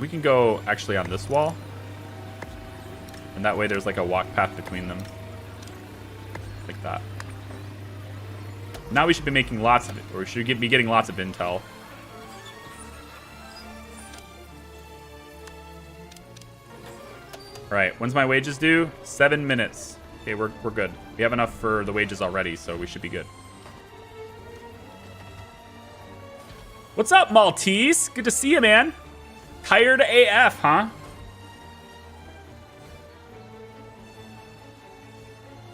We can go actually on this wall. And that way there's like a walk path between them. Like that. Now we should be making lots of it, or we should be getting lots of intel. Alright, when's my wages due? 7 minutes. Okay, we're good. We have enough for the wages already, so we should be good. What's up, Maltese? Good to see you, man. Tired AF, huh?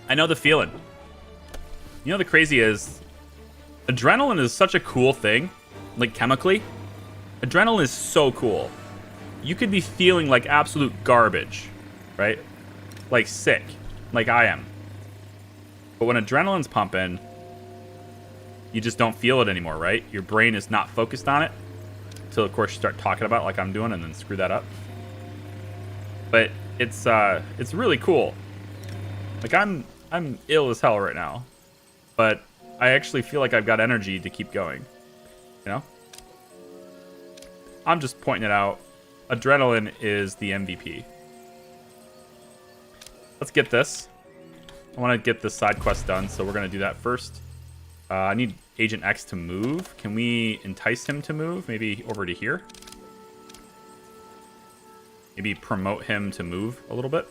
I know the feeling. You know the crazy is, adrenaline is such a cool thing, like chemically. Adrenaline is so cool. You could be feeling like absolute garbage, right? Like sick, like I am. But when adrenaline's pumping, you just don't feel it anymore, right? Your brain is not focused on it until, of course, you start talking about it like I'm doing and then screw that up. But it's really cool. Like I'm ill as hell right now, but I actually feel like I've got energy to keep going. You know? I'm just pointing it out. Adrenaline is the MVP. Let's get this. I want to get this side quest done, so we're going to do that first. I need Agent X to move. Can we entice him to move? Maybe over to here? Maybe promote him to move a little bit.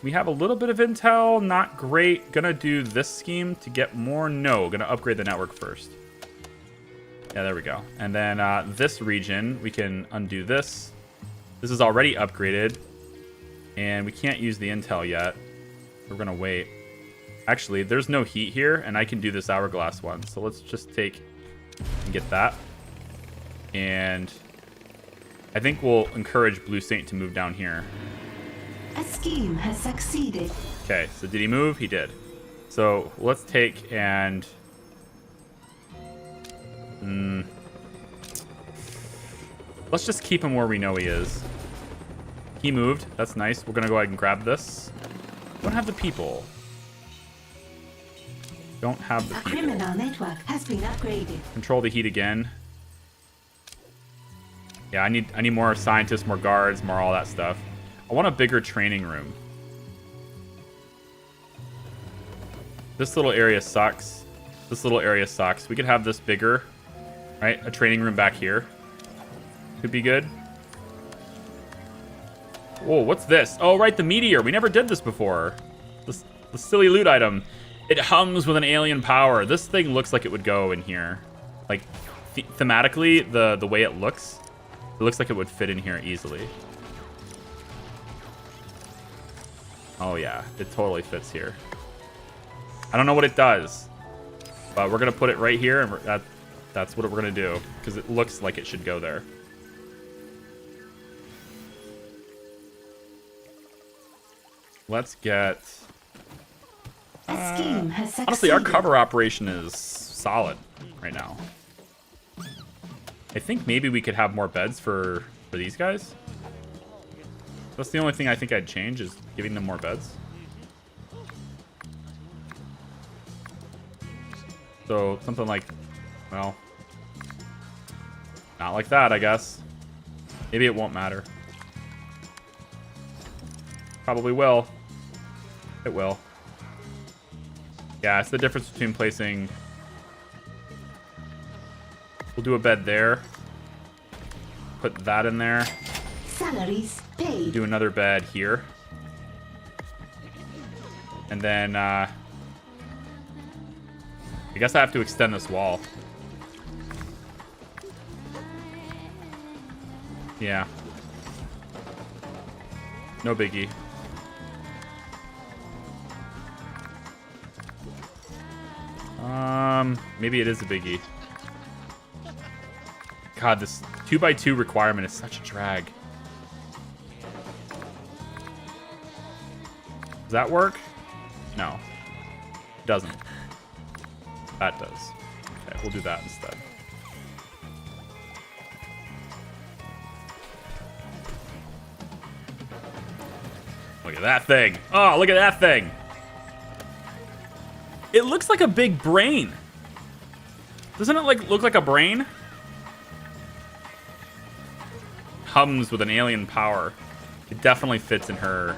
We have a little bit of intel. Not great. Gonna do this scheme to get more. No, gonna upgrade the network first. Yeah, there we go. And then this region, we can undo this. This is already upgraded. And we can't use the intel yet. We're gonna wait. Actually, there's no heat here, and I can do this hourglass one. So let's just take and get that. And I think we'll encourage Blue Saint to move down here. A scheme has succeeded. Okay, so did he move? He did. So let's take and... let's just keep him where we know he is. He moved. That's nice. We're going to go ahead and grab this. Don't have the people. Don't have the A people. criminal network has been upgraded. Control the heat again. Yeah, I need more scientists, more guards, more all that stuff. I want a bigger training room. This little area sucks. This little area sucks. We could have this bigger, right? A training room back here. Could be good. Whoa, what's this? Oh, right, the meteor. We never did this before. The silly loot item. It hums with an alien power. This thing looks like it would go in here. Like, thematically, the way it looks like it would fit in here easily. Oh, yeah. It totally fits here. I don't know what it does, but we're going to put it right here, and that's what we're going to do, because it looks like it should go there. Let's get... A scheme has succeeded. honestly, our cover operation is solid right now. I think maybe we could have more beds for these guys. That's the only thing I think I'd change, is giving them more beds. So something like, well, not like that, I guess. Maybe it won't matter. Probably will. It will. Yeah, it's the difference between placing... We'll do a bed there. Put that in there. Salaries paid. Do another bed here. And then, I guess I have to extend this wall. Yeah. No biggie. Maybe it is a biggie. God, this 2x2 requirement is such a drag. Does that work? No. It doesn't. That does. Okay, we'll do that instead. Look at that thing. Oh, look at that thing. It looks like a big brain. Doesn't it look like a brain? Hums with an alien power. It definitely fits in her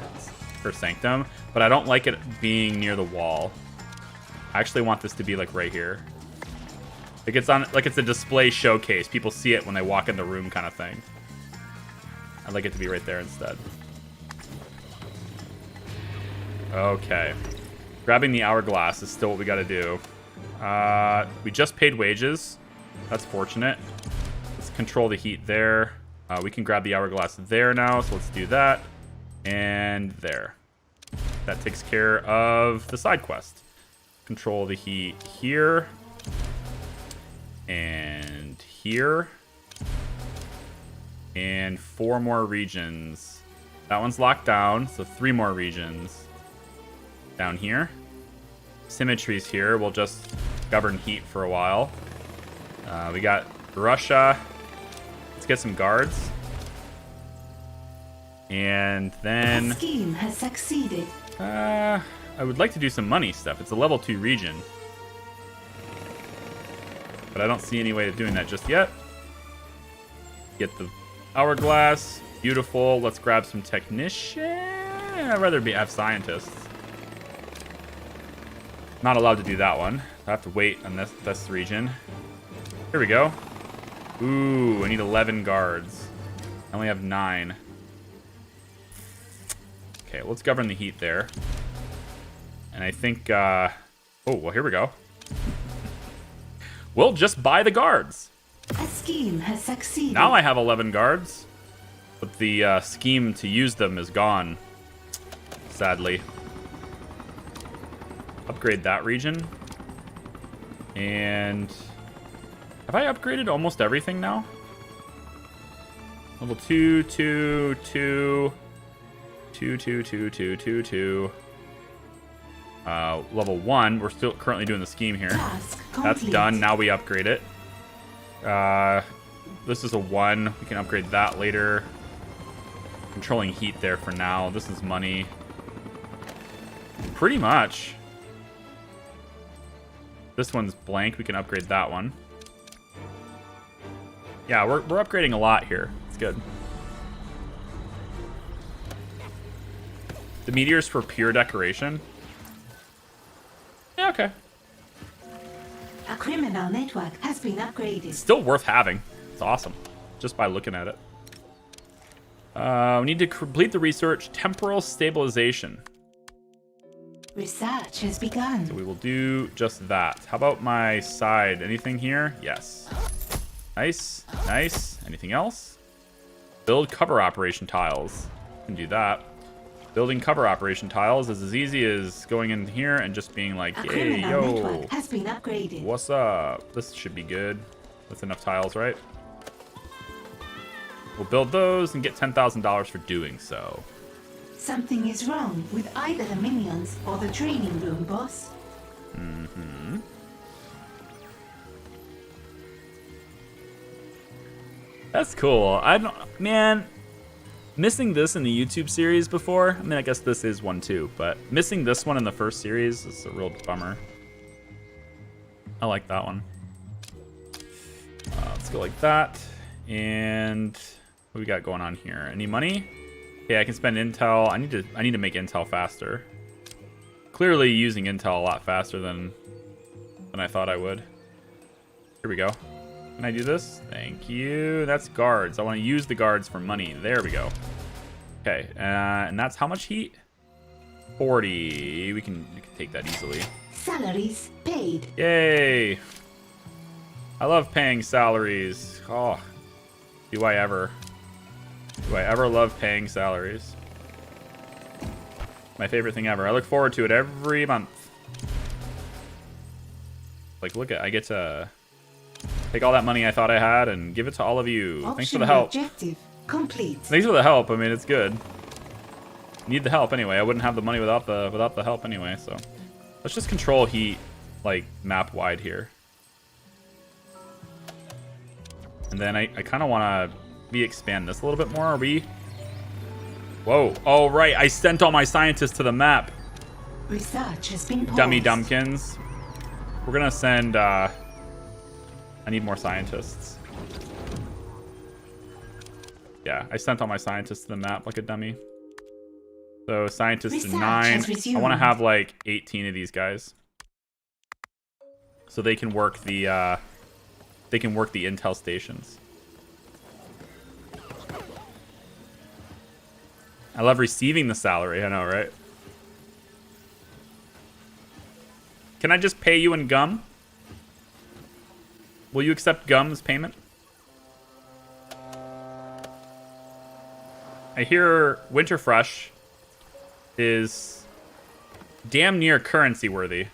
sanctum, but I don't like it being near the wall. I actually want this to be like right here. Like it's on, like it's a display showcase. People see it when they walk in the room, kind of thing. I'd like it to be right there instead. Okay. Grabbing the hourglass is still what we got to do. We just paid wages. That's fortunate. Let's control the heat there. We can grab the hourglass there now, so let's do that. And there. That takes care of the side quest. Control the heat here. And here. And 4 more regions. That one's locked down, so 3 more regions. Down here. Symmetries here. We'll just govern heat for a while. We got Russia. Let's get some guards. And then... The scheme has succeeded. I would like to do some money stuff. It's a level 2 region. But I don't see any way of doing that just yet. Get the hourglass. Beautiful. Let's grab some technician. I'd rather have scientists. Not allowed to do that one. I have to wait on this region. Here we go. Ooh, I need 11 guards. I only have 9. Okay, let's govern the heat there. And I think, oh, well, here we go. We'll just buy the guards. A scheme has succeeded. Now I have 11 guards. But the scheme to use them is gone. Sadly. Upgrade that region. And... have I upgraded almost everything now? Level 2, 2, 2... 2, 2, 2, 2, 2, 2. Level 1, we're still currently doing the scheme here. That's done. Now we upgrade it. This is a 1. We can upgrade that later. Controlling heat there for now. This is money. Pretty much. This one's blank. We can upgrade that one. Yeah, we're upgrading a lot here. It's good. The meteor's for pure decoration. Yeah, okay. A criminal network has been upgraded. Still worth having. It's awesome. just by looking at it. We need to complete the research temporal stabilization. Research has begun. So we will do just that. How about my side? Anything here? Yes. Nice. Nice. Anything else? Build cover operation tiles. Can do that. Building cover operation tiles is as easy as going in here and just being like, A hey, criminal yo, network has been upgraded. what's up? This should be good. That's enough tiles, right? We'll build those and get $10,000 for doing so. Something is wrong with either the minions or the training room, boss. Mm-hmm. That's cool. Man, missing this in the YouTube series before, I mean, I guess this is one too, but missing this one in the first series is a real bummer. I like that one. Let's go like that. And what we got going on here? Any money? Okay, I can spend intel. I need to make intel faster. Clearly using intel a lot faster than I thought I would. Here we go. Can I do this? Thank you. That's guards. I want to use the guards for money. There we go. Okay, and that's how much heat? 40. We can take that easily. Salaries paid. Yay! I love paying salaries. Oh, do I ever? Do I ever love paying salaries? My favorite thing ever. I look forward to it every month. Like, look at, I get to take all that money I thought I had and give it to all of you. Thanks for the help. Objective complete. Thanks for the help. I mean, it's good. Need the help anyway. I wouldn't have the money without the help anyway. So let's just control heat, like map wide here. And then I kind of want to expand this a little bit more. Are we? Whoa! Oh right, I sent all my scientists to the map. Research has been paused. Dummy dumpkins. We're gonna send. I need more scientists. Yeah, I sent all my scientists to the map like a dummy. So scientists Research 9. has I resumed. want to have like 18 of these guys, so they can work the intel stations. I love receiving the salary. I know, right? Can I just pay you in gum? Will you accept gum as payment? I hear Winterfresh is damn near currency worthy.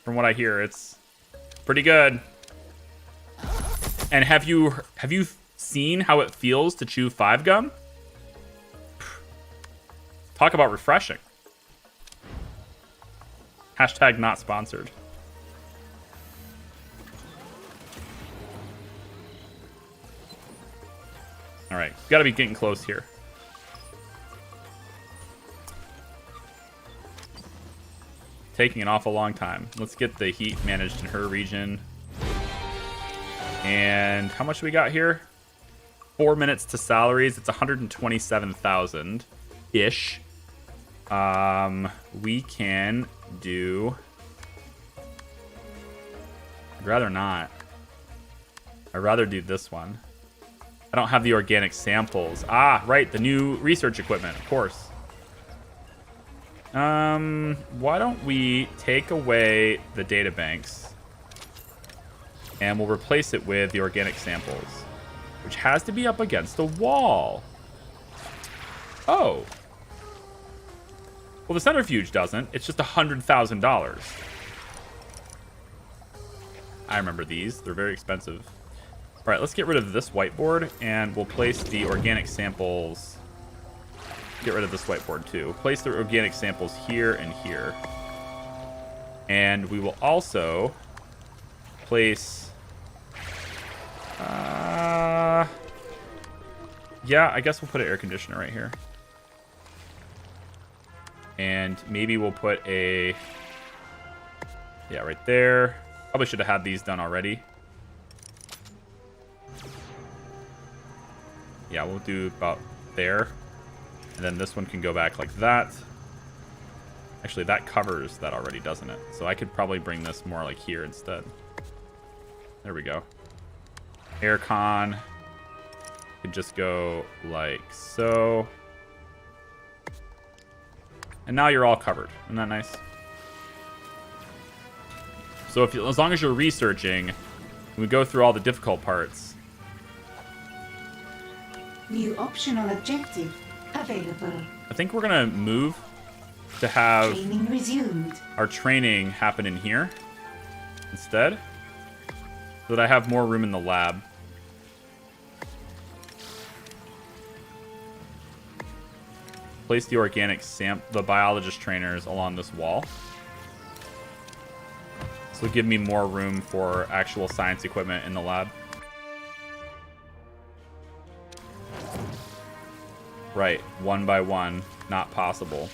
From what I hear, it's pretty good. And have you seen how it feels to chew 5 gum? Talk about refreshing. Hashtag not sponsored. All right, gotta be getting close here. Taking an awful long time. Let's get the heat managed in her region. And how much do we got here? 4 minutes to salaries. It's 127,000-ish. We can do... I'd rather not. I'd rather do this one. I don't have the organic samples. Ah, right, the new research equipment, of course. Why don't we take away the data banks and we'll replace it with the organic samples, which has to be up against the wall. Oh. Well, the centrifuge doesn't. It's just $100,000. I remember these. They're very expensive. All right, let's get rid of this whiteboard and we'll place the organic samples. Get rid of this whiteboard too. Place the organic samples here and here. And we will also place... yeah, I guess we'll put an air conditioner right here. And maybe we'll put a... yeah, right there. Probably should have had these done already. Yeah, we'll do about there. And then this one can go back like that. Actually, that covers that already, doesn't it? So I could probably bring this more like here instead. There we go. Aircon. Could just go like so. And now you're all covered. Isn't that nice? So if as long as you're researching, we go through all the difficult parts. New optional objective available. I think we're gonna move to have Training resumed. our training happen in here instead, so that I have more room in the lab. Place the organic the biologist trainers along this wall. This will give me more room for actual science equipment in the lab. Right, one by one, not possible.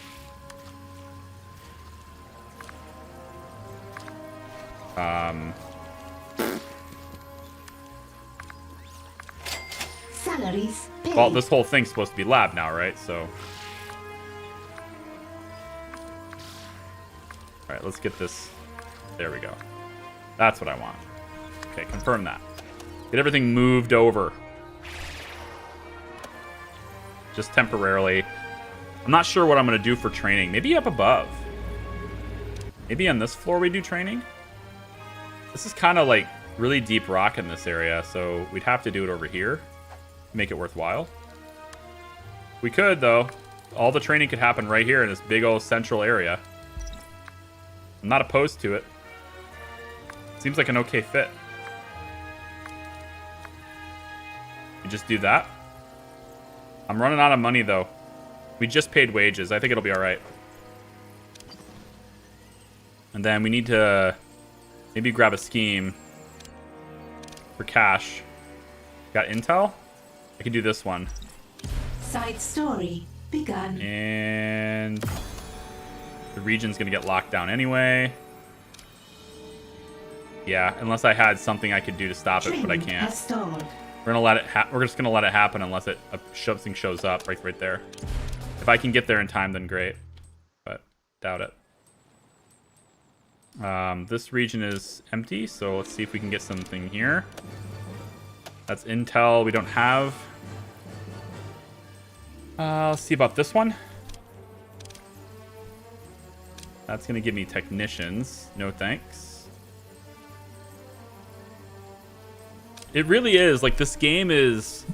Salaries paid. Well, this whole thing's supposed to be lab now, right? So, all right, let's get this. There we go. That's what I want. Okay, confirm that. Get everything moved over. Just temporarily. I'm not sure what I'm going to do for training. Maybe up above. Maybe on this floor we do training. This is kind of like really deep rock in this area, so we'd have to do it over here to make it worthwhile. We could, though. All the training could happen right here in this big old central area. I'm not opposed to it. Seems like an okay fit. We just do that. I'm running out of money, though. We just paid wages. I think it'll be all right. And then we need to maybe grab a scheme for cash. Got intel? I can do this one. Side story begun. And the region's going to get locked down anyway. Yeah, unless I had something I could do to stop it, but I can't. Has stalled. We're gonna let it. We're just gonna let it happen unless something shows up right there. If I can get there in time, then great. But doubt it. This region is empty, so let's see if we can get something here. That's intel we don't have. Let's see about this one. That's gonna give me technicians. No thanks. It really is, like, this game is...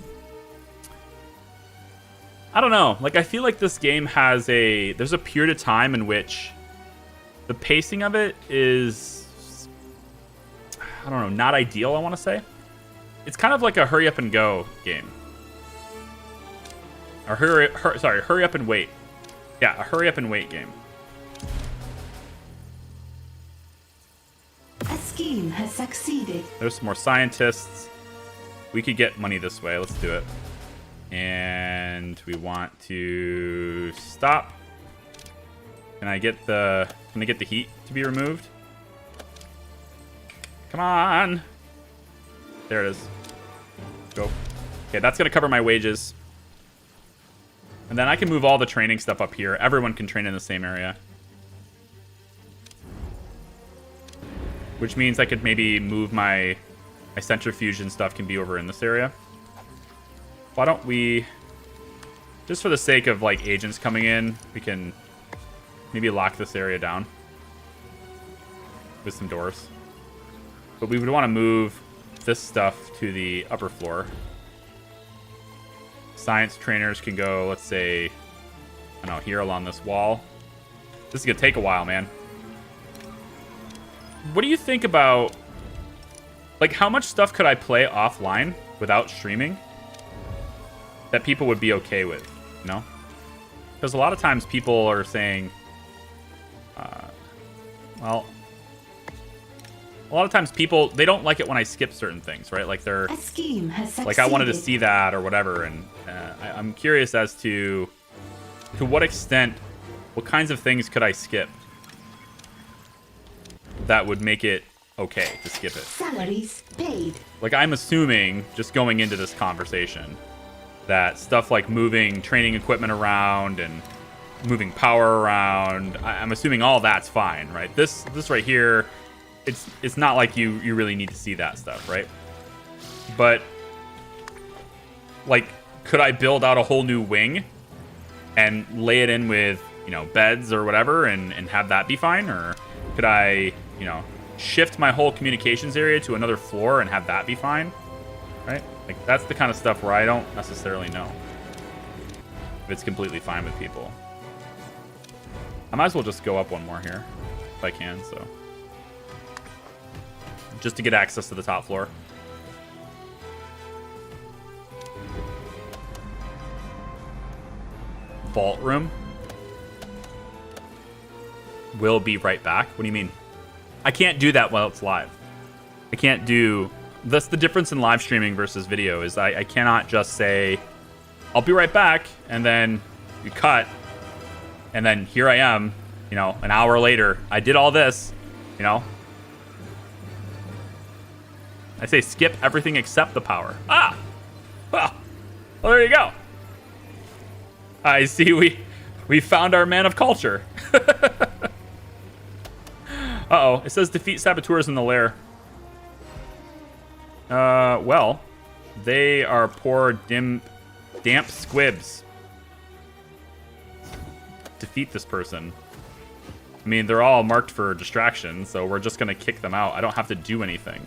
I don't know. Like, I feel like this game has a... There's a period of time in which the pacing of it is... I don't know, not ideal, I want to say. It's kind of like a hurry up and go game. Or hurry up and wait. Yeah, a hurry up and wait game. A scheme has succeeded. There's some more scientists. We could get money this way. Let's do it. And we want to stop. Can I get the heat to be removed? Come on. There it is. Go. Okay, that's gonna cover my wages. And then I can move all the training stuff up here. Everyone can train in the same area. Which means I could maybe move my centrifuge and stuff can be over in this area. Why don't we, just for the sake of like agents coming in, we can maybe lock this area down with some doors. But we would want to move this stuff to the upper floor. Science trainers can go, let's say, I don't know, here along this wall. This is gonna take a while, man. What do you think about, like, how much stuff could I play offline without streaming that people would be okay with, you know? Because a lot of times people are saying, well, a lot of times people, they don't like it when I skip certain things, right? Like they're, A scheme has succeeded. like I wanted to see that or whatever, and I'm curious as to what extent, what kinds of things could I skip that would make it okay to skip it. Salaries paid. Like, I'm assuming, just going into this conversation, that stuff like moving training equipment around and moving power around, I'm assuming all that's fine, right? This right here, it's not like you really need to see that stuff, right? But Like, could I build out a whole new wing and lay it in with, you know, beds or whatever and have that be fine? Or could I, you know, shift my whole communications area to another floor and have that be fine? Right? Like, that's the kind of stuff where I don't necessarily know if it's completely fine with people. I might as well just go up one more here if I can, so. Just to get access to the top floor. Vault room. Will be right back. What do you mean? I can't do that while it's live. I can't do... That's the difference in live streaming versus video, is I cannot just say, I'll be right back, and then you cut, and then here I am, you know, an hour later. I did all this, you know. I say skip everything except the power. Ah! Well, there you go. I see we found our man of culture. Uh-oh. It says defeat saboteurs in the lair. Well, they are poor, damp squibs. Defeat this person. I mean, they're all marked for distraction, so we're just gonna kick them out. I don't have to do anything.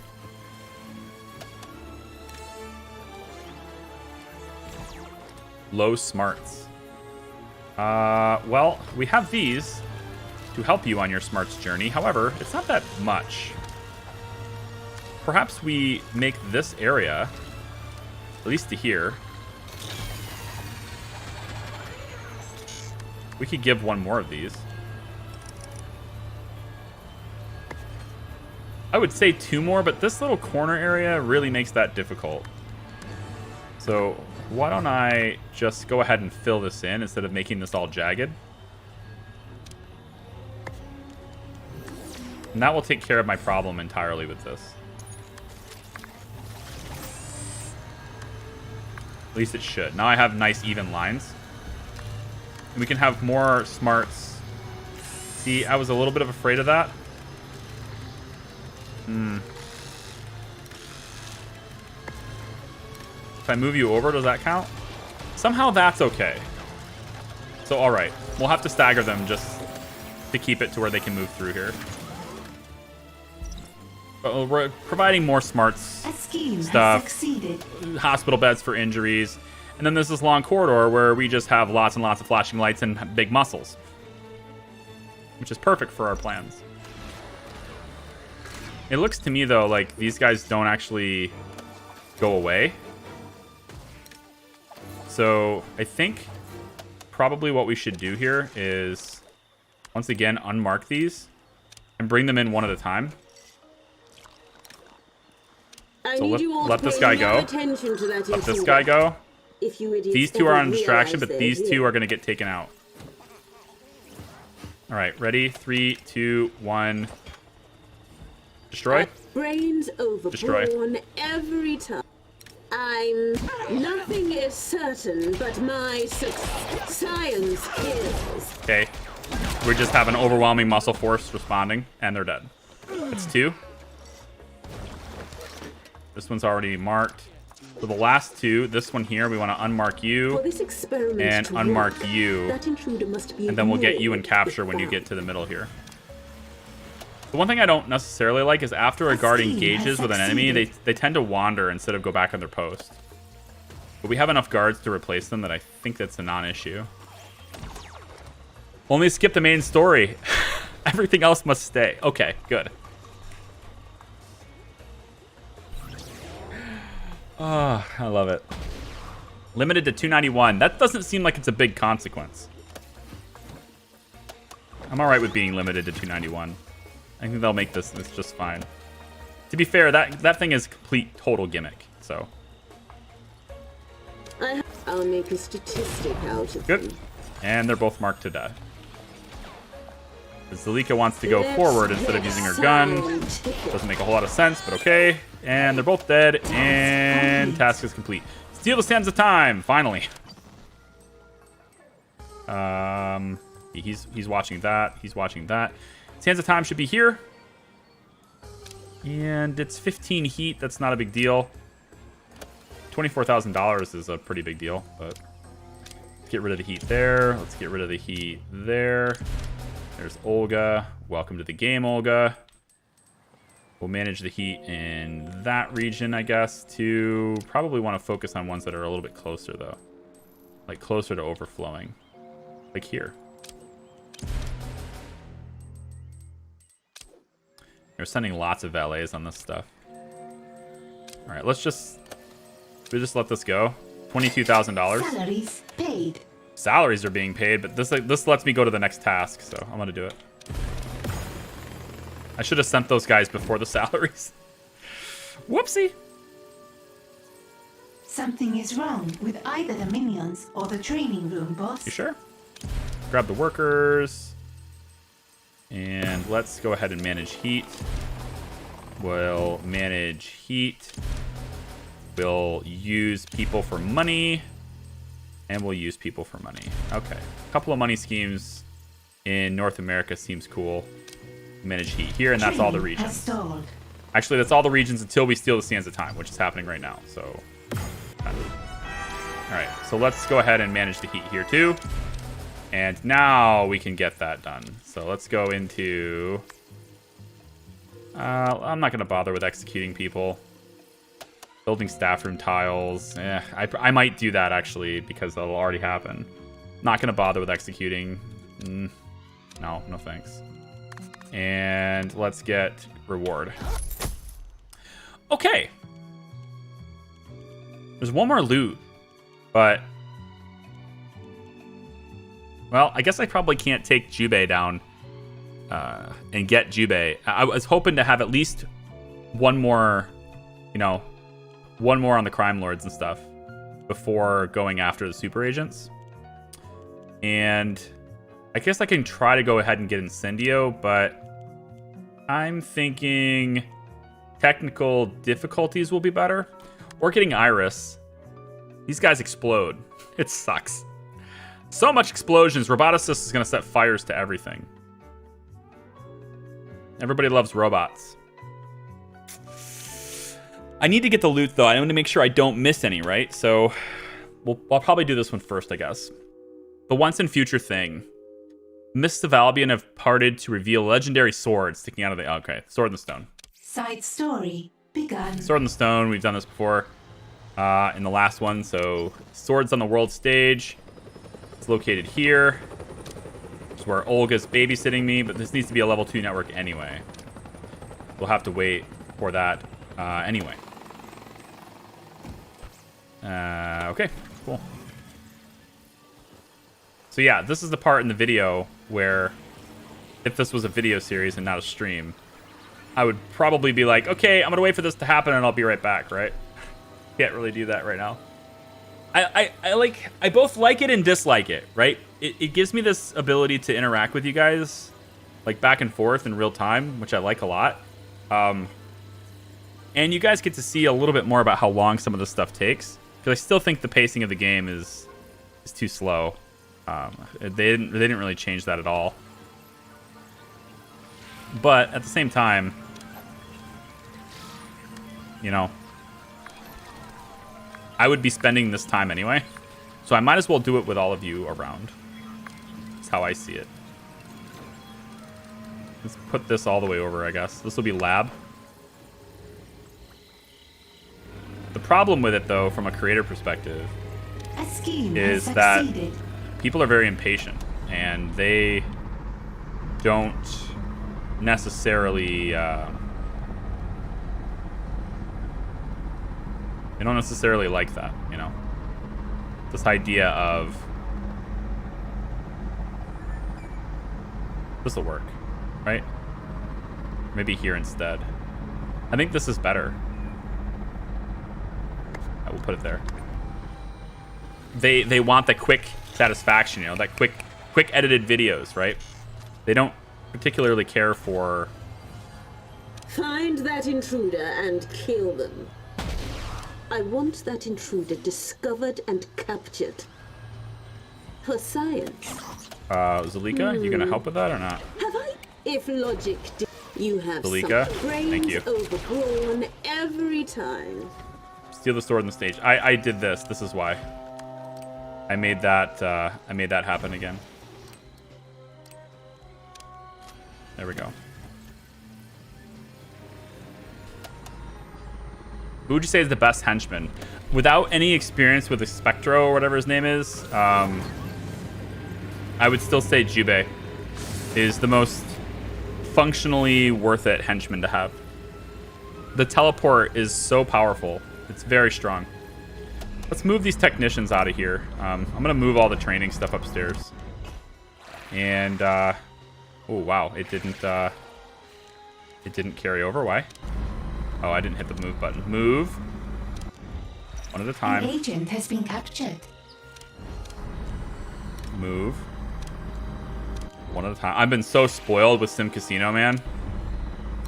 Low smarts. Well, we have these to help you on your smarts journey. However, it's not that much. Perhaps we make this area, at least to here. We could give one more of these. I would say 2 more, but this little corner area really makes that difficult. So why don't I just go ahead and fill this in instead of making this all jagged? And that will take care of my problem entirely with this. At least it should. Now I have nice even lines. And we can have more smarts. See, I was a little bit of afraid of that. If I move you over, does that count? Somehow that's okay. So, alright. We'll have to stagger them just to keep it to where they can move through here. But we're providing more smarts stuff. Hospital beds for injuries. And then there's this long corridor where we just have lots and lots of flashing lights and big muscles. Which is perfect for our plans. It looks to me, though, like these guys don't actually go away. So I think probably what we should do here is, once again, unmark these and bring them in one at a time. So let this guy go. Let this guy go. These two are on distraction, but these two are going to get taken out. All right, ready? 3, 2, 1. Destroy. Brains overborn Destroy. Every time. Nothing is certain, but my science is. Okay. We just have an overwhelming muscle force responding, and they're dead. That's 2. This one's already marked. So the last 2, this one here, we want to unmark you and unmark you. And then we'll get you in capture when you get to the middle here. The one thing I don't necessarily like is after a guard engages with an enemy, they tend to wander instead of go back on their post. But we have enough guards to replace them that I think that's a non-issue. Only skip the main story. Everything else must stay. Okay, good. Oh, I love it. Limited to 291. That doesn't seem like it's a big consequence. I'm alright with being limited to 291. I think they'll make this just fine. To be fair, that thing is complete total gimmick, so. I'll make a statistic out of Good. And they're both marked to death. Zalika wants to go forward instead of using her gun. Doesn't make a whole lot of sense, but okay. And they're both dead, and task is complete. Steal the Sands of Time, finally. He's watching that. He's watching that. Sands of Time should be here. And it's 15 heat. That's not a big deal. $24,000 is a pretty big deal, but let's get rid of the heat there. Let's get rid of the heat there. There's Olga. Welcome to the game, Olga. We'll manage the heat in that region, I guess, too. Probably want to focus on ones that are a little bit closer, though. Like, closer to overflowing. Like here. They're sending lots of valets on this stuff. All right, let's just let this go. $22,000. Salaries paid. Salaries are being paid, but this lets me go to the next task, so I'm gonna do it. I should have sent those guys before the salaries. Whoopsie. Something is wrong with either the minions or the training room, boss. You sure? Grab the workers. And let's go ahead and manage heat. We'll manage heat. We'll use people for money. And we'll use people for money. Okay. A couple of money schemes in North America seems cool. Manage heat here, and that's all the regions. Actually, that's all the regions until we steal the Sands of Time, which is happening right now. So, all right. So let's go ahead and manage the heat here too. And now we can get that done. So let's go into... I'm not going to bother with executing people. Building staff room tiles. I might do that, actually, because that'll already happen. Not going to bother with executing. No thanks. And let's get reward. Okay. There's one more loot, but... Well, I guess I probably can't take Jubei down and get Jubei. I was hoping to have at least one more, one more on the crime lords and stuff before going after the super agents. And I guess I can try to go ahead and get Incendio, but I'm thinking technical difficulties will be better. Or getting Iris. These guys explode. It sucks. So much explosions. Roboticist is going to set fires to everything. Everybody loves robots. I need to get the loot, though. I want to make sure I don't miss any, right? So I'll probably do this one first, I guess. The once and future thing. Mists of Albion have parted to reveal legendary swords sticking out of the... Okay, Sword in the Stone. Side story begun. Sword in the Stone. We've done this before in the last one. So, swords on the world stage. It's located here. It's where Olga's babysitting me, but this needs to be a level 2 network anyway. We'll have to wait for that anyway. Okay, cool. So yeah, this is the part in the video where, if this was a video series and not a stream, I would probably be like, okay, I'm gonna wait for this to happen and I'll be right back, right? Can't really do that right now. I both like it and dislike it, right? It gives me this ability to interact with you guys, like back and forth in real time, which I like a lot. And you guys get to see a little bit more about how long some of this stuff takes, because I still think the pacing of the game is too slow. They didn't really change that at all. But at the same time, I would be spending this time anyway, so I might as well do it with all of you around. That's how I see it. Let's put this all the way over, I guess. This will be lab. The problem with it, though, from a creator perspective, is that people are very impatient, and they don't necessarily like that, this idea of this will work, right? Maybe here instead. I think this is better. I will put it there. They want the quick satisfaction, that quick edited videos, right? They don't particularly care for... Find that intruder and kill them. I want that intruder discovered and captured. For science. Zalika, you gonna help with that or not? Have I? If logic you have Zalika, some brains thank you. overgrown every time. Steal the sword on the stage. I did this. This is why. I made that happen again. There we go. Who would you say is the best henchman? Without any experience with the Spectro or whatever his name is, I would still say Jubei is the most functionally worth it henchman to have. The teleport is so powerful. It's very strong. Let's move these technicians out of here. I'm going to move all the training stuff upstairs. And, oh, wow. It didn't carry over. Why? Oh, I didn't hit the move button. Move. One at a time. An agent has been captured. Move. One at a time. I've been so spoiled with Sim Casino, man.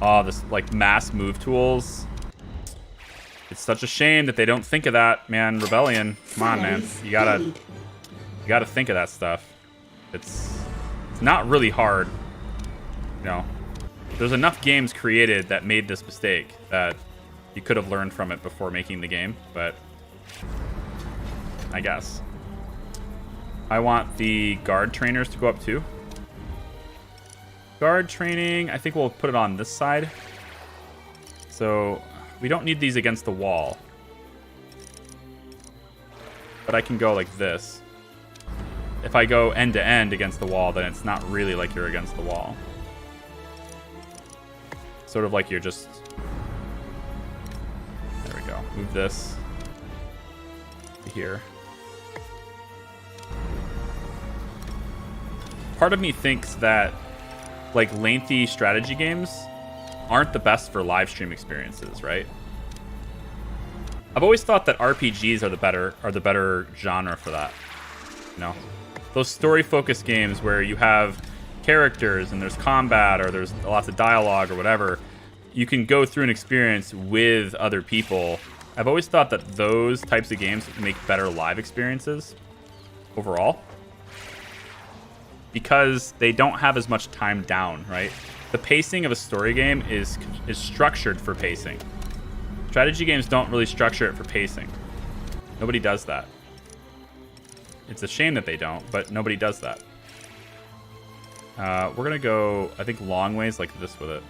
Oh, this, like, mass move tools. It's such a shame that they don't think of that, man. Rebellion. Come on, man. You gotta think of that stuff. It's not really hard. You know, there's enough games created that made this mistake that you could have learned from it before making the game, but I guess. I want the guard trainers to go up too. Guard training, I think we'll put it on this side. So we don't need these against the wall. But I can go like this. If I go end to end against the wall, then it's not really like you're against the wall. Sort of like you're just... There we go. Move this to here. Part of me thinks that like lengthy strategy games aren't the best for live stream experiences, right? I've always thought that RPGs are the better genre for that. You know, those story-focused games where you have characters and there's combat or there's lots of dialogue or whatever, you can go through an experience with other people. I've always thought that those types of games make better live experiences overall because they don't have as much time down, right? The pacing of a story game is structured for pacing. Strategy games don't really structure it for pacing. Nobody does that. It's a shame that they don't, but nobody does that. We're going to go, I think, long ways like this with it.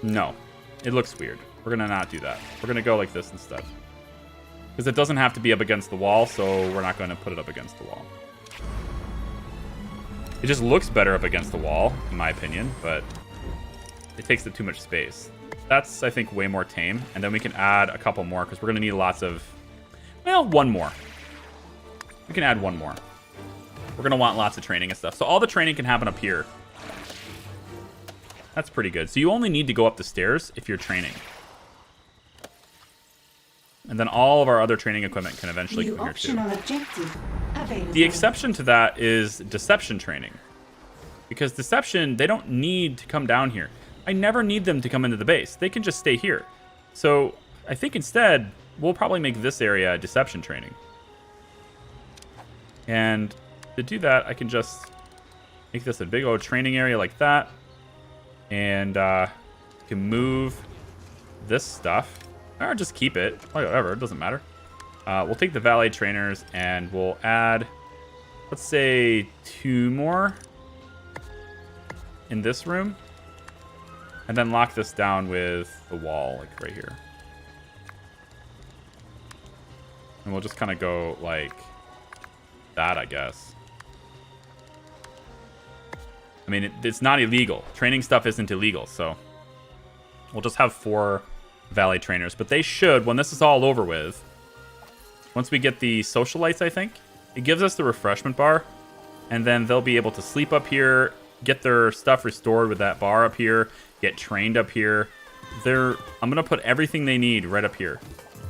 No. It looks weird. We're going to not do that. We're going to go like this instead. Because it doesn't have to be up against the wall, so we're not going to put it up against the wall. It just looks better up against the wall, in my opinion, but it takes up too much space. That's, I think, way more tame. And then we can add a couple more, because we're going to need lots of... Well, one more. We can add one more. We're going to want lots of training and stuff. So all the training can happen up here. That's pretty good. So you only need to go up the stairs if you're training. And then all of our other training equipment can eventually come here too. Objective available. The exception to that is deception training. Because deception, they don't need to come down here. I never need them to come into the base. They can just stay here. So I think instead, we'll probably make this area deception training. And to do that, I can just make this a big old training area like that. And can move this stuff. Or just keep it. Whatever, it doesn't matter. We'll take the valet trainers and we'll add, let's say, 2 more in this room. And then lock this down with the wall, like right here. And we'll just kind of go like that, I guess. I mean, it's not illegal. Training stuff isn't illegal, so we'll just have 4 valet trainers. But they should, when this is all over with, once we get the socialites, I think, it gives us the refreshment bar, and then they'll be able to sleep up here, get their stuff restored with that bar up here, get trained up here. I'm going to put everything they need right up here.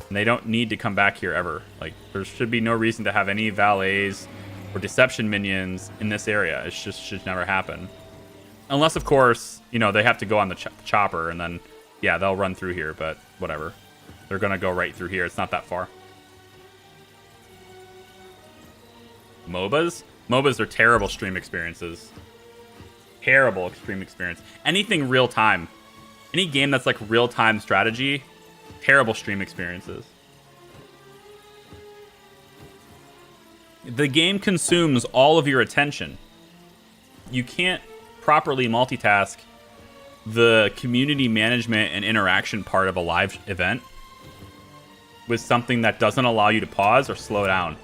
And they don't need to come back here ever. Like, there should be no reason to have any valets or deception minions in this area. It just should never happen. Unless, of course, you know, they have to go on the chopper, and then, yeah, they'll run through here, but whatever. They're going to go right through here. It's not that far. MOBAs? MOBAs are terrible stream experiences. Terrible stream experience. Anything real time Any game that's like real-time strategy, terrible stream experiences. The game consumes all of your attention. You can't properly multitask the community management and interaction part of a live event with something that doesn't allow you to pause or slow down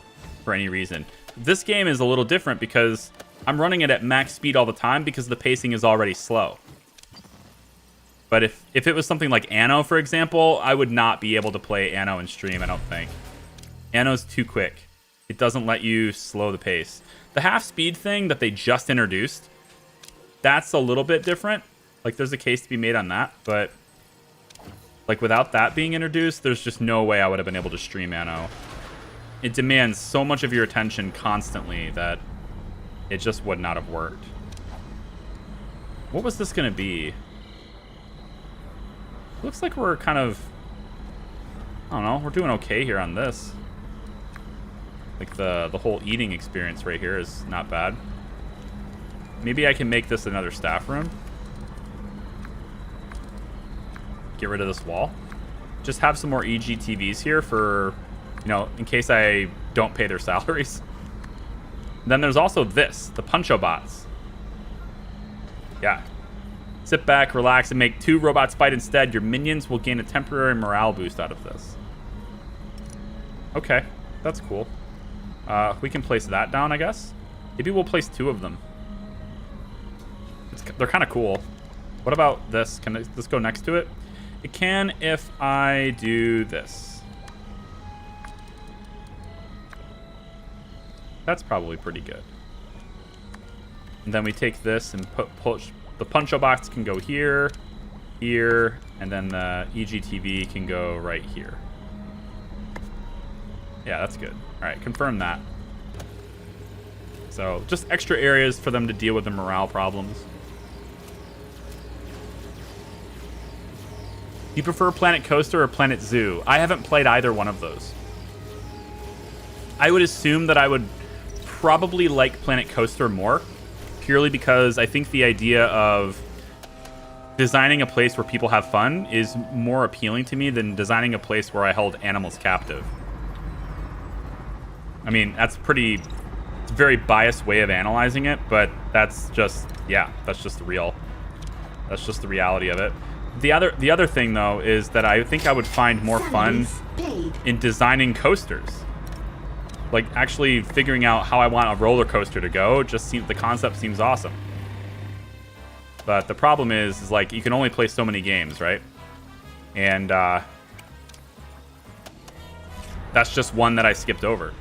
for any reason. This game is a little different because I'm running it at max speed all the time because the pacing is already slow. But if it was something like Anno, for example, I would not be able to play Anno in stream, I don't think. Anno's too quick. It doesn't let you slow the pace. The half speed thing that they just introduced, that's a little bit different. Like, there's a case to be made on that, but like without that being introduced, there's just no way I would have been able to stream Anno. It demands so much of your attention constantly that it just would not have worked. What was this gonna be? Looks like we're kind of, I don't know, we're doing okay here on this. Like the whole eating experience right here is not bad. Maybe I can make this another staff room. Get rid of this wall. Just have some more EGTVs here for, you know, in case I don't pay their salaries. Then there's also this, the Puncho bots. Yeah. Sit back, relax, and make 2 robots fight instead. Your minions will gain a temporary morale boost out of this. Okay, that's cool. We can place that down, I guess. Maybe we'll place 2 of them. They're kind of cool. What about this? Can this go next to it? It can if I do this. That's probably pretty good. And then we take this and push. The Puncho box can go here, here, and then the EGTV can go right here. Yeah, that's good. All right, confirm that. So just extra areas for them to deal with the morale problems. You prefer Planet Coaster or Planet Zoo? I haven't played either one of those. I would assume that I would probably like Planet Coaster more, purely because I think the idea of designing a place where people have fun is more appealing to me than designing a place where I hold animals captive. I mean, it's a very biased way of analyzing it, but that's just, yeah, that's just the reality of it. The other thing, though, is that I think I would find more fun in designing coasters. Like, actually figuring out how I want a roller coaster to go the concept seems awesome. But the problem is like, you can only play so many games, right? And that's just one that I skipped over.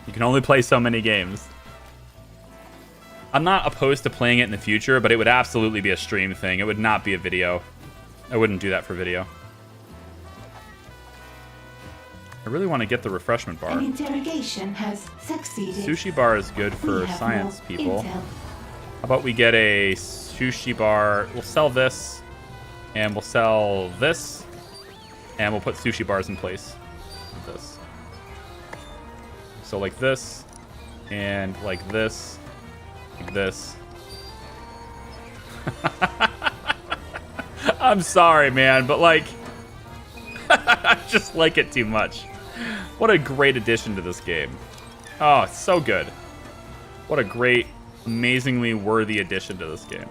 You can only play so many games. I'm not opposed to playing it in the future, but it would absolutely be a stream thing. It would not be a video. I wouldn't do that for video. I really want to get the refreshment bar. An interrogation has succeeded. Sushi bar is good for science people. How about we get a sushi bar? We'll sell this, and we'll sell this, and we'll put sushi bars in place with this. So like this, and like this, like this. I'm sorry, man, but like, I just like it too much. What a great addition to this game. Oh, it's so good. What a great, amazingly worthy addition to this game.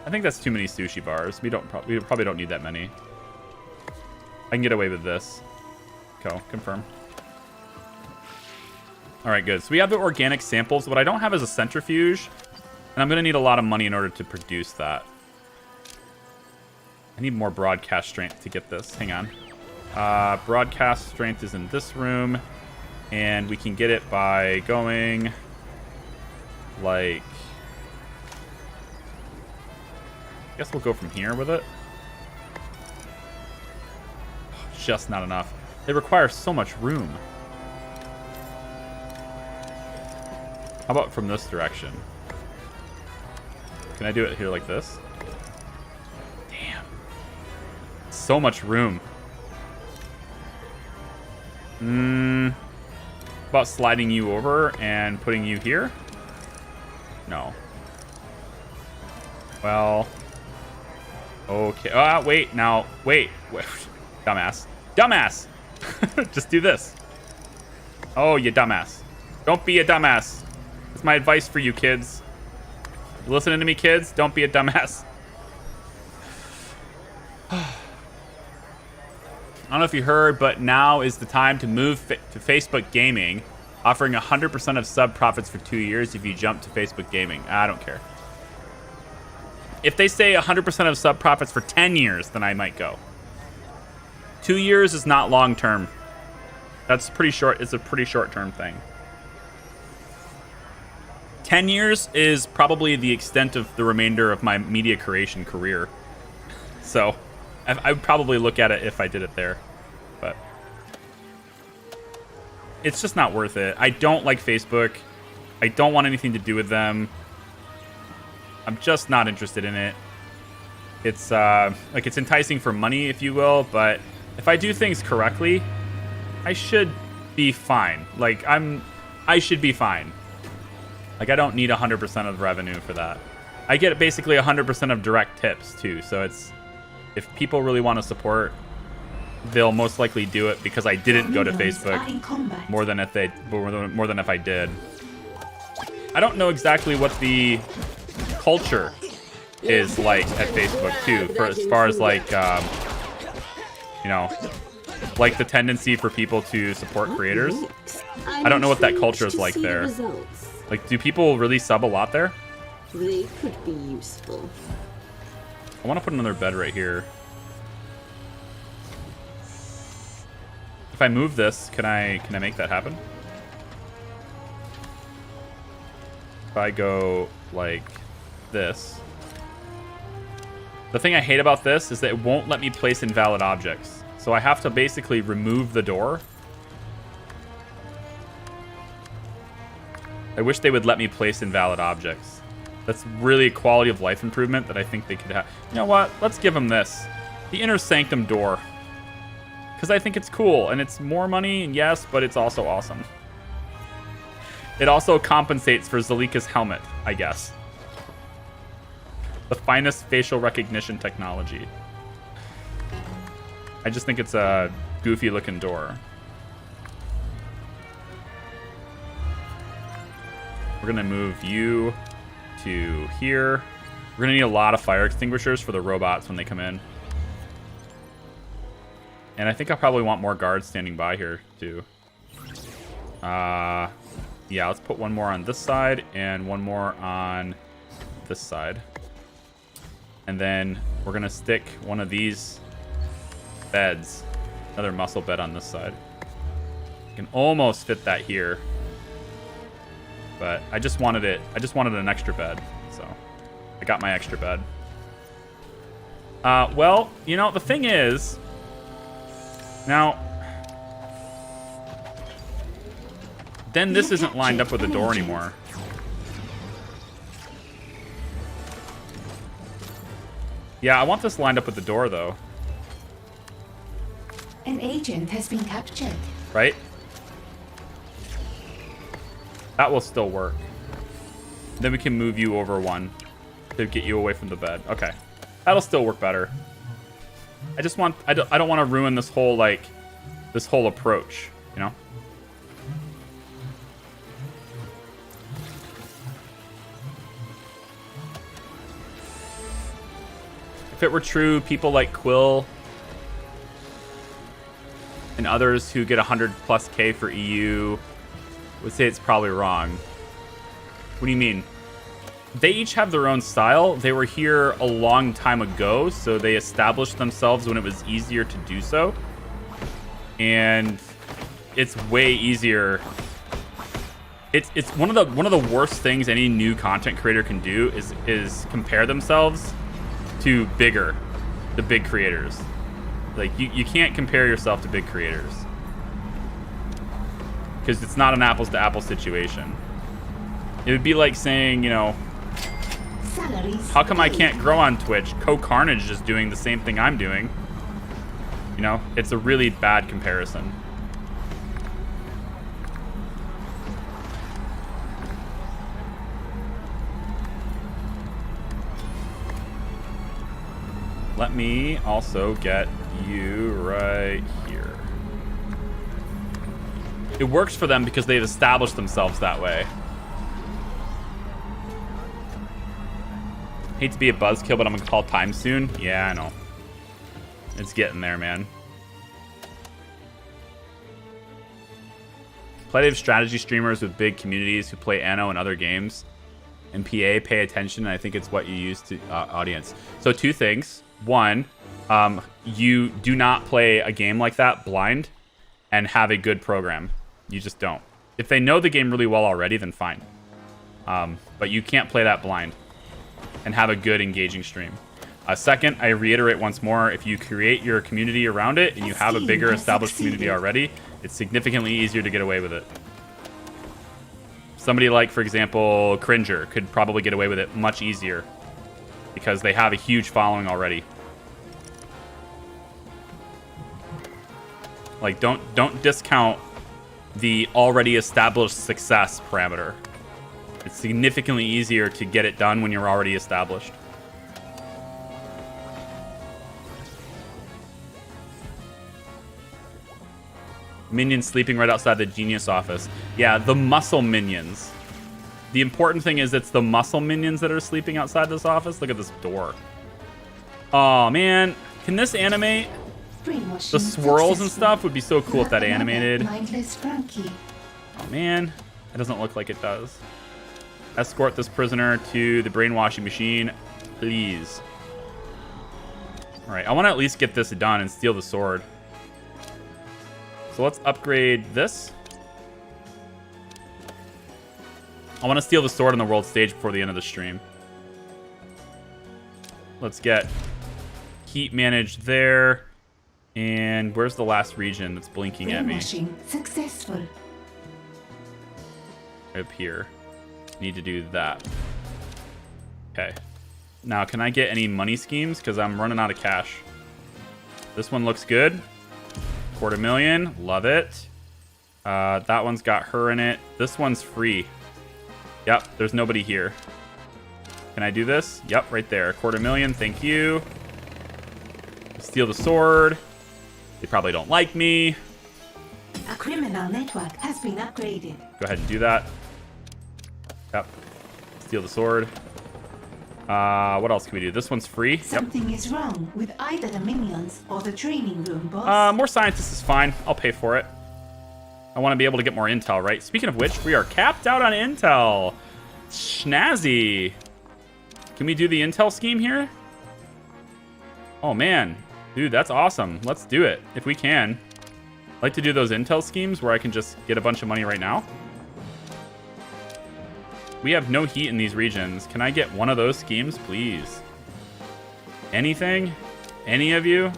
I think that's too many sushi bars. We probably don't need that many. I can get away with this. Go, confirm. All right, good. So we have the organic samples. What I don't have is a centrifuge, and I'm going to need a lot of money in order to produce that. I need more broadcast strength to get this. Hang on. Broadcast strength is in this room, and we can get it by going like... I guess we'll go from here with it. Just not enough. They require so much room. How about from this direction? Can I do it here like this? Damn. So much room. About sliding you over and putting you here? No. Well. Okay. Wait. Now. Wait. Dumbass. Dumbass! Just do this. Oh, you dumbass. Don't be a dumbass. That's my advice for you kids. You listening to me, kids? Don't be a dumbass. I don't know if you heard, but now is the time to move to Facebook Gaming, offering 100% of sub profits for 2 years if you jump to Facebook Gaming. I don't care. If they say 100% of sub profits for 10 years, then I might go. 2 years is not long term. That's pretty short. It's a pretty short term thing. 10 years is probably the extent of the remainder of my media creation career. So I would probably look at it if I did it there. But it's just not worth it. I don't like Facebook. I don't want anything to do with them. I'm just not interested in it. It's like it's enticing for money, if you will, but if I do things correctly, I should be fine. Like I should be fine. Like I don't need 100% of revenue for that. I get basically 100% of direct tips too. So it's, if people really want to support, they'll most likely do it because I didn't go to Facebook more than if I did. I don't know exactly what the culture is like at Facebook too, for as far as like you know, like the tendency for people to support creators. I don't know what that culture is like there. Like, do people really sub a lot there? They could be useful. I want to put another bed right here. If I move this, can I make that happen? If I go like this. The thing I hate about this is that it won't let me place invalid objects. So I have to basically remove the door. I wish they would let me place invalid objects. That's really a quality of life improvement that I think they could have. You know what? Let's give them this. The inner sanctum door. Because I think it's cool, and it's more money, and yes, but it's also awesome. It also compensates for Zalika's helmet, I guess. The finest facial recognition technology. I just think it's a goofy looking door. We're gonna move you to here. We're gonna need a lot of fire extinguishers for the robots when they come in. And I think I probably want more guards standing by here too. Yeah, let's put one more on this side and one more on this side. And then we're gonna stick one of these beds, another muscle bed on this side. I can almost fit that here. But I just wanted an extra bed, so I got my extra bed. Well, you know, the thing is, now, then this isn't lined up with the door anymore. Yeah, I want this lined up with the door, though. An agent has been captured. Right? That will still work. Then we can move you over one to get you away from the bed. Okay. That'll still work better. I just want... I don't want to ruin this whole, like... this whole approach, you know? If it were true, people like Quill and others who get 100+K for EU would say it's probably wrong. What do you mean? They each have their own style. They were here a long time ago, so they established themselves when it was easier to do so. And it's way easier. It's one of the worst things any new content creator can do is compare themselves to the big creators. Like you can't compare yourself to big creators. Because it's not an apples to apples situation. It would be like saying, you know, how come I can't grow on Twitch? Carnage is doing the same thing I'm doing. You know, it's a really bad comparison. let me also get you right here. It works for them because they've established themselves that way. Hate to be a buzzkill, but I'm gonna call time soon. Yeah, I know. It's getting there, man. Plenty of strategy streamers with big communities who play Anno and other games. And PA, pay attention, and I think it's what you use to audience. So 2 things. 1, you do not play a game like that blind and have a good program. You just don't. If they know the game really well already, then fine. But you can't play that blind and have a good engaging stream. Second, I reiterate once more, if you create your community around it and you have a bigger established community already, it's significantly easier to get away with it. Somebody like, for example, Cringer could probably get away with it much easier because they have a huge following already. Like, don't discount the already established success parameter. It's significantly easier to get it done when you're already established. Minions sleeping right outside the genius office. Yeah, the muscle minions. The important thing is it's the muscle minions that are sleeping outside this office. Look at this door. Oh, man. Can this animate? The swirls and stuff would be so cool if that animated. Oh, man. It doesn't look like it does. Escort this prisoner to the brainwashing machine, please. All right, I want to at least get this done and steal the sword. So let's upgrade this. I want to steal the sword on the world stage before the end of the stream. Let's get heat managed there. And where's the last region that's blinking at me? Successful. Up here. Need to do that. Okay. Now, can I get any money schemes? Because I'm running out of cash. This one looks good. $250,000. Love it. That one's got her in it. This one's free. Yep, there's nobody here. Can I do this? Yep, right there. $250,000. Thank you. Steal the sword. They probably don't like me. A criminal network has been upgraded. Go ahead and do that. Yep. Steal the sword. What else can we do? This one's free. Something is wrong with either the minions or the training room, boss. More scientists is fine. I'll pay for it. I want to be able to get more intel, right? Speaking of which, we are capped out on intel. Schnazzy. Can we do the intel scheme here? Oh, man. Dude, that's awesome. Let's do it if we can. I'd like to do those intel schemes where I can just get a bunch of money right now. We have no heat in these regions. Can I get one of those schemes, please? Anything? Any of you?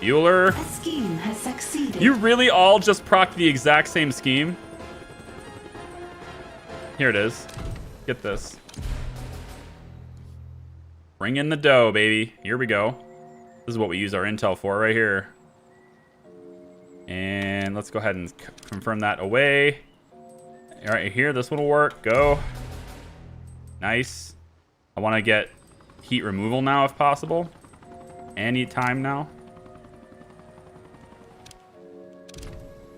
Bueller? A scheme has succeeded. You really all just proc the exact same scheme? Here it is. Get this. Bring in the dough, baby. Here we go. This is what we use our intel for right here. And let's go ahead and confirm that away. All right, here, this one will work. Go. Nice. I want to get heat removal now if possible. Any time now.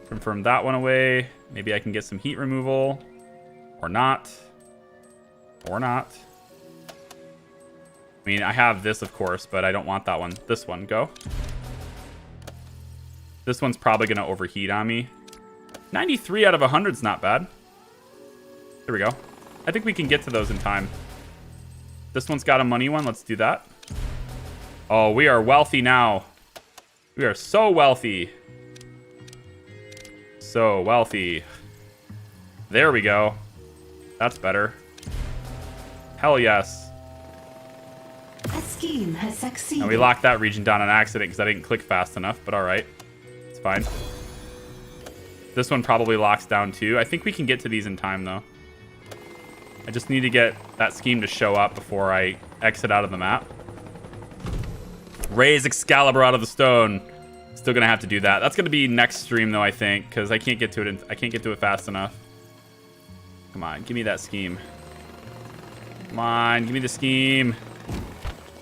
Confirm that one away. Maybe I can get some heat removal. Or not. Or not. I mean, I have this, of course, but I don't want that one. This one, go. This one's probably going to overheat on me. 93 out of 100 is not bad. There we go. I think we can get to those in time. This one's got a money one. Let's do that. Oh, we are wealthy now. We are so wealthy. So wealthy. There we go. That's better. Hell yes. A scheme has succeeded. And we locked that region down on accident because I didn't click fast enough, but all right. It's fine. This one probably locks down too. I think we can get to these in time though. I just need to get that scheme to show up before I exit out of the map. Raise Excalibur out of the stone. Still gonna have to do that. That's gonna be next stream though, I think, because I can't get to it. I can't get to it fast enough. Come on, give me that scheme. Come on, give me the scheme.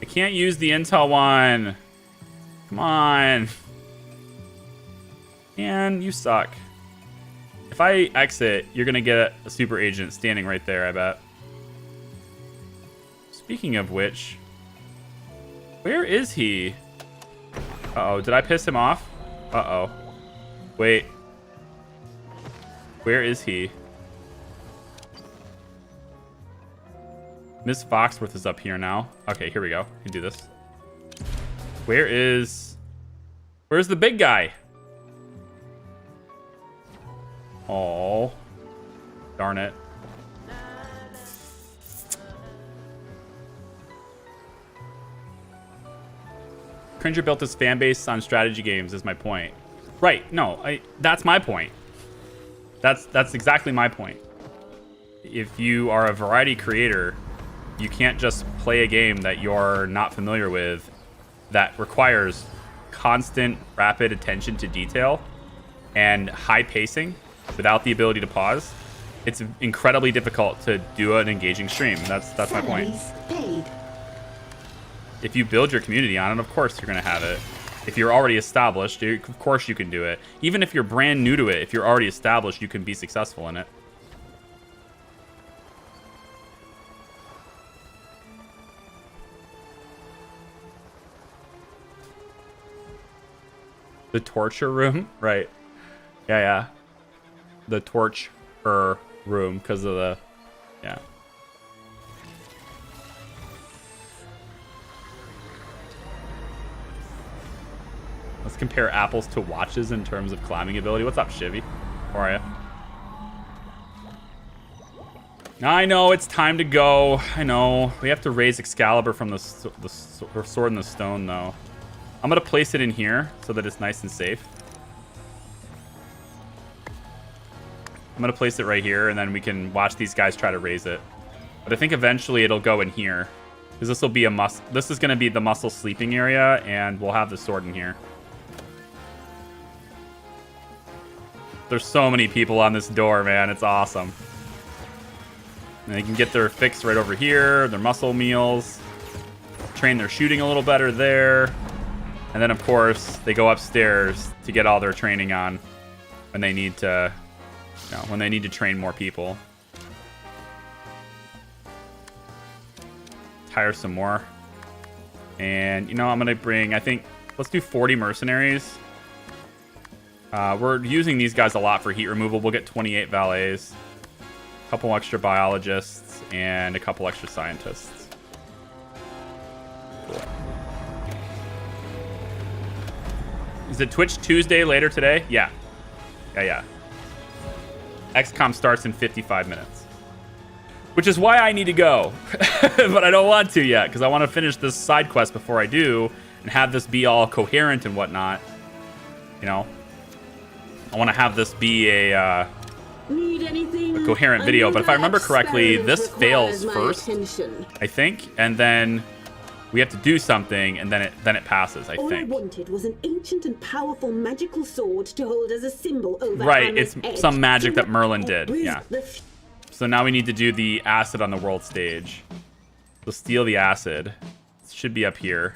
I can't use the intel one. Come on. Man, you suck. If I exit, you're going to get a super agent standing right there, I bet. Speaking of which, where is he? Uh-oh, did I piss him off? Uh-oh. Wait. Where is he? Miss Foxworth is up here now. Okay, here we go. We can do this. Where's the big guy? Oh, darn it. Cringer built his fan base on strategy games is my point. Right, no, that's my point. That's exactly my point. If you are a variety creator, you can't just play a game that you're not familiar with that requires constant, rapid attention to detail and high pacing without the ability to pause. It's incredibly difficult to do an engaging stream. That's my point. Paid. If you build your community on it, of course you're going to have it. If you're already established, of course you can do it. Even if you're brand new to it, if you're already established, you can be successful in it. The torture room? Right. Yeah. The torture room because of the... Yeah. Let's compare apples to watches in terms of climbing ability. What's up, Shivy? How are you? I know, it's time to go. I know. We have to raise Excalibur from the sword in the stone, though. I'm going to place it in here so that it's nice and safe. I'm going to place it right here, and then we can watch these guys try to raise it. But I think eventually it'll go in here. Because this will be this is going to be the muscle sleeping area, and we'll have the sword in here. There's so many people on this door, man. It's awesome. And they can get their fix right over here, their muscle meals. Train their shooting a little better there. And then, of course, they go upstairs to get all their training on when they need to, when they need to train more people. Hire some more. And, I'm going to bring, I think, let's do 40 mercenaries. We're using these guys a lot for heat removal. We'll get 28 valets, a couple extra biologists, and a couple extra scientists. Cool. Is it Twitch Tuesday later today? Yeah. XCOM starts in 55 minutes. Which is why I need to go. But I don't want to yet, because I want to finish this side quest before I do, and have this be all coherent and whatnot. I want to have this be a coherent video. But if I remember correctly, this fails first, I think, and then we have to do something, and then it passes, I think. All I wanted was an ancient and powerful magical sword to hold as a symbol over Right, it's some magic that Merlin did, yeah. So now we need to do the acid on the world stage. So steal the acid. It should be up here,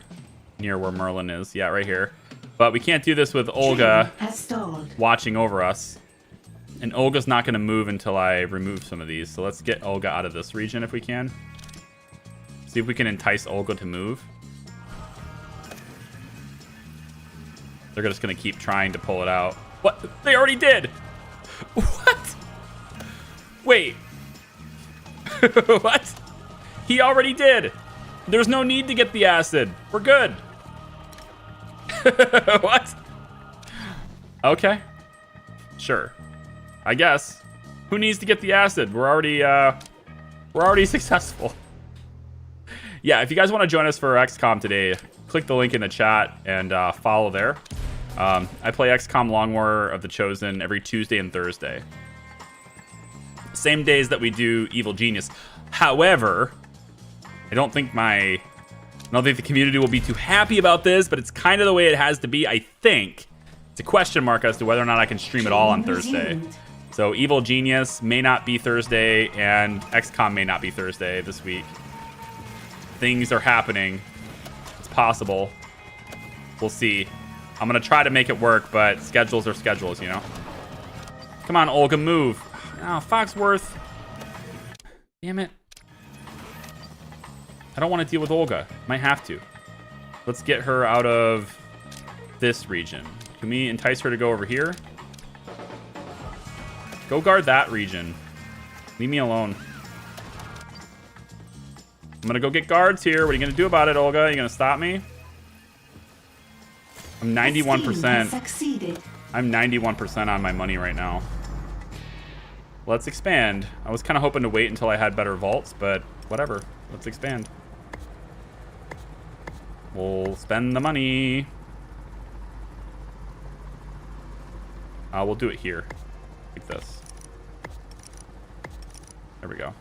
near where Merlin is. Yeah, right here. But we can't do this with Olga watching over us. And Olga's not going to move until I remove some of these. So let's get Olga out of this region if we can. See if we can entice Olga to move. They're just going to keep trying to pull it out. What? They already did! What? Wait. What? He already did. There's no need to get the acid. We're good. What? Okay. Sure. I guess. Who needs to get the acid? We're already successful. Yeah, if you guys want to join us for XCOM today, click the link in the chat and follow there. I play XCOM Long War of the Chosen every Tuesday and Thursday. Same days that we do Evil Genius. However, I don't think the community will be too happy about this, but it's kind of the way it has to be, I think. It's a question mark as to whether or not I can stream it all on Thursday. So Evil Genius may not be Thursday, and XCOM may not be Thursday this week. Things are happening possible. We'll see. I'm gonna try to make it work, but schedules are schedules, you know? Come on, Olga, move. Oh, Foxworth. Damn it. I don't want to deal with Olga. Might have to. Let's get her out of this region. Can we entice her to go over here? Go guard that region. Leave me alone. I'm gonna go get guards here. What are you gonna do about it, Olga? Are you gonna stop me? I'm 91%. Succeeded. I'm 91% on my money right now. Let's expand. I was kind of hoping to wait until I had better vaults, but whatever. Let's expand. We'll spend the money. We'll do it here. Like this. There we go.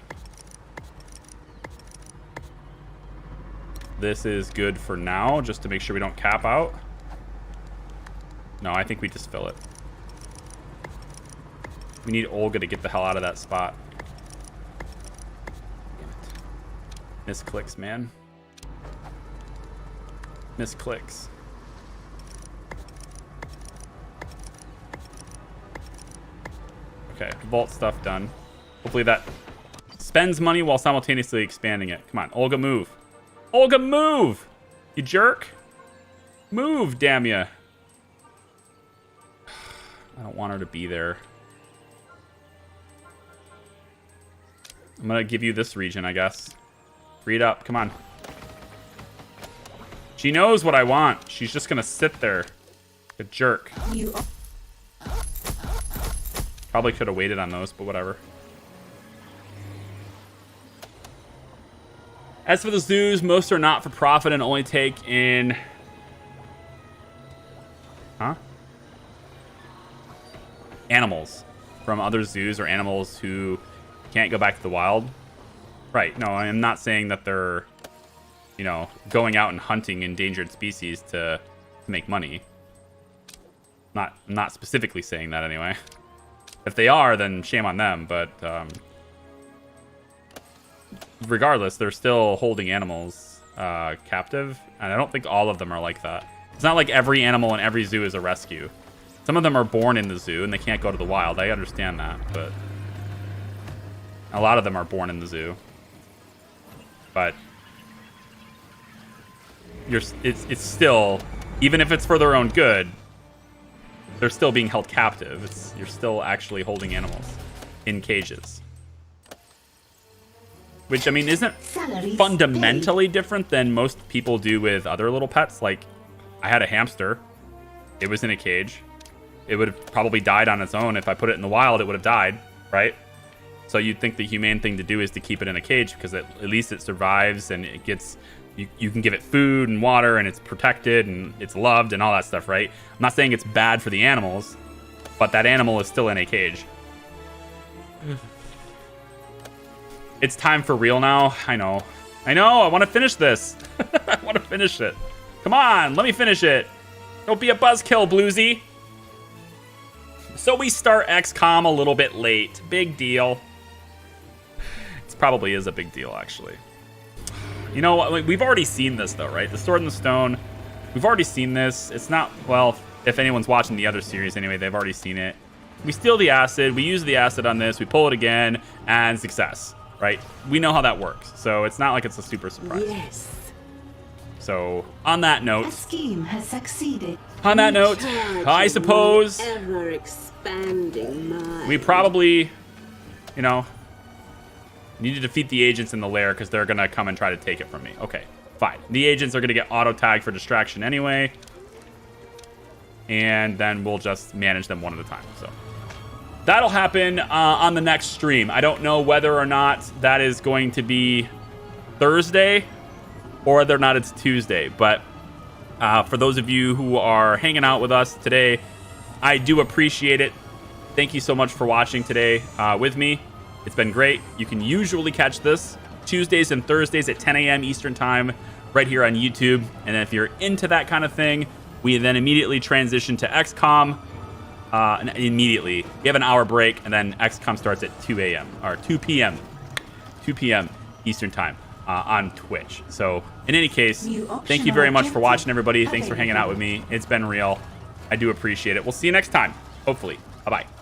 This is good for now, just to make sure we don't cap out. No, I think we just fill it. We need Olga to get the hell out of that spot. Damn it. Misclicks, man. Misclicks. Okay, vault stuff done. Hopefully that spends money while simultaneously expanding it. Come on, Olga, move. Olga, move! You jerk. Move, damn ya. I don't want her to be there. I'm gonna give you this region, I guess. Free it up, come on. She knows what I want. She's just gonna sit there. A jerk. Probably could have waited on those, but whatever. As for the zoos, most are not for profit and only take in... animals from other zoos or animals who can't go back to the wild. Right, no, I'm not saying that they're, you know, going out and hunting endangered species to make money. I'm not specifically saying that anyway. If they are, then shame on them, but regardless, they're still holding animals captive, and I don't think all of them are like that. It's not like every animal in every zoo is a rescue. Some of them are born in the zoo and they can't go to the wild. I understand that, but a lot of them are born in the zoo. But it's still, even if it's for their own good, they're still being held captive. You're still actually holding animals in cages. Which, I mean, isn't fundamentally different than most people do with other little pets. Like, I had a hamster. It was in a cage. It would have probably died on its own. If I put it in the wild, it would have died, right? So you'd think the humane thing to do is to keep it in a cage because at least it survives and it gets... You can give it food and water and it's protected and it's loved and all that stuff, right? I'm not saying it's bad for the animals, but that animal is still in a cage. It's time for real now. I know. I want to finish this. I want to finish it. Come on, let me finish it. Don't be a buzzkill, Bluesy. So we start XCOM a little bit late. Big deal. It probably is a big deal, actually. You know, we've already seen this, though, right? The Sword in the Stone. We've already seen this. It's not, well, if anyone's watching the other series anyway, they've already seen it. We steal the acid. We use the acid on this. We pull it again, and success, right? We know how that works. So it's not like it's a super surprise. Yes. So on that note, A scheme has succeeded. on that note, I suppose Ever expanding mind. we probably, you know, need to defeat the agents in the lair because they're going to come and try to take it from me. Okay, fine. The agents are going to get auto-tagged for distraction anyway. And then we'll just manage them one at a time. So that'll happen on the next stream. I don't know whether or not that is going to be Thursday or whether or not it's Tuesday. But for those of you who are hanging out with us today, I do appreciate it. Thank you so much for watching today with me. It's been great. You can usually catch this Tuesdays and Thursdays at 10 a.m. Eastern Time right here on YouTube. And if you're into that kind of thing, we then immediately transition to XCOM. Immediately. We have an hour break, and then XCOM starts at 2 a.m. or 2 p.m. 2 p.m. Eastern Time. on Twitch. So in any case, thank you very much for watching, everybody. Thanks for hanging out with me. It's been real. I do appreciate it. We'll see you next time, hopefully. Bye-bye.